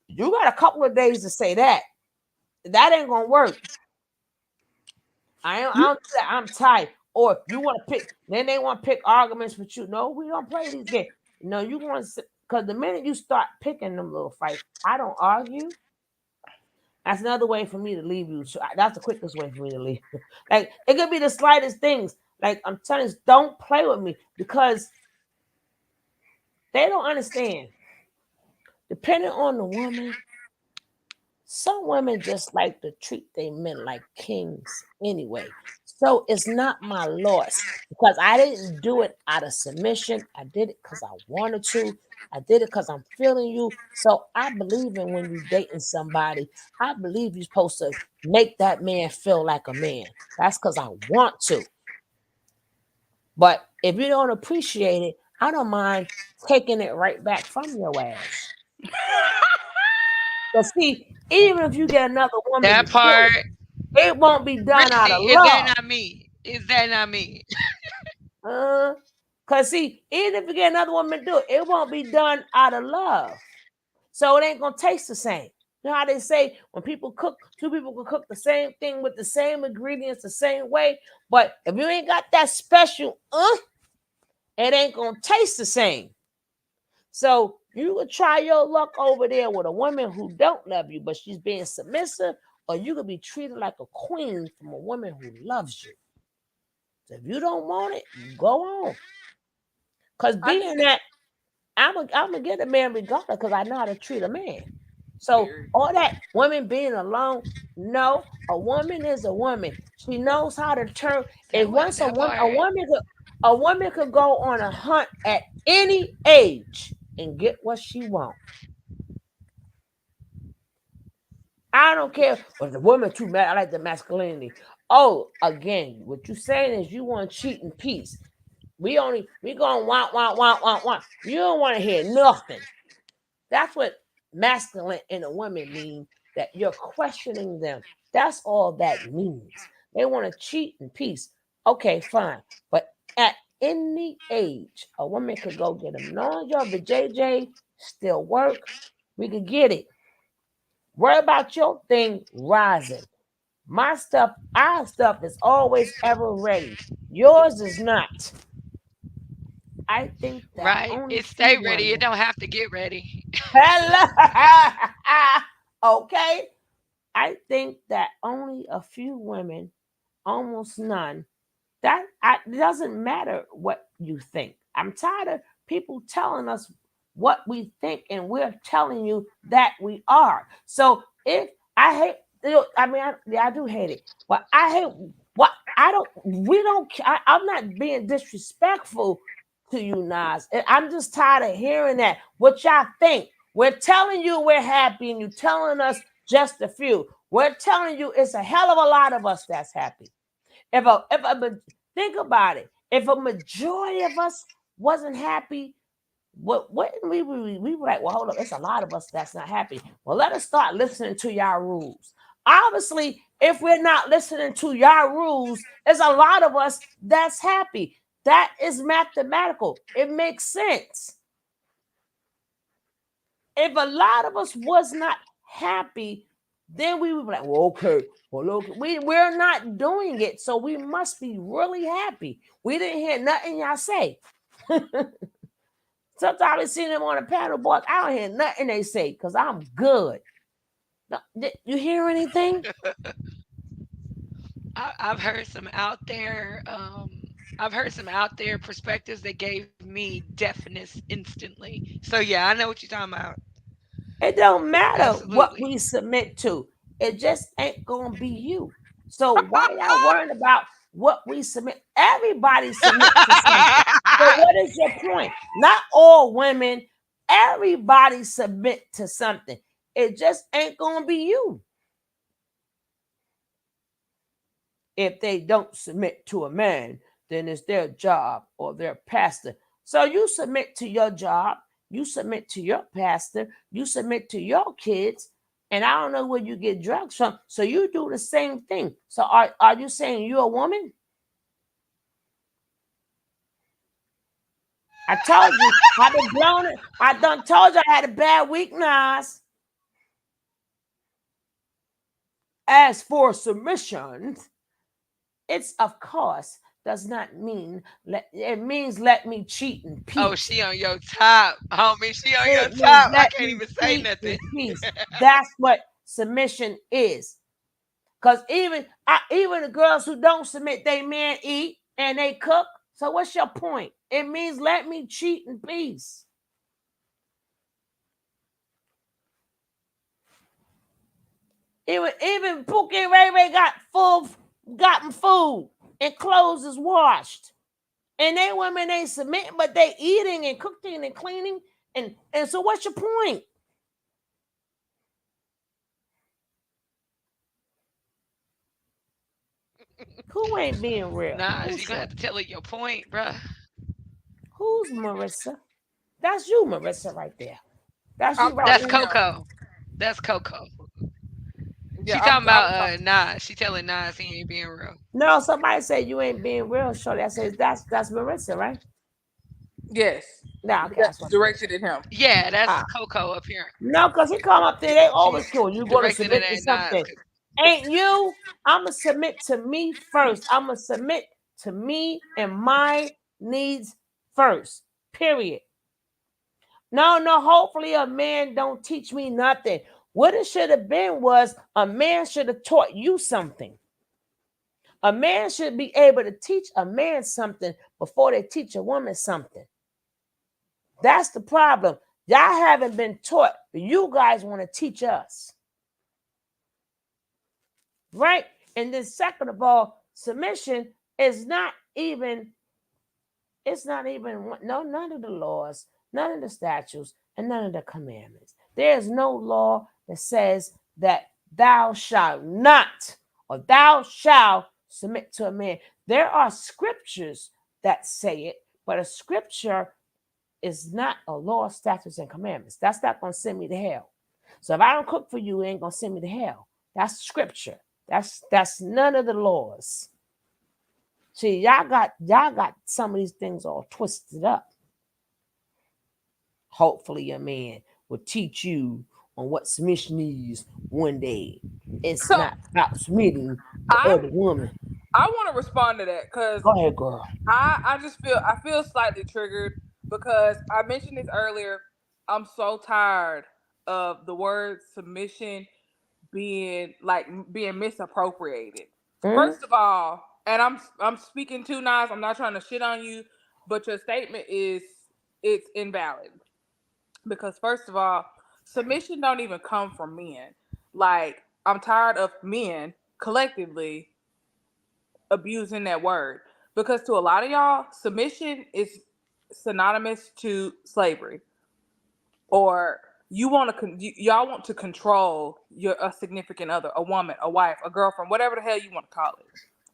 You got a couple of days to say that. That ain't gonna work. I don't do that. I'm tired. Or you want to pick, then they want to pick arguments with you. No, we don't play these games. No, you want to, because the minute you start picking them little fights, I don't argue. That's another way for me to leave you. So that's the quickest way for me to leave. Like it could be the slightest things. Like I'm telling you, don't play with me because they don't understand. Depending on the woman, some women just like to treat their men like kings anyway. So it's not my loss because I didn't do it out of submission. I did it because I wanted to. I did it because I'm feeling you. So I believe in when you're dating somebody, I believe you're supposed to make that man feel like a man. That's because I want to. But if you don't appreciate it, I don't mind taking it right back from your ass. But see, even if you get another woman to That do part, it won't be done out of really, is that love. not me? Is that not me? Uh, Cause see, even if you get another woman to do it, it won't be done out of love. So it ain't gonna taste the same. You know how they say when people cook, two people can cook the same thing with the same ingredients the same way, but if you ain't got that special, it ain't gonna taste the same. So you could try your luck over there with a woman who don't love you, but she's being submissive, or you could be treated like a queen from a woman who loves you. So if you don't want it, go on. Cause I think being that that I'm gonna get a man regardless because I know how to treat a man. So period. all that women being alone, no, a woman is a woman. She knows how to turn. If once That part. a woman could go on a hunt at any age and get what she wants. I don't care. But the woman too mad. I like the masculinity. Oh, again, what you saying is you want to cheat in peace. We gonna want. You don't want to hear nothing. That's what masculine in a woman mean. That you're questioning them. That's all that means. They want to cheat in peace. Okay, fine. But at any age, a woman could go get a knowledge of the JJ, still work. We could get it. Worry about your thing rising. Our stuff is always ever ready. Yours is not. I think that Right. only It few stay ready. It women. don't have to get ready. Hello. Okay. I think that only a few women almost none. It doesn't matter what you think. I'm tired of people telling us what we think, and we're telling you that we are. So if I hate, I mean, yeah, I do hate it, but I hate what I don't. We don't. I'm not being disrespectful to you, Nas. I'm just tired of hearing that. What y'all think? We're telling you we're happy, and you're telling us just a few. We're telling you it's a hell of a lot of us that's happy. Think about it. If a majority of us wasn't happy, what we were like, well, hold up, it's a lot of us that's not happy. Well, let us start listening to y'all rules. Obviously, if we're not listening to y'all rules, there's a lot of us that's happy. That is mathematical. It makes sense. If a lot of us was not happy, then we would be like, well, okay, well, okay. We're not doing it, so we must be really happy. We didn't hear nothing y'all say. Sometimes we see them on the panel board. I don't hear nothing they say because I'm good. You hear anything? I've heard some out there. I've heard some out there perspectives that gave me deafness instantly. So yeah, I know what you're talking about. It don't matter what Absolutely. we submit to. It just ain't gonna be you. So why y'all worrying about what we submit? Everybody submit to something. So what is your point? Not all women. Everybody submit to something. It just ain't gonna be you if they don't submit to a man. Then it's their job or their pastor. So you submit to your job, you submit to your pastor, you submit to your kids, and I don't know where you get drugs from. So you do the same thing. So are you saying you're a woman? I told you I've been blown it. I done told you I had a bad week, Nas. As for submissions, it's of course does not mean it means let me cheat in Oh, peace. she on your top, homie. She on your It means top. I let can't me even say cheat nothing. in peace. That's what submission is. Cause even the girls who don't submit, they men eat and they cook. So what's your point? It means let me cheat in peace. Even Pookie and Ray Ray gotten food and clothes is washed. And they women ain't submitting, but they eating and cooking and cleaning. And so what's your point? Who ain't being real? Nah, Who's you gonna have saying? to tell her your point, bruh. Who's Marissa? That's you, Marissa, right there. That's you I'm right That's talking to there. him. Coco. That's Coco. Yeah, She talking I was about talking. Nas. She telling Nas he ain't being real. No, somebody said you ain't being real, shorty. I said that's Marissa, right? Yes, No, okay, I just want to make directed sure. at him. Yeah, that's Ah, Coco up here. no, because he come up there, they She's always kill. You gonna directed it submit to at Nas. something. Ain't you? I'ma submit to me first. I'ma submit to me and my needs first. Period. No, no, hopefully a man don't teach me nothing. What it should have been was a man should have taught you something. A man should be able to teach a man something before they teach a woman something. That's the problem. Y'all haven't been taught, but you guys want to teach us. Right? And then second of all, submission is not even, it's not even no none of the laws, none of the statutes, and none of the commandments. There's no law that says that thou shalt not or thou shalt submit to a man. There are scriptures that say it, but a scripture is not a law, statutes, and commandments. That's not gonna send me to hell. So if I don't cook for you, it ain't gonna send me to hell. That's scripture. That's none of the laws. See, y'all got some of these things all twisted up. Hopefully, a man will teach you on what submission is one day. It's So not about submitting to I other women. I want to respond to that because Go ahead, girl. I just feel slightly triggered because I mentioned this earlier. I'm so tired of the word submission being being misappropriated. Mm? First of all, and I'm speaking too nice. I'm not trying to shit on you, but your statement is it's invalid because first of all, submission don't even come from men. Like I'm tired of men collectively abusing that word because to a lot of y'all, submission is synonymous to slavery or y'all want to control your a significant other, a woman, a wife, a girlfriend, whatever the hell you want to call it.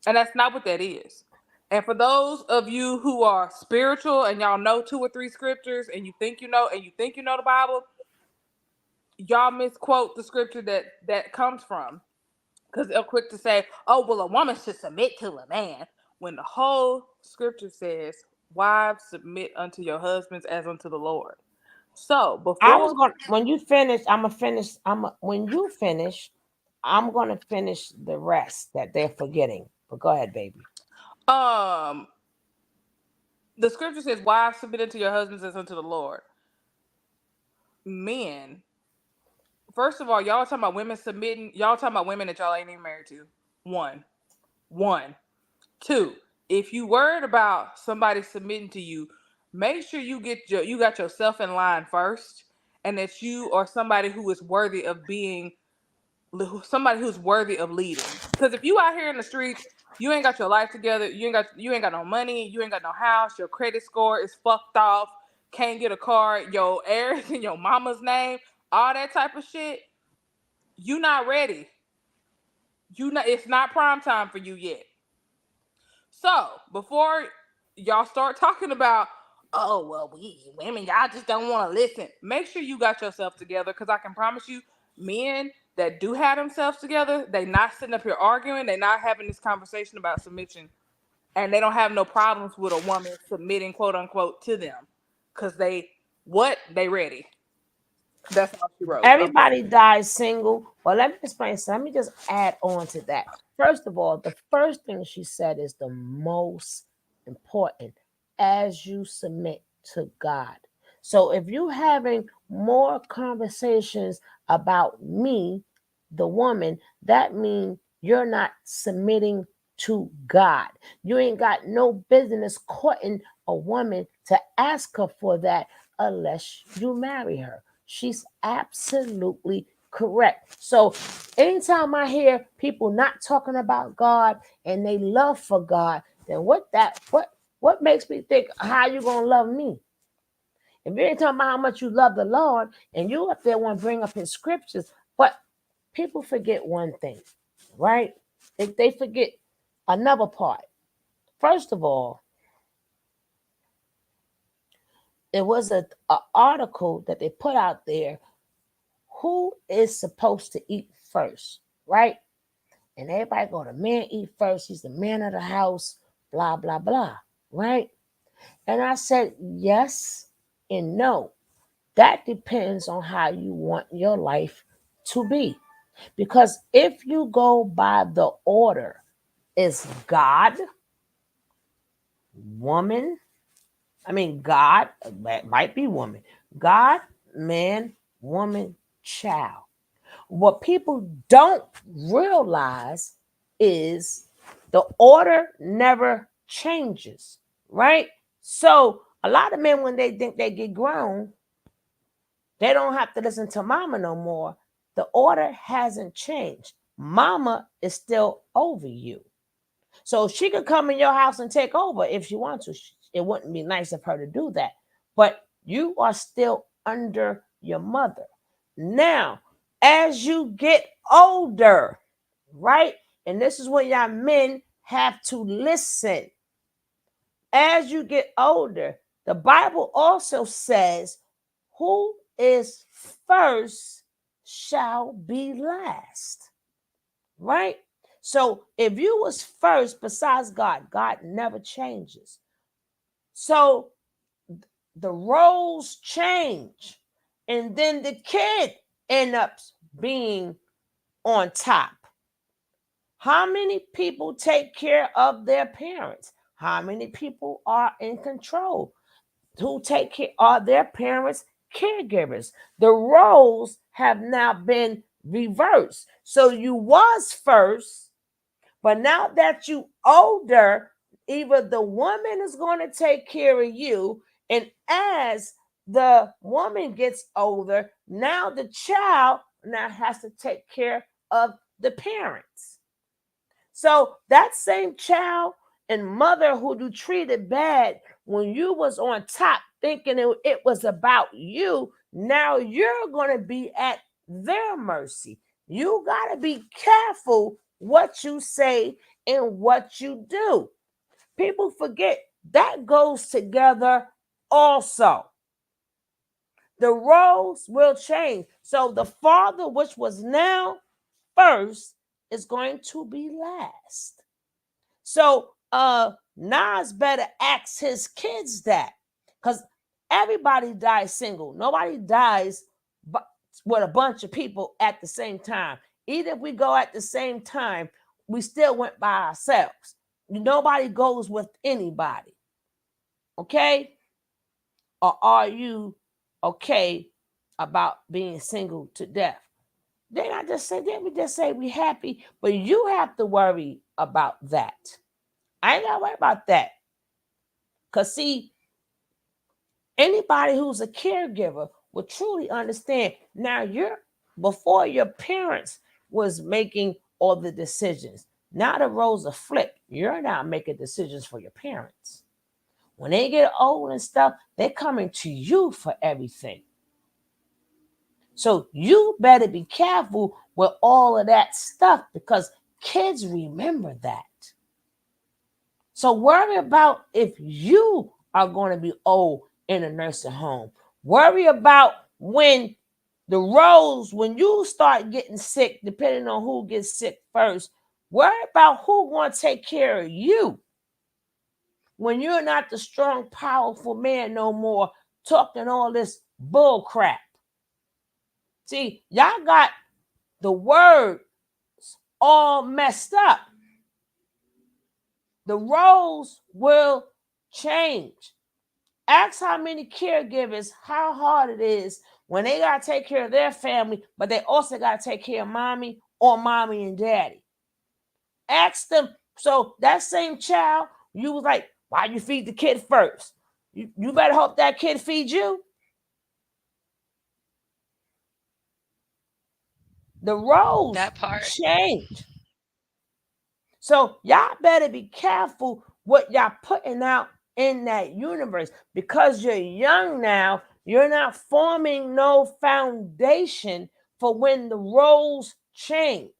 And that's not what that is. And for those of you who are spiritual and y'all know two or three scriptures and you think you know the Bible, y'all misquote the scripture that comes from because they're quick to say, "Oh, well, a woman should submit to a man," when the whole scripture says, "Wives, submit unto your husbands as unto the Lord." So I was before going when you finish, I'm gonna finish. When you finish, I'm gonna finish the rest that they're forgetting. But go ahead, baby. um the scripture says, "Wives, submit unto your husbands as unto the Lord." Men, first of all, y'all talking about women submitting. Y'all talking about women that y'all ain't even married to. One. Two, if you worried about somebody submitting to you, make sure you got yourself in line first, and that you are somebody who is worthy of being somebody who's worthy of leading. Because if you out here in the streets, you ain't got your life together, you ain't got no money, you ain't got no house, your credit score is fucked off, can't get a car, your heirs in your mama's name, all that type of shit, you not ready. It's not prime time for you yet. So before y'all start talking about, oh well, we women, y'all just don't want to listen. Make sure you got yourself together, because I can promise you, men that do have themselves together, they not sitting up here arguing, they not having this conversation about submission, and they don't have no problems with a woman submitting, quote unquote, to them, because they ready. That's all she wrote. Everybody dies single. Well, let me explain. So let me just add on to that. First of all, the first thing she said is the most important as you submit to God. So if you're having more conversations about me, the woman, that means you're not submitting to God. You ain't got no business courting a woman to ask her for that unless you marry her. She's absolutely correct. So anytime I hear people not talking about God and they love for God, then what makes me think how you gonna love me? If you ain't talking about how much you love the Lord and you up there want to bring up his scriptures, but people forget one thing, right? They forget another part. First of all, it was a article that they put out there who is supposed to eat first, right? And everybody go, the man eat first. He's the man of the house, blah, blah, blah, right? And I said, yes and no. That depends on how you want your life to be. Because if you go by the order, is God, woman, God, might be woman, God, man, woman, child. What people don't realize is the order never changes, right? So a lot of men, when they think they get grown, they don't have to listen to mama no more. The order hasn't changed. Mama is still over you. So she could come in your house and take over if she wants to. It wouldn't be nice of her to do that. But you are still under your mother. Now, as you get older, right? And this is where y'all men have to listen. As you get older, the Bible also says, who is first shall be last, right? So if you was first besides God, God never changes. So the roles change, and then the kid end up being on top. How many people take care of their parents? How many people are in control? Who take care are their parents caregivers? The roles have now been reversed. So you was first, But now that you older, either the woman is going to take care of you, and as the woman gets older, now the child now has to take care of the parents. So that same child and mother who you treated bad when you was on top thinking it was about you, now you're going to be at their mercy. You got to be careful what you say and what you do. People forget that goes together also. The roles will change. So the father, which was now first, is going to be last. So Nas better ask his kids that, because everybody dies single. Nobody dies with a bunch of people at the same time. Even if we go at the same time, we still went by ourselves. Nobody goes with anybody. Okay? Or are you okay about being single to death? Then I just say, then we just say we happy, but you have to worry about that. I ain't gotta worry about that. Because, see, anybody who's a caregiver will truly understand. Now, before your parents was making all the decisions, now the roles are flipped. You're now making decisions for your parents. When they get old and stuff, they're coming to you for everything. So you better be careful with all of that stuff because kids remember that. So worry about if you are going to be old in a nursing home. Worry about when when you start getting sick, depending on who gets sick first. Worry about who going to take care of you when you're not the strong, powerful man no more, talking all this bull crap. See, y'all got the words all messed up. The roles will change. Ask how many caregivers, how hard it is when they got to take care of their family, but they also got to take care of mommy or mommy and daddy. Ask them. So that same child, you was like, why you feed the kid first? You better hope that kid feeds you. The roles That part. change. So y'all better be careful what y'all putting out in that universe because you're young now. You're not forming no foundation for when the roles change.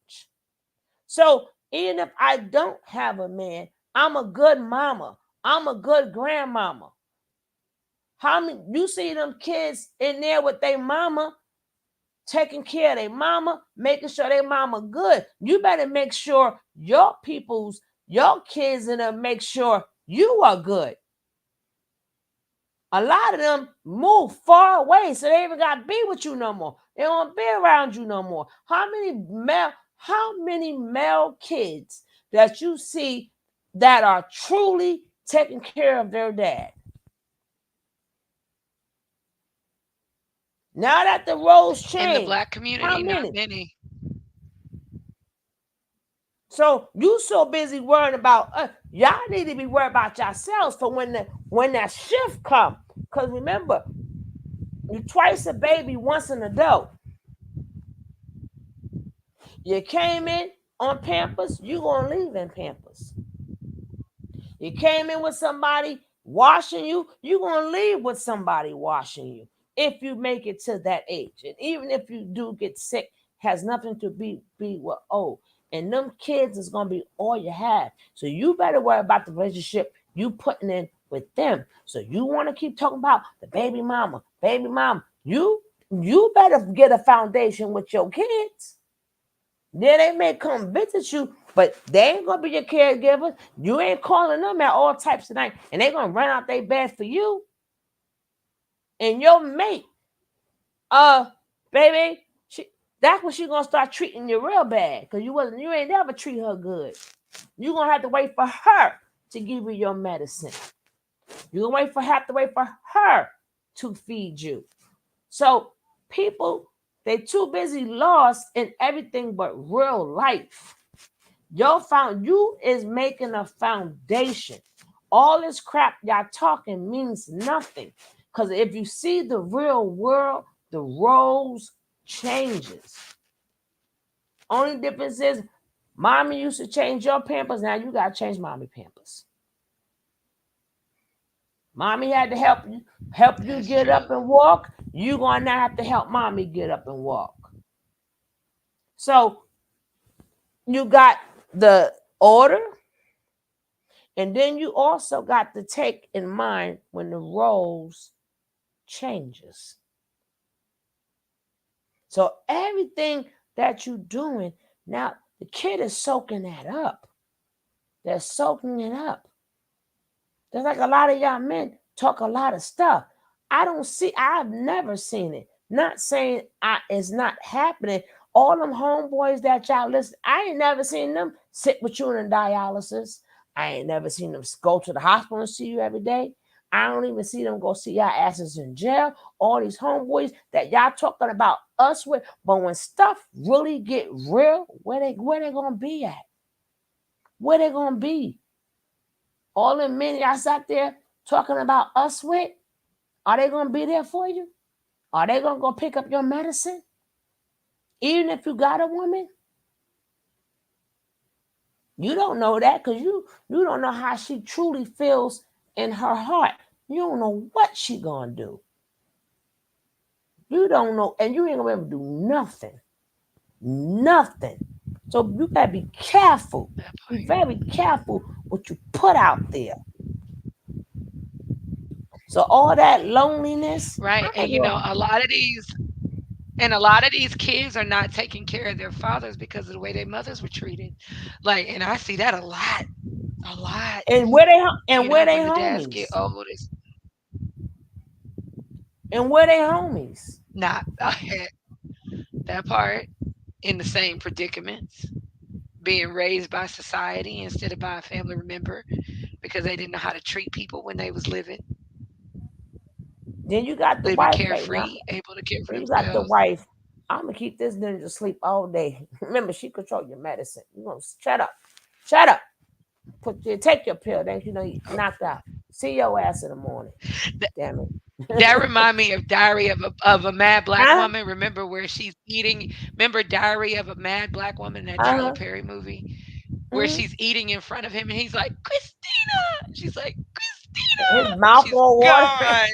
So even if I don't have a man, I'm a good mama. I'm a good grandmama. How many you see them kids in there with their mama? Taking care of their mama, making sure their mama good. You better make sure your kids in them make sure you are good. A lot of them move far away, so they even got to be with you no more. They don't be around you no more. How many male kids that you see that are truly taking care of their dad? Now that the roles In the change, black how community, not many? many. So you so busy worrying about y'all need to be worried about yourselves for when that shift come. Cause remember, you twice a baby, once an adult. You came in on Pampers, you gonna leave in Pampers. You came in with somebody washing you, you gonna leave with somebody washing you if you make it to that age. And even if you do get sick, has nothing to be with old. And them kids is gonna be all you have. So you better worry about the relationship you putting in with them. So you want to keep talking about the baby mama, baby mama. You better get a foundation with your kids. Then they may come visit you, but they ain't gonna be your caregiver. You ain't calling them at all types of night, and they gonna run out their bed for you and your mate. Baby, that's when she gonna start treating you real bad because you ain't never treat her good. You gonna have to wait for her to give you your medicine. You gonna have to wait for her to feed you. So people, they too busy lost in everything but real life. You is making a foundation. All this crap y'all talking means nothing. Because if you see the real world, the roles changes. Only difference is mommy used to change your pampers. Now you gotta change mommy pampers. Mommy had to help you That's get up true. and walk. You gonna now have to help mommy get up and walk. So you got the order, and then you also got to take in mind when the roles changes. So everything that you doing now, the kid is soaking that up. They're soaking it up. There's like a lot of y'all men talk a lot of stuff. I've never seen it. Not saying it's not happening. All them homeboys that y'all listen, I ain't never seen them sit with you in dialysis. I ain't never seen them go to the hospital and see you every day. I don't even see them go see y'all asses in jail. All these homeboys that y'all talking about us with, but when stuff really get real, where they gonna be at? Where they gonna be? All the men y'all sat there talking about us with, are they gonna be there for you? Are they gonna go pick up your medicine? Even if you got a woman, you don't know that because you don't know how she truly feels in her heart. You don't know what she gonna do. You don't know, and you ain't gonna be able to do nothing. Nothing. So you gotta be careful. That Be part. very careful what you put out there. So all that loneliness, Right. I And will. a lot of these kids are not taking care of their fathers because of the way their mothers were treated. Like, and I see that a lot. A lot. And where they and You where know, they when the dads get homies? old, it's And where they homies? not that part in the same predicaments, being raised by society instead of by a family member because they didn't know how to treat people when they was living, Then you got the living wife right now. carefree, able to care for Then you got the themselves. wife. I'm gonna keep this ninja asleep all day. Remember, she control your medicine. You gonna shut up, shut up. Take your pill. Then you know you knocked out. See your ass in the morning. Damn That it. remind me of Diary of a Mad Black Huh? Woman. Remember where she's eating? Remember Diary of a Mad Black Woman, that Tyler Uh-huh. Perry movie, where Mm-hmm. she's eating in front of him and he's like, Christina. She's like, His Christina. mouth She's all water. gone.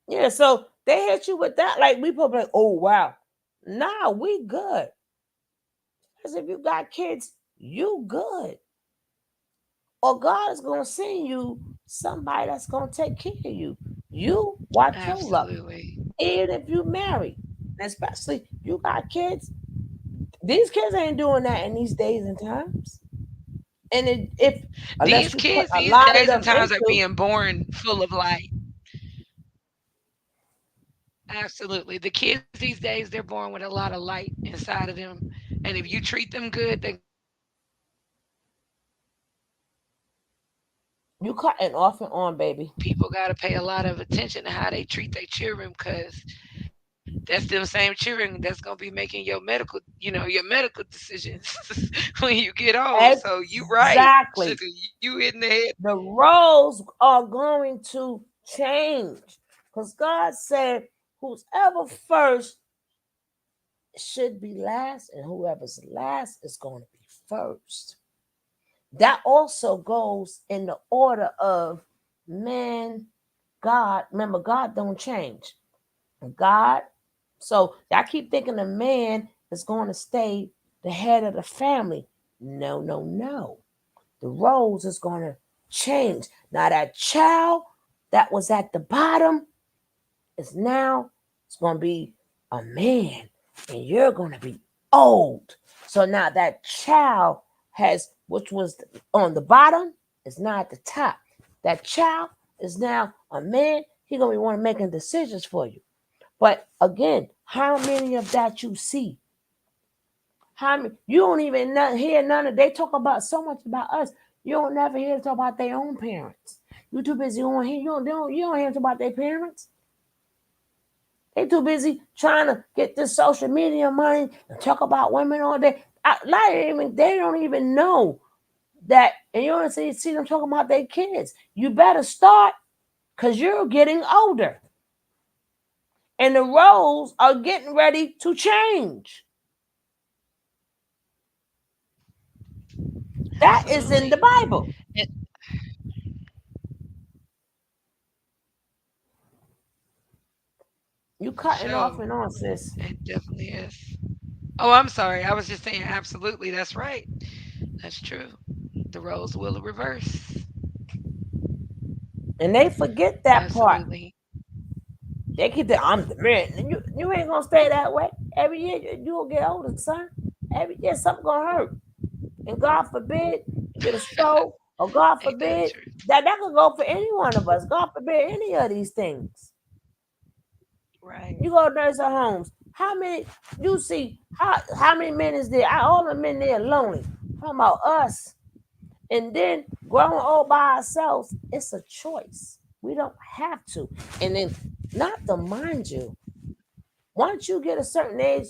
Yeah, so they hit you with that. Like we probably like, oh wow. Nah, we good. Because if you got kids, you good. Or God is gonna send you somebody that's gonna take care of you. You watch your luck. Absolutely. Even if you married, especially you got kids. These kids ain't doing that in these days and times. And if unless These you put kids a these lot of days and them times are into, being born full of light. Absolutely. The kids these days, they're born with a lot of light inside of them. And if you treat them good, they're going to be able to treat you good. you cutting off and on, baby. People got to pay a lot of attention to how they treat their children because that's them same children that's going to be making your medical decisions when you get old. So you right, sugar, Exactly. you hitting the head. The roles are going to change. Because God said, who's ever first should be last, and whoever's last is going to be first. That also goes in the order of man, God. Remember, God don't change. God. So I keep thinking the man is going to stay the head of the family. No, no, no. The roles is going to change. Now that child that was at the bottom is now it's going to be a man, and you're going to be old. So now that child has, which was on the bottom, is now at the top. That child is now a man. He gonna be one making decisions for you. But again, how many of that you see? How many, you don't even hear none of. They talk about so much about us. You don't never hear them talk about their own parents. You too busy on here. You don't hear them talk about their parents. They too busy trying to get this social media money and talk about women all day. They don't even know that, and you don't see them talking about their kids. You better start because you're getting older. And the roles are getting ready to change. That is in the Absolutely. Bible. It, You for cutting off sure. and on, sis. It definitely is. Oh, I'm sorry. I was just saying, absolutely. That's right. That's true. The roles will reverse. And they forget that part. Absolutely. They keep the I'm the man. You ain't gonna stay that way. Every year you'll get older, son. Every year something gonna hurt. And God forbid you get a stroke, or God Ain't that the forbid truth? that could go for any one of us. God forbid any of these things. Right. You go to nursing homes. How many you see? How many men is there? All the men there lonely. Talking about us. And then growing old by ourselves, it's a choice. We don't have to. And then, not to mind you, once you get a certain age,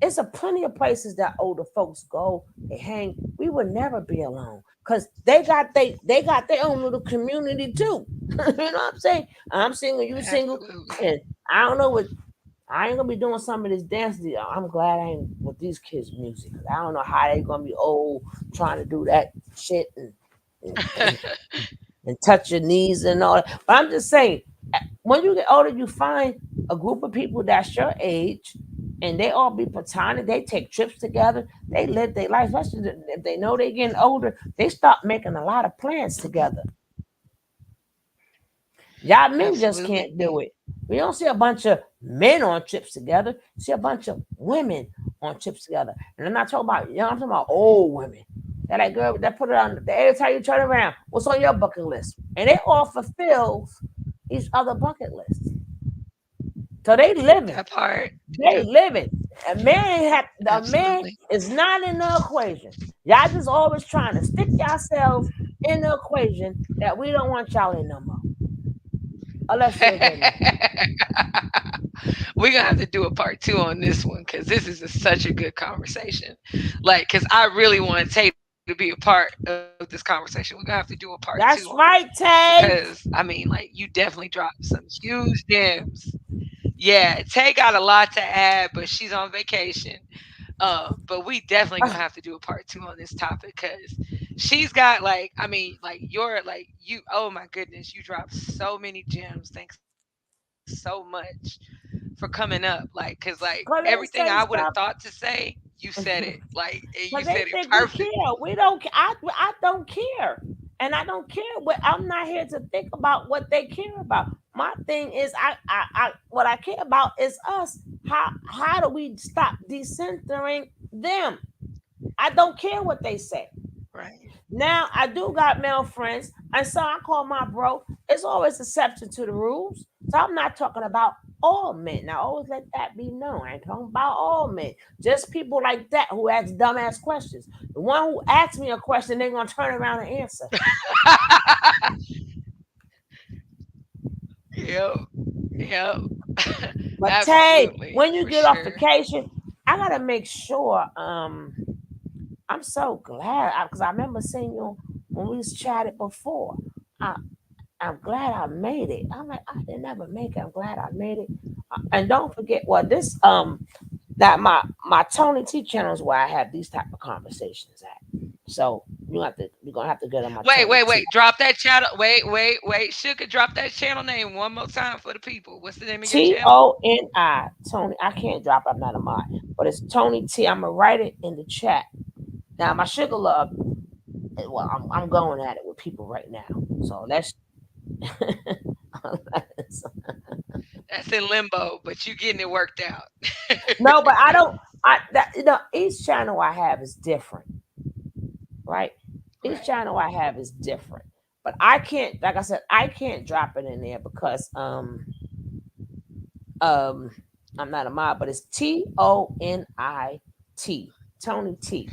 it's a plenty of places that older folks go. They hang. We would never be alone because they got their own little community too. You know what I'm saying? I'm single, you single, Absolutely. and I don't know what I ain't gonna be doing some of this dance. I'm glad I ain't with these kids' music. I don't know how they gonna be old trying to do that shit and, and touch your knees and all that. But I'm just saying, when you get older, you find a group of people that's your age, and they all be platonic. They take trips together. They live their life. Especially if they know they're getting older, they start making a lot of plans together. Y'all men just Absolutely. can't do it. We don't see a bunch of men on trips together. We see a bunch of women on trips together. And I'm not talking about young, I'm talking about old women. That like girl that put it on every time you turn around, what's on your bucket list? And they all fulfills each other bucket list. So they living. That part. They living. A man Absolutely. is not in the equation. Y'all just always trying to stick yourselves in the equation that we don't want y'all in no more. Unless you're a good man. We're gonna have to do a part two on this one because this is such a good conversation. Like, because I really want Tay to be a part of this conversation. We're gonna have to do a part two on it That's right, because Tay. I mean, like, you definitely dropped some huge gems. Yeah, Tay got a lot to add, but she's on vacation. But we definitely gonna have to do a part two on this topic because she's got like, I mean, like you're like you. Oh my goodness, you dropped so many gems. Thanks so much for coming up. Cause everything I would Cause have they thought to say stuff. say, you said it. Like, and you said it Cause they think perfectly. we care. We don't. I don't care, and I don't care. I'm not here to think about what they care about. My thing is, what I care about is us. How do we stop decentering them? I don't care what they say. Right. Now I do got male friends, and so I call my bro. It's always exception to the rules. So I'm not talking about all men. Now always let that be known. I ain't talking about all men. Just people like that who ask dumbass questions. The one who asks me a question, they're gonna turn around and answer. Yep. Yep. But Tay, Absolutely, when you for get off sure. vacation, I gotta make sure. I'm so glad because I remember seeing you when we was chatted before. I, I'm glad I made it. I'm like, I didn't ever make it. I'm glad I made it. And don't forget, well, this that my Tony T channel is where I have these type of conversations at. So you're gonna have to get on my Wait, Tony wait, T. wait. Drop that channel. Wait. Sugar, drop that channel name one more time for the people. What's the name of your channel? TONI Tony. I can't drop it, I'm not a mod, but it's Tony T. I'm gonna write it in the chat. Now my sugar love, well, I'm going at it with people right now. So let's That's in limbo, but you getting it worked out. no, but I don't. Each channel I have is different, right? Each Right. channel I have is different, but I can't. Like I said, I can't drop it in there because um I'm not a mod, but it's TONI Tony T,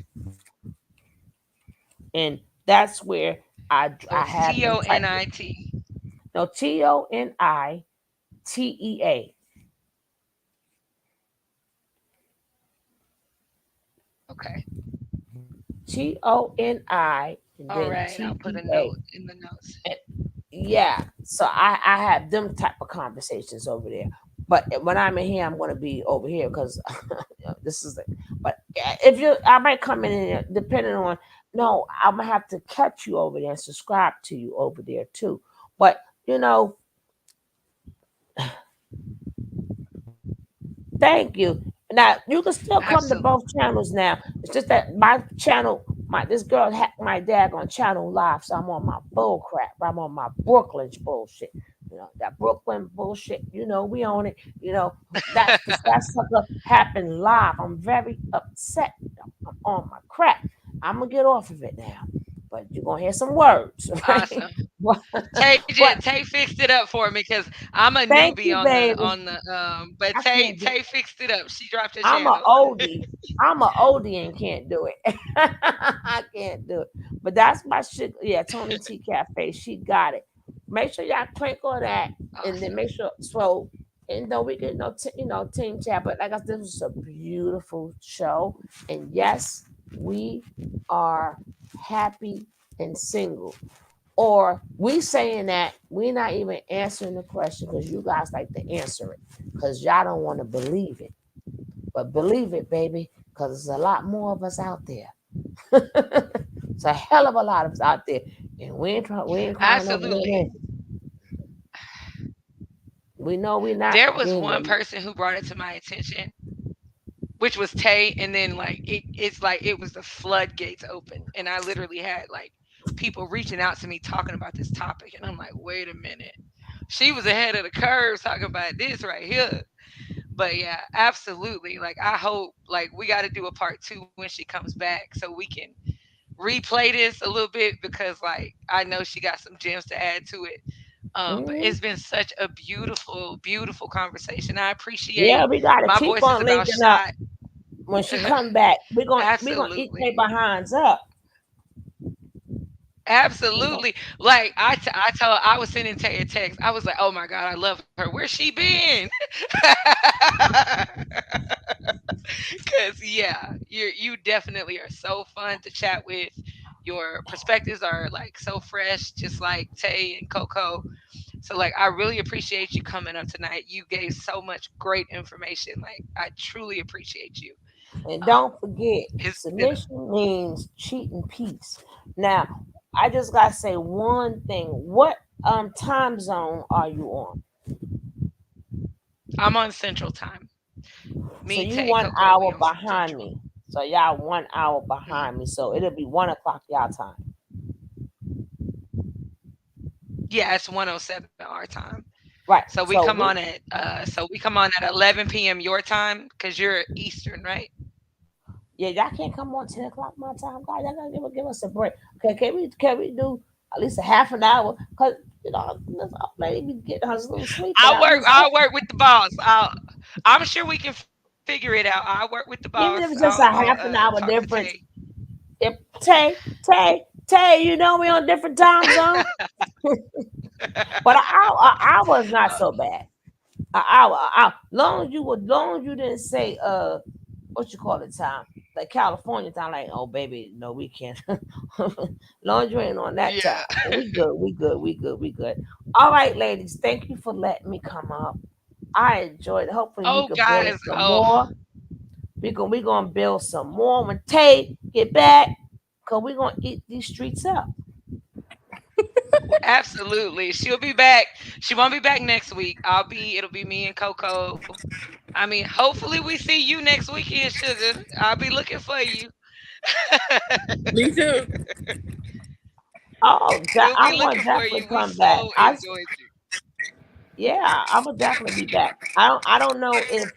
and that's where So I it's have them type it. TONIT. No, TONITEA. Okay. TONI, and then All right. I'll put a TEA. note in the notes. Yeah, so I have them type of conversations over there. But when I'm in here, I'm going to be over here because this is it. But if you, I might come in here depending on. No, I'm gonna have to catch you over there and subscribe to you over there too. But you know, thank you. Now you can still come to both Absolutely. channels now. It's just that my channel, my this girl hacked my daggone channel live, so I'm on my bull crap. I'm on my Brooklyn bullshit. You know that Brooklyn bullshit. You know we own it. You know that's because that sucker happened live. I'm very upset. I'm on my crap. I'm gonna get off of it now, but you're gonna hear some words, right? Awesome. but, but Tay fixed it up for me because I'm a thank newbie you, on the baby. but I can't do. Tay fixed it up. She dropped a I'm a channel. oldie. I'm a oldie and can't do it. I can't do it. But that's my shit. Yeah, Tony T Cafe. She got it. Make sure y'all click on that, and then Awesome. make sure. So, and though we get no, team chat, but like I said, this was a beautiful show. And yes, we are happy and single. Or we saying that we're not even answering the question because you guys like to answer it because y'all don't want to believe it. But believe it, baby, because there's a lot more of us out there. It's a hell of a lot of us out there, and we ain't crying over no Absolutely. name. We know we're not There was being one the. person who brought it to my attention, which was Tay, and then like it's like it was the floodgates open, and I literally had like people reaching out to me talking about this topic, and I'm like, wait a minute, she was ahead of the curve talking about this right here. But yeah, absolutely. Like I hope like we got to do a part two when she comes back so we can replay this a little bit because like I know she got some gems to add to it. But Mhm. it's been such a beautiful, beautiful conversation. I appreciate Yeah, we gotta my keep voice is on about linking up shot. when she come back. We gonna eat their Absolutely. behinds up. We gonna, Absolutely. Like I was sending Tay a text. I was like, "Oh my god, I love her. Where's she been?" Cause yeah, you definitely are so fun to chat with. Your perspectives are like so fresh, just like Tay and Coco. So like I really appreciate you coming up tonight. You gave so much great information. Like I truly appreciate you. and Um, don't forget, it's been submission means cheating peace. Now, I just gotta say one thing. What time zone are you on? I'm on Central Time. So Me, you Tay, one Coco, we hour on behind Central. me. So y'all 1 hour Mhm. behind me. So it'll be 1 o'clock y'all time. Yeah, it's 107 our time. Right. So we So come on we at 11 p.m. your time because you're Eastern, right? yeah, y'all can't come on 10 o'clock my time. God, y'all gotta give us a break. Okay, can we do at least a half an hour? Cause this old lady be getting her little sleep and I'm just I'll work with the boss. I'm sure we can figure it out. I'll work with the boss. even if it's just a I'll half an talk hour to Tay. difference. If Tay, you know we on different time zone. But an hour is not so bad. An hour. Long as long as you didn't say what you call it time, like California time, like oh baby, no we can't. Long as you ain't on that Yeah. time, we good, we good, we good, we good. All right, ladies, thank you for letting me come up. I enjoyed it. Hopefully we Oh, could build guys. some Oh, more. We gonna build some more when Tay get back, cause we gonna eat these streets up. absolutely. She'll be back. She won't be back next week. It'll be me and Coco. I mean, hopefully we see you next weekend, Sugar. I'll be looking for you. Me too. We'll be I'm looking gonna for you. definitely We come back. so enjoyed you. Yeah, I'm gonna definitely be back. I don't know if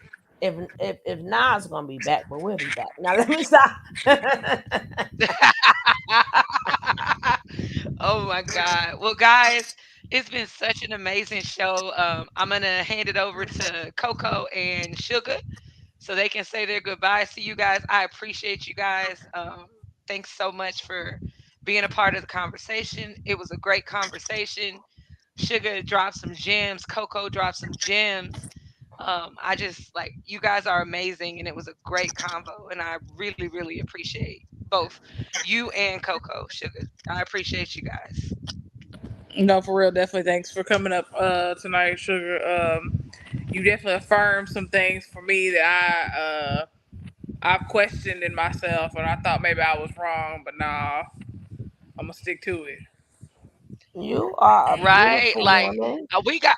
Nas gonna be back, but we'll be back. Now let me stop. Oh my God. Well, guys, it's been such an amazing show. I'm going to hand it over to Coco and Sugar so they can say their goodbyes to you guys. I appreciate you guys. Thanks so much for being a part of the conversation. It was a great conversation. Sugar dropped some gems, Coco dropped some gems. I just like you guys are amazing, and it was a great convo, and I really, really appreciate both you and Coco Sugar. I appreciate you guys. No, for real, definitely. Thanks for coming up tonight, Sugar. You definitely affirmed some things for me that I've questioned in myself, and I thought maybe I was wrong, but nah, I'm gonna stick to it. You are a Right? beautiful Like woman. we got.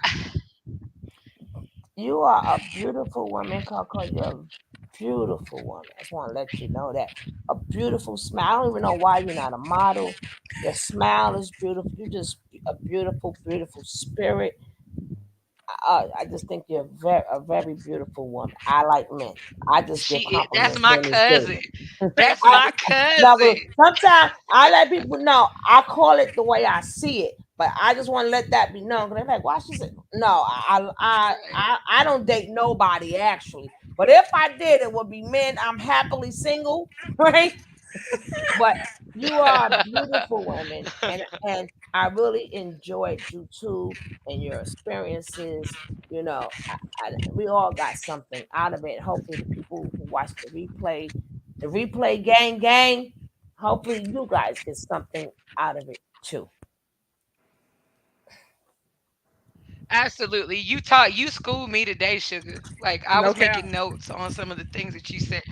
You are a beautiful woman, Coco. You're a beautiful woman. I just want to let you know that. A beautiful smile. I don't even know why you're not a model. Your smile is beautiful. You're just a beautiful, beautiful spirit. I just think you're a very beautiful woman. I like men. I just give That's compliments my when it's cousin. good. That's I, my no, cousin. but sometimes I let people know. I call it the way I see it, but I just want to let that be known. Cause they're like, "Why she said no?" I don't date nobody actually, but if I did, it would be men. I'm happily single, right? But you are a beautiful woman, and I really enjoyed you too and your experiences. We all got something out of it. Hopefully, the people who watch the replay gang, hopefully you guys get something out of it too. Absolutely. You schooled me today, Sugar. Like I No was cap. making notes on some of the things that you said.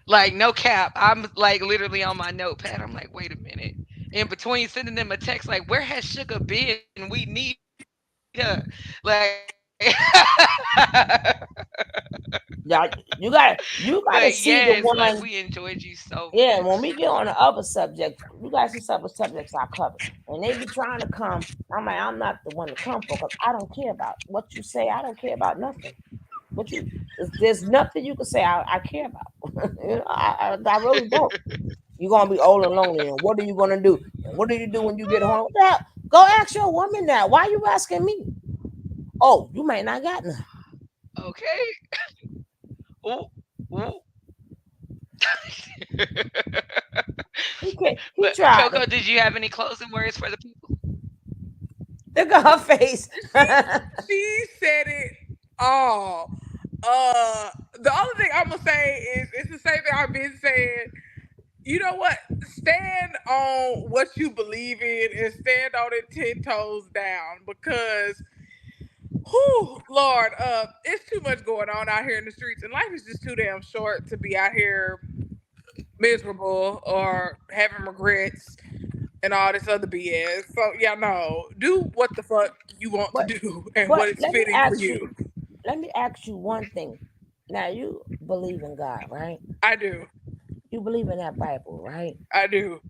Like no cap. I'm like literally on my notepad. I'm like, wait a minute. In between sending them a text like, where has Sugar been? We need her. Like Yeah, you but gotta see the yes, like we one. enjoyed you so Yeah, much. and when we get on the other subjects, you guys see several subjects I cover. And they be trying to come. I'm like, I'm not the one to come for because I don't care about what you say. I don't care about nothing. What you there's nothing you can say I care about. I really don't. You're gonna be old and lonely, and what are you gonna do? And what do you do when you get home? What the hell? Go ask your woman that. Why are you asking me? Oh, you may not got none. Okay. Ooh, ooh. He But tried to Coco, did you have any closing words for the people? look at her face. She she said it all. The only thing I'm gonna say is it's the same thing I've been saying. You know what? Stand on what you believe in and stand on it 10 toes down because, whew, Lord, it's too much going on out here in the streets, and life is just too damn short to be out here miserable or having regrets and all this other BS. So yeah, no, do what the fuck you want to but do and but what is fitting for you. let me ask you one thing. Now you believe in God, right? I do, You believe in that Bible, right? I do.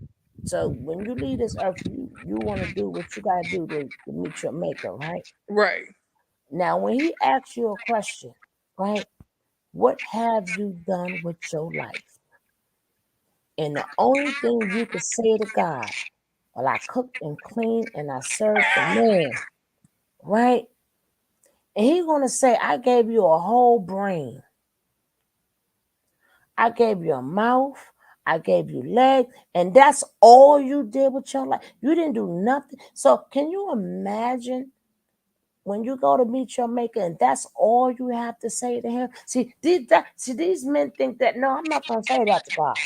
So when you leave this earth, you want to do what you gotta do to meet your maker, right? Right. Now when he asks you a question, right? What have you done with your life? And the only thing you could say to God, well, I cooked and cleaned and I served the man, right? And he's gonna say, I gave you a whole brain. I gave you a mouth. I gave you legs, and that's all you did with your life. You didn't do nothing. So, can you imagine when you go to meet your maker, and that's all you have to say to him? These men think that no, I'm not gonna say that to God.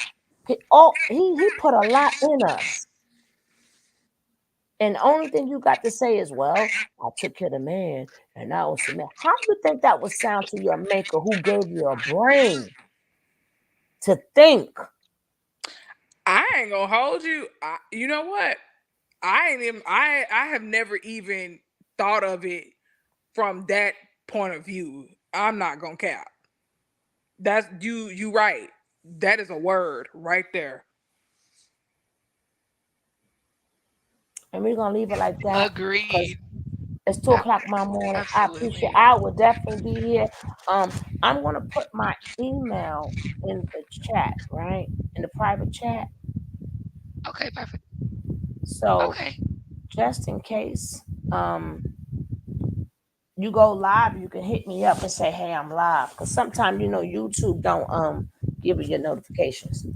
He put a lot in us, and the only thing you got to say is, "Well, I took care of the man, and I was the man." How do you think that would sound to your maker, who gave you a brain to think? I ain't gonna hold you. You know what? I ain't even. I have never even thought of it from that point of view. I'm not gonna cap. That's you. You right. That is a word right there. And we're gonna leave it like that Agreed. because it's 2 o'clock my morning. I appreciate. Absolutely. I will definitely be here. I'm gonna put my email in the chat, right, in the private chat. Okay, perfect. So Okay. just in case, you go live, you can hit me up and say, "Hey, I'm live." Because sometimes YouTube don't give you your notifications.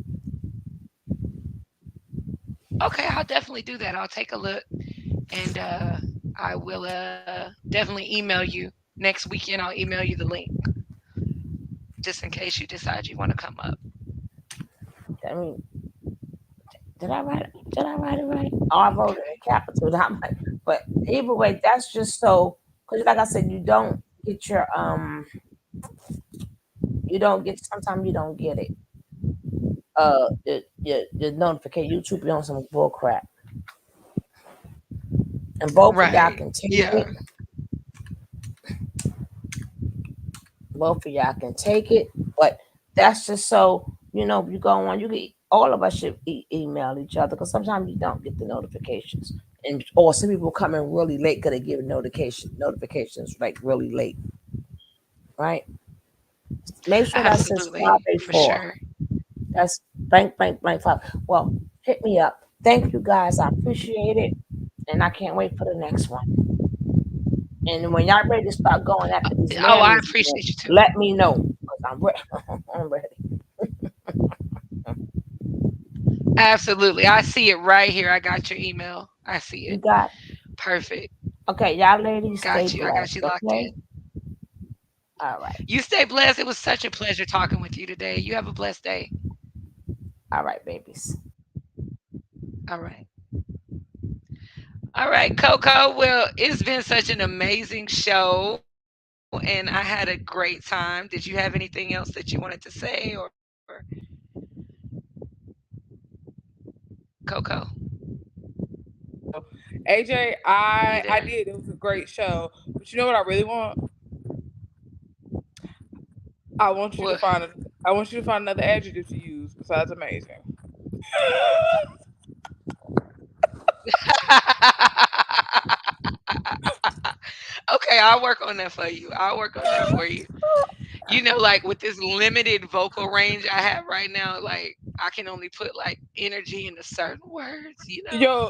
Okay, I'll definitely do that. I'll take a look and I will definitely email you. Next weekend, I'll email you the link just in case you decide you want to come up. I mean, did I write it? Did I write it right? Oh, I wrote it Okay. in capital. I'm like, but either way, that's just so because, like I said, get your you don't get. Sometimes you don't get it. Your notification. YouTube be on some bull crap, and both of y'all Right. can take Yeah. it. Both of y'all can take it, but that's just so you go on. You get all of us should email each other because sometimes you don't get the notifications, and or some people come in really late because they give notifications like really late, right? Make sure that's since Absolutely. For 5 before. sure. That's blank 5. Well, hit me up. Thank you guys. I appreciate it, and I can't wait for the next one. And when y'all ready to start going after these Oh, I mammies, appreciate you too. let me know because I'm ready. I'm ready. Absolutely. I see it right here. I got your email. I see You it. got Perfect. okay, y'all ladies stay Got you. I got blessed, you locked okay? in. All right. You stay blessed. It was such a pleasure talking with you today. You have a blessed day. All right, babies. All right. All right, Coco. Well, it's been such an amazing show, and I had a great time. Did you have anything else that you wanted to say, or Coco? AJ, You I there? did. It was a great show. But you know what I really want? I want you to What? find a, I want you to find another adjective to use besides amazing. Okay, I'll work on that for you. I'll work on that for you. Like with this limited vocal range I have right now, like I can only put like energy into certain words.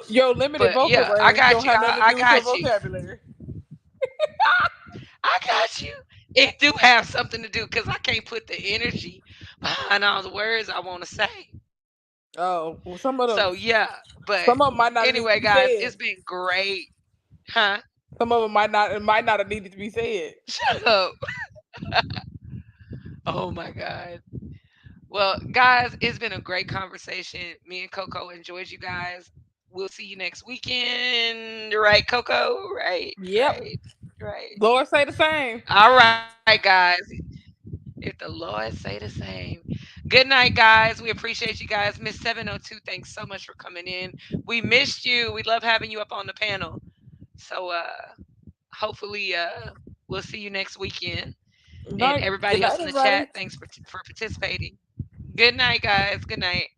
Your limited But vocal yeah, I range got don't you. have nothing to I do with your got you. vocabulary. I got you. It do have something to do because I can't put the energy behind all the words I want to say. Oh, well, So yeah, but some of them might not need to anyway, be guys, said. it's been great. Huh? Some of them might not have needed to be said. Shut up. Oh my god. Well, guys, it's been a great conversation. Me and Coco enjoyed you guys. We'll see you next weekend. Right, Coco? Right, Yep. right, right. Lord say the same. All right, guys. If the Lord say the same. Good night, guys. We appreciate you guys. Miss 702, thanks so much for coming in. We missed you. We love having you up on the panel. So hopefully we'll see you next weekend. And Good everybody else night, in the chat, everybody. thanks for participating. Good night, guys. Good night.